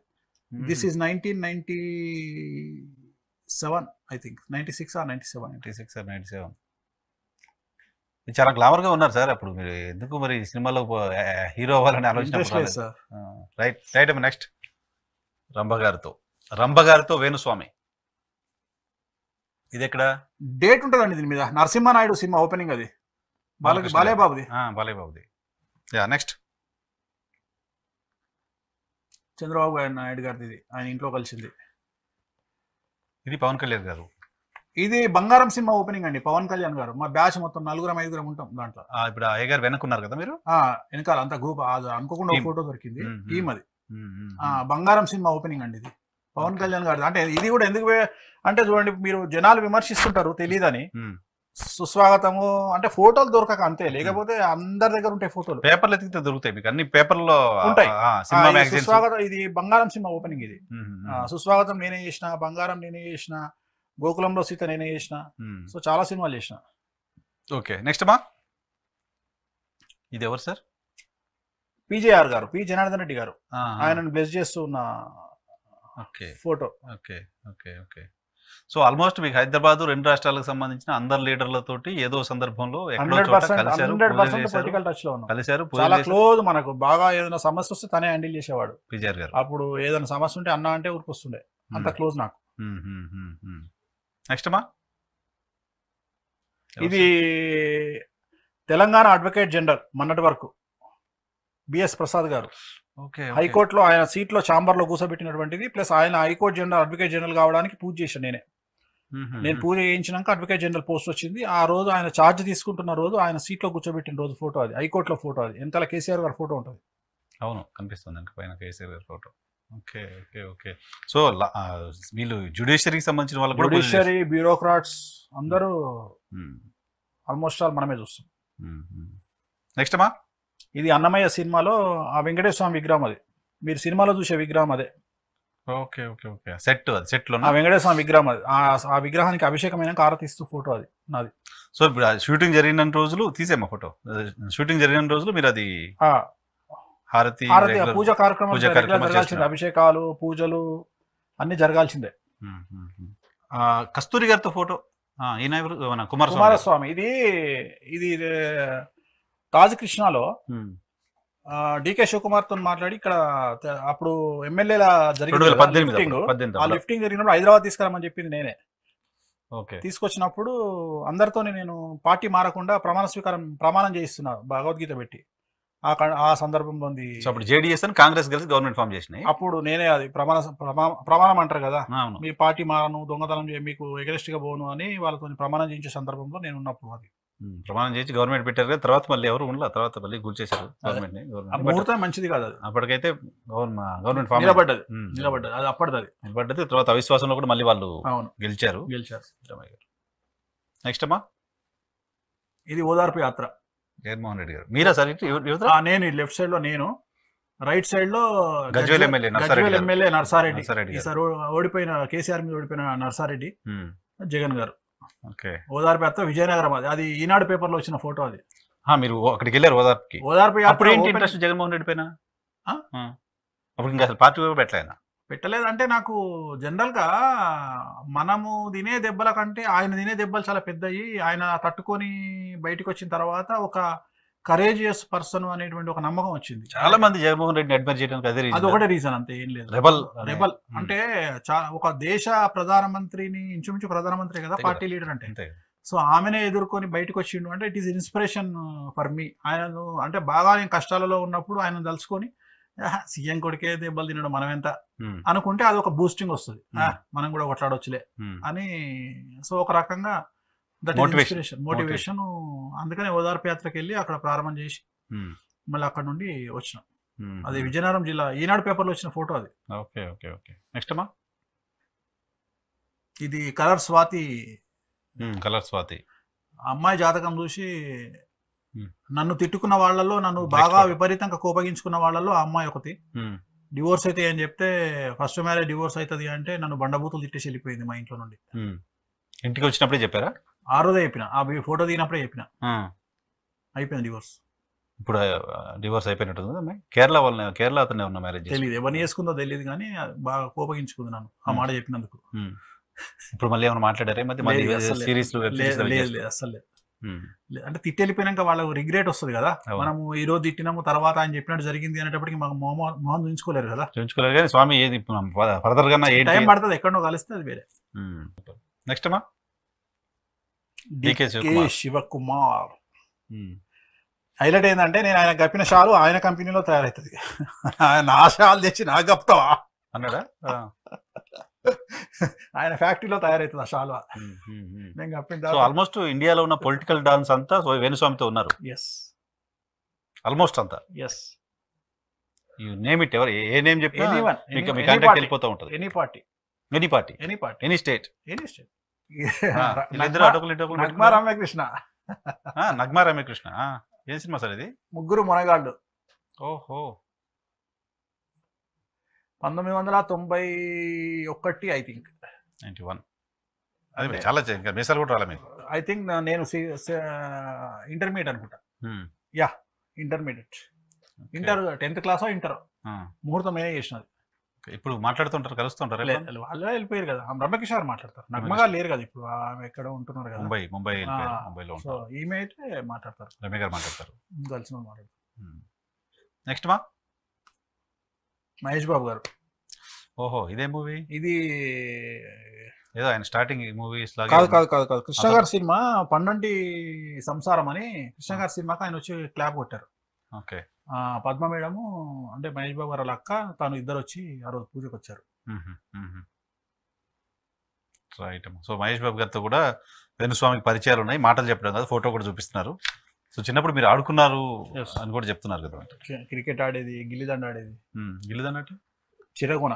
This is 1996 97 I think 96 or 97. 96 or 97. మీరు చాలా గ్లామర్గా ఉన్నారు సార్. అప్పుడు మీరు ఎందుకు మరి సినిమాలో హీరో అవ్వాలని ఇంట్రెస్ట్ లేదు ఆలోచన? సార్. రైట్ రైట్ అమ్మ. నెక్స్ట్ రంభగారితో వేణుస్వామి. ఇది ఎక్కడ? డేట్ ఉంటుందండి దీని మీద. నరసింహనాయుడు సినిమా ఓపెనింగ్ అది, బాలేబాబుది. బాలేబాబుది. Yeah next. చంద్రబాబు నాయుడు గారిది, ఇది ఆయన ఇంట్లో కలిసింది. ఇది పవన్ కళ్యాణ్ గారు. ఇది బంగారం సినిమా ఓపెనింగ్ అండి. పవన్ కళ్యాణ్ గారు, మా బ్యాచ్ మొత్తం 4-5 ఉంటాం దాంట్లో. ఇప్పుడు అయ్య గారు వెనక్కున్నారు కదా మీరు? వెనకాల అంత గ్రూప్, అనుకోకుండా ఫోటో దొరికింది టీమ్ అది. బంగారం సినిమా ఓపెనింగ్ అండి ఇది, పవన్ కళ్యాణ్ గారిది. అంటే ఇది కూడా ఎందుకు అంటే చూడండి, మీరు జనాలు విమర్శిస్తుంటారు తెలియదని, సుస్వాగతము అంటే ఫోటోలు దొరకక అంతే, లేకపోతే అందరి దగ్గర ఉంటాయి ఫోటోలు. పేపర్లు ఎతికితే దొరుకుతాయి మీకు, అన్ని పేపర్లో ఉంటాయి. Cinema magazines. సుస్వాగతం, ఇది బంగారం సినిమా ఓపెనింగ్ ఇది. సుస్వాగతం నేనే చేసిన, బంగారం నేనే చేసిన, గోకులంలో సీత నేనే చేసిన. సో చాలా సినిమాలు చేసిన. ఓకే నెక్స్ట్ మా. ఇది ఎవరు సార్? పిజేఆర్ గారు, పి జనార్దన్ రెడ్డి గారు, ఆయనను బ్లెస్ చేస్తూ ఉన్న photo. Okay okay okay. So almost మీకు హైదరాబాద్ 2 రాష్ట్రాలకు సంబంధించిన అందరు లీడర్లతోటి ఏదో సందర్భంలో 100% పొలిటికల్ టచ్ లో ఉన్నాం. కలిశారు, చాలా క్లోజ్. మనకు బాగా ఏదైనా సమస్య వస్తే తనే హ్యాండిల్ చేసేవాడు పిజేఆర్ గారు. అప్పుడు ఏదైనా సమస్య ఉంటే అన్న అంటే ఊరికొస్తుండే, అంత క్లోజ్ నాకు. నెక్స్ట్ మా. ఇది తెలంగాణ అడ్వకేట్ జనరల్ మొన్నటి వరకు బిఎస్ ప్రసాద్ గారు. హైకోర్టులో ఆయన సీట్లో ఛాంబర్ లో కూర్చోబెట్టినటువంటిది. ప్లస్ ఆయన హైకోర్టు జనరల్ అడ్వకేట్ జనరల్ కావడానికి పూజ చేశాను నేనే. నేను పూజ చేయించినాక అడ్వకేట్ జనరల్ పోస్ట్ వచ్చింది. ఆ రోజు ఆయన ఛార్జ్ తీసుకుంటున్న రోజు ఆయన సీట్లో కూర్చోబెట్టిన రోజు ఫోటో అది, హైకోర్టులో ఫోటో అది. వెనకాల కేసీఆర్ గారి ఫోటో ఉంటుంది. అవును కనిపిస్తుంది పైన కేసీఆర్ గారి photo. Okay okay okay. So వీళ్ళు జ్యుడిషియరీకి సంబంధించిన వాళ్ళు, జ్యుడిషియరీ బ్యూరోక్రాట్స్ అందరూ ఆల్మోస్ట్ ఆల్ మనమే చూస్తాం. నెక్స్ట్ మా. ఇది అన్నమయ్య సినిమాలో ఆ వెంకటేశ్వర స్వామి విగ్రహం అది, మీరు సినిమాలో చూసే విగ్రహం అదే. Okay okay okay. సెట్ లో ఆ వెంకటేశ్వర స్వామి విగ్రహం అది. ఆ విగ్రహానికి అభిషేకమైన ఆరతిస్తూ ఫోటో అది నాది. సో ఇప్పుడు షూటింగ్ జరిగిన రోజులు తీసేమ్మా ఫోటో. షూటింగ్ జరిగిన రోజులు మీరు అది హారతి పూజ కార్యక్రమం జరగాల్సిందే, అభిషేకాలు పూజలు అన్ని జరగాల్సిందే. కస్తూరి గారితో ఫోటో. ఈయన మన కుమారస్వామి. ఇది తాజ్ కృష్ణలో డికే శివకుమార్ తో మాట్లాడి ఇక్కడ అప్పుడు ఎమ్మెల్యేల జరిగింది. ఆ లిఫ్టింగ్ జరిగినప్పుడు హైదరాబాద్ తీసుకురామని చెప్పింది నేనే. తీసుకొచ్చినప్పుడు అందరితో నేను పార్టీ మారకుండా ప్రమాణం చేయిస్తున్నా భగవద్గీత పెట్టి. ఆ సందర్భంలో జేడీఎస్ అని కాంగ్రెస్ కలిసి గవర్నమెంట్ ఫామ్ చేసినాయి. అప్పుడు నేనే అది ప్రమాణం అంటారు కదా, మీ పార్టీ మారను, దొంగతనం మీకు ఎగరెస్ట్ గా పోను అని వాళ్ళతో ప్రమాణం చేయించే సందర్భంలో నేను ఉన్నప్పుడు అది ప్రమాణం చేసి గవర్నమెంట్ పెట్టారు కదా. తర్వాత మళ్ళీ ఎవరు ఉండలే, తర్వాత మళ్ళీ గుర్చేశారు గవర్నమెంట్ ని. ముహూర్తం మంచిది కాదు అది. అప్పటికైతే గవర్నమెంట్ ఫామ్ నిలబడ్డది అది అప్పటిది నిలబడ్డది. తర్వాత అవిశ్వాసంలో కూడా మళ్ళీ వాళ్ళు గెలిచారు. నెక్స్ట్ అమ్మా. ఇది ఓదార్పు యాత్ర, జగన్మోహన్ రెడ్డి గారు. మీరా సార్? నేను లెఫ్ట్ సైడ్ లో, నేను రైట్ సైడ్ లో గజ్వేల్ ఎమ్మెల్యే నర్సారెడ్డి. ఈసారి ఓడిపోయిన కేసీఆర్ మీద ఓడిపోయిన నర్సారెడ్డి, జగన్ గారు. ఓదార్పు యాత్ర విజయనగరం. అది ఈనాడు పేపర్ లో వచ్చిన ఫోటో అది. మీరు అక్కడికి వెళ్ళారు ఓదార్పుకి? ఓదార్పు యాత్ర ఇంట్రెస్ట్ జగన్మోహన్ రెడ్డి పైన అప్పుడు ఇంకా అసలు పార్టీ పెట్టలేదంటే, నాకు జనరల్ గా మనము తినే దెబ్బల కంటే ఆయన తినే దెబ్బలు చాలా పెద్దయి. ఆయన తట్టుకొని బయటకు వచ్చిన తర్వాత ఒక కరేజియస్ పర్సన్ అనేటువంటి ఒక నమ్మకం వచ్చింది. చాలా మంది జగన్మోహన్ రెడ్డిని అడ్మైర్ చేయడానికి అది ఒకటే రీజన్, అంతే, ఏం లేదు. రెబల్ అంటే ఒక దేశ ప్రధానమంత్రిని, ఇంచుమించు ప్రధానమంత్రి కదా పార్టీ లీడర్ అంటే, సో ఆమెనే ఎదుర్కొని బయటకు వచ్చిండు అంటే it is inspiration for me. ఆయనను అంటే బాగా నేను కష్టాలలో ఉన్నప్పుడు ఆయన తలుచుకొని సీఎం కొడికే దెబ్బలు తినడం మనం ఎంత అనుకుంటే అది ఒక బూస్టింగ్ వస్తుంది, మనం కూడా కొట్లాడొచ్చులే అని. సో ఒక రకంగా మోటివేషన్. అందుకని ఓదార్పు యాత్రకి వెళ్ళి అక్కడ ప్రారంభం చేసి మళ్ళీ అక్కడ నుండి వచ్చినాం. అది విజయనగరం జిల్లా ఈనాడు పేపర్ లో వచ్చిన ఫోటో అది. నెక్స్ట్ అమ్మా. ఇది కలర్ స్వాతి. అమ్మాయి జాతకం చూసి నన్ను తిట్టుకున్న వాళ్ళలో, నన్ను బాగా విపరీతంగా కోపగించుకున్న వాళ్ళలో ఆ అమ్మాయి ఒకటి. డివోర్స్ అయితే అని చెప్తే, ఫస్ట్ మ్యారేజ్ డివోర్స్ అవుతుంది అంటే నన్ను బండబూతులు తిట్టేసి వెళ్ళిపోయింది మా ఇంట్లో నుండి. ఇంటికి వచ్చినప్పుడే చెప్పారా? ఆ రోజే చెప్పిన, ఆ ఫోటో దిగినప్పుడే చెప్పిన, అయిపోయింది డివోర్స్. ఇప్పుడు డివోర్స్ అయిపోయినట్టు. కేరళ అతనే ఉన్న మ్యారేజ్ తెలియదు, ఎవరిని చేసుకుందో తెలియదు, కానీ బాగా కోపగించుకుంది నన్ను ఆ మాట చెప్పినందుకు. ఇప్పుడు మళ్ళీ ఏమైనా మాట్లాడారా మధ్య సిరీస్ అసలు అంటే తిట్టి వెళ్ళిపోయినాక వాళ్ళకు రిగ్రెట్ వస్తుంది కదా, మనము ఈ రోజు తిట్టినాము తర్వాత ఆయన చెప్పినట్టు జరిగింది అనేటప్పటికి మాకు మొహం చూపించుకోలేరు కదా. చూపించుకోలేరు కానీ స్వామి ఏది ఫర్దర్ గా టైం పడుతుంది, ఎక్కడో కలిస్తే అది వేరే. నెక్స్ట్ అమ్మా డికే శివకుమార్. హైలైట్ ఏంటంటే నేను ఆయన కప్పిన షాలు ఆయన కంపెనీలో తయారవుతుంది. నా షాలు తెచ్చి నాకు కప్తావా అన్నాడా? ఆయన ఫ్యాక్టరీలో తయారవుతుంది ఆ షాల్వా. నేను కప్పిన ఆల్మోస్ట్ ఇండియాలో ఉన్న పొలిటికల్ డాన్స్ అంతా వేణుస్వామితో ఉన్నారు. ఎస్, ఆల్మోస్ట్ అంతా. ఎస్, యు నేమ్ ఇట్, ఎవరు ఏ నేమ్ చెప్పినా మీ కాంటాక్ట్ వెళ్ళిపోతూ ఉంటుంది. Any party, any state. Nagma Ramya Krishna. Nagma Ramya Krishna ఏం సినిమా సార్ ఇది? ముగ్గురు మునగాళ్ళు. ఓహో, 1991 ఐ థింక్. 91. అది చాలా మీసాలు కూడా రాలే మీకు? ఐ థింక్ నేను ఇంటర్మీడియట్ అనుకుంటా. Yeah, intermediate. Inter 10th class inter ముహూర్తం నేనే చేసినది. ఇప్పుడు మాట్లాడుతుంటారు, కలుస్తుంటారు? వాళ్ళే వెళ్ళిపోయారు కదా. రమ్యకిషోర్ మాట్లాడతారు, నగ్మగా లేరు కదా ఇప్పుడు, ఆమె ఎక్కడ ఉంటున్నారు కదా, ముంబైలో. సో ఈమె అయితే మాట్లాడతారు, రమ్య గారు మాట్లాడతారు, కలిసిన మాట్లాడతారు. నెక్స్ట్ మా మహేష్ బాబు గారు. ఓహో, ఇదే మూవీ? ఇది ఏదో ఆయన స్టార్టింగ్ మూవీస్ లాగా. కాదు కృష్ణ గారి సినిమా పండంటి సంసారం అని, కృష్ణ గారి సినిమాకి ఆయన వచ్చి క్లాప్ కొట్టారు. ఓకే. పద్మ మేడము అంటే మహేష్ బాబు గారు అక్క, తాను ఇద్దరు వచ్చి ఆ రోజు పూజకు వచ్చారు. రైట్. సో మహేష్ బాబు గారితో కూడా వేణుస్వామికి పరిచయాలు ఉన్నాయి, మాటలు చెప్పడం కాదు, ఫోటో కూడా చూపిస్తున్నారు. సో చిన్నప్పుడు మీరు ఆడుకున్నారు అని కూడా చెప్తున్నారు కదా. క్రికెట్ ఆడేది, గిల్లిదండ ఆడేది. గిల్లిదండ అంటే చిరగోన.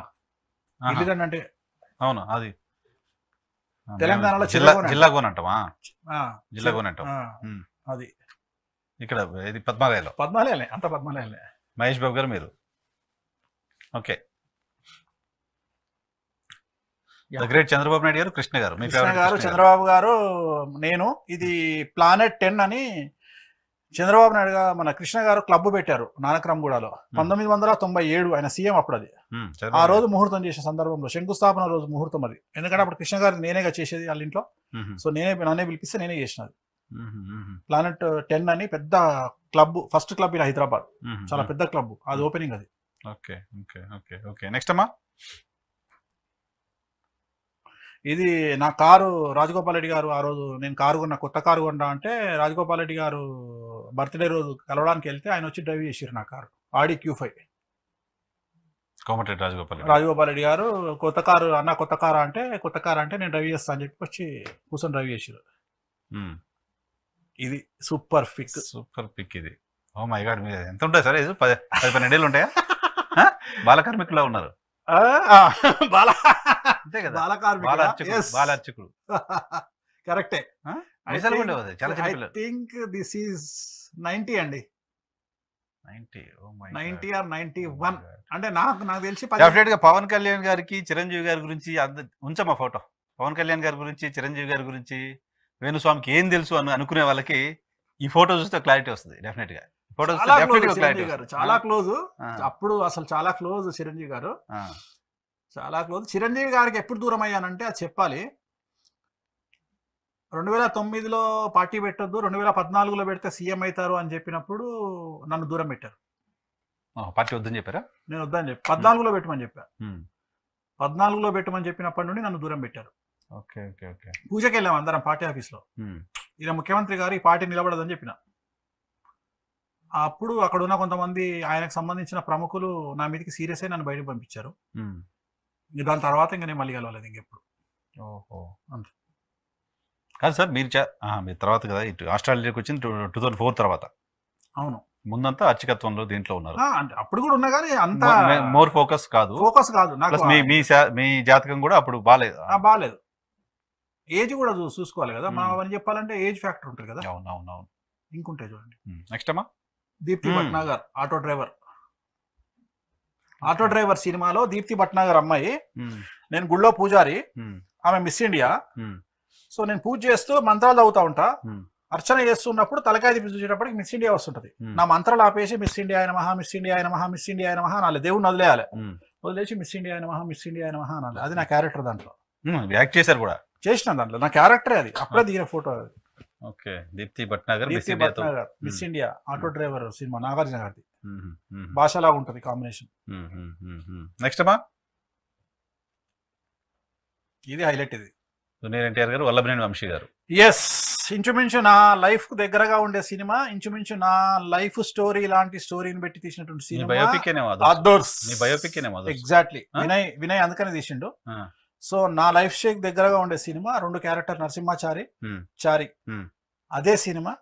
గిల్లిదండ అంటే అవును, అది తెలంగాణలో జిల్లాగోన అంటావా? జిల్లాగోన అంటాం అది. ఇక్కడ ఇది పద్మాలయలో. అంత పద్మాలయలే. మహేష్ బాబు గారు మీరు. ఓకే. గ్రేట్ చంద్రబాబు నాయుడు గారు, కృష్ణ గారు. చంద్రబాబు గారు, నేను. ఇది ప్లానెట్ 10 అని చంద్రబాబు నాయుడు గారు మన కృష్ణ గారు క్లబ్ పెట్టారు నానక్రామ్గూడలో. 1997 ఆయన సీఎం అప్పుడు. అది ఆ రోజు ముహూర్తం చేసే సందర్భంలో, శంకుస్థాపన రోజు ముహూర్తం అది. ఎందుకంటే అప్పుడు కృష్ణ గారు నేనేగా చేసేది వాళ్ళ ఇంట్లో. సో నన్నే పిలిపిస్తే నేనే చేసినది. ప్లానెట్ 10 అని పెద్ద club, first club in Hyderabad, చాలా పెద్ద క్లబ్. అది ఓపెనింగ్ అది. Okay okay okay okay. Next అమ్మా. ఇది నా కారు రాజగోపాల్ రెడ్డి గారు, ఆ రోజు నేను కారు కొన్నా, కొత్త కారు కొన్నా అంటే రాజగోపాల్ రెడ్డి గారు బర్త్డే రోజు కలవడానికి వెళ్తే ఆయన వచ్చి డ్రైవ్ చేసారు నా కారు, ఆడి Q5. కోమటిరెడ్డి రాజగోపాల్ రెడ్డి గారు కొత్త కారు అన్న, కొత్త కారు అంటే నేను డ్రైవ్ చేస్తా అని చెప్పి వచ్చి కూర్చొని డ్రైవ్ చేసారు. ఇది సూపర్ పిక్ ఇది. ఓ మై గాడ్, మీరు ఎంత ఉంటాయి సార్? ఇది 10-12 ఏళ్ళు ఉంటాయా? బాలకార్మికులా ఉన్నారు. అంతే కదా, బాలార్చకుడు. కరెక్టే. ఐ థింక్ దిస్ ఈజ్ 90 అండి. 90 or 91 అంటే నాకు తెలిసి. డెఫినెట్ గా పవన్ కళ్యాణ్ గారికి, చిరంజీవి గారి గురించి ఉంచమ్మా ఫోటో. పవన్ కళ్యాణ్ గారి గురించి, చిరంజీవి గారి గురించి, వేణుస్వామికి ఏం తెలుసు అనుకునే వాళ్ళకి ఈ ఫోటో చూస్తే క్లారిటీ వస్తుంది. డెఫినెట్ గా చాలా క్లోజ్. అప్పుడు అసలు చాలా క్లోజ్ చిరంజీవి గారు, చాలా క్లోజ్. చిరంజీవి గారికి ఎప్పుడు దూరం అయ్యానంటే అది చెప్పాలి. 2009లో పార్టీ పెట్టొద్దు, 2014లో పెడితే సీఎం అవుతారు అని చెప్పినప్పుడు నన్ను దూరం పెట్టారు. పార్టీ వద్దని చెప్పారా? నేను వద్దని చెప్పి 14లో పెట్టమని చెప్పా. 14లో పెట్టమని చెప్పినప్పటి నుండి నన్ను దూరం పెట్టారు. పూజకి వెళ్ళాం అందరం పార్టీ ఆఫీస్ లో. ఈయన ముఖ్యమంత్రి గారు ఈ పార్టీ నిలబడదని చెప్పిన. అప్పుడు అక్కడ ఉన్న కొంతమంది ఆయనకు సంబంధించిన ప్రముఖులు నా మీదకి సీరియస్ అయి నన్ను బయటకు పంపించారు. దాని తర్వాత ఇంకా నేను మళ్ళీ కలవలేదు ఇంకెప్పుడు. అంతే కాదు సార్, మీరు తర్వాత కదా ఇటు ఆస్ట్రేలియాకి వచ్చింది 2004 తర్వాత. అవును, ముందంతా అర్చకత్వంలో దీంట్లో ఉన్నారు. అంటే అప్పుడు కూడా ఉన్నా కానీ అంత మోర్ ఫోకస్ కాదు. మీ జాతకం కూడా అప్పుడు బాగాలేదు. ఏజ్ కూడా చూసుకోవాలి కదా మనం. అవన్నీ చెప్పాలంటే ఏజ్ ఫ్యాక్టర్ ఉంటుంది కదా. అవునవునవును. ఇంకుంటాయి చూడండి. నెక్స్ట్ అమ్మా. దీప్తి భట్నాగర్, ఆటో డ్రైవర్ సినిమాలో దీప్తి భట్నాగర్ అమ్మాయి. నేను గుళ్ళో పూజారి, ఆమె మిస్ ఇండియా. సో నేను పూజ చేస్తూ మంత్రాలు చదువుతా ఉంటా. అర్చన చేస్తున్నప్పుడు తలకాయ తిప్పి చూసేటప్పటికి మిస్ ఇండియా వస్తుంటది. నా మంత్రాలు ఆపేసి మిస్ ఇండియా ఆయన మహా, మిస్ ఇండియా ఆయన మహా, మిస్ ఇండియా ఆయన మహా అనాలి. దేవుడిని వదిలేయాలి. వదిలేసి మిస్ ఇండియా ఆయన మహా, మిస్ ఇండియా ఆయన మహా అనాలి. అది నా క్యారెక్టర్ దాంట్లో. యాక్ట్ చేశారు కూడా. చేసిన దాంట్లో నా క్యారెక్టరే అది, అప్పుడే దిగిన ఫోటో అది. Okay, Deepti Bhatnagar Deepti Bhatnagar miss India auto driver cinema Nagarjuna గారిది. భాషలా ఉంటది కాంబినేషన్. నెక్స్ట్ అమ్మా ఇది హైలైట్. ఇది జూనియర్ ఎన్టీఆర్ గారు, వల్లభనేని వంశీ గారు. ఎస్, ఇంచుమించు నా లైఫ్ కు దగ్గరగా ఉండే సినిమా, ఇంచుమించు నా లైఫ్ స్టోరీ లాంటి స్టోరీని పెట్టి తీసినటువంటి సినిమా బయోపిక్ ఎగ్జాక్ట్లీ. వినయ్ అందుకనే తీసిండు. సో నా లైఫ్ స్టైల్ దగ్గరగా ఉండే సినిమా 2 క్యారెక్టర్ నరసింహాచారి చారి. అదే సినిమా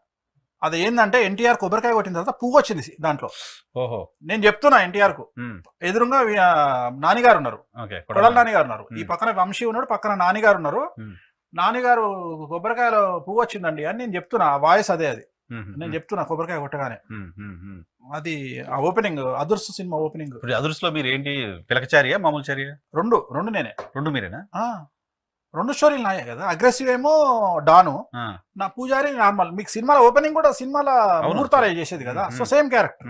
అది ఏంటంటే ఎన్టీఆర్ కొబ్బరికాయ కొట్టిన తర్వాత పువ్వు వచ్చింది దాంట్లో. ఓహో, నేను చెప్తున్నా ఎన్టీఆర్ కు ఎదురుగా నానిగారు ఉన్నారు, కొడల నానిగారు ఉన్నారు, ఈ పక్కన వంశీ ఉన్నాడు, పక్కన నానిగారు ఉన్నారు. నానిగారు కొబ్బరికాయలో పువ్వు వచ్చిందండి అని నేను చెప్తున్నా, వాయిస్ అదే అది నేను చెప్తున్నా కొబ్బరికాయ కొట్టగానే. అది ఆ ఓపెనింగ్ అదుర్స్ సినిమా ఓపెనింగ్. అదుర్స్ లో మీరు ఏంటి పిలకచారియా మామూలు చారియా? రెండు నేనే. 2 మీరేనా? 2 స్టోరీలు నాయే కదా. అగ్రెసివ్ ఏమో డాను, నా పూజారి నార్మల్. మీకు సినిమాలో ఓపెనింగ్ కూడా సినిమాలో ముహూర్తాలు చేసేది కదా, సో సేమ్ క్యారెక్టర్.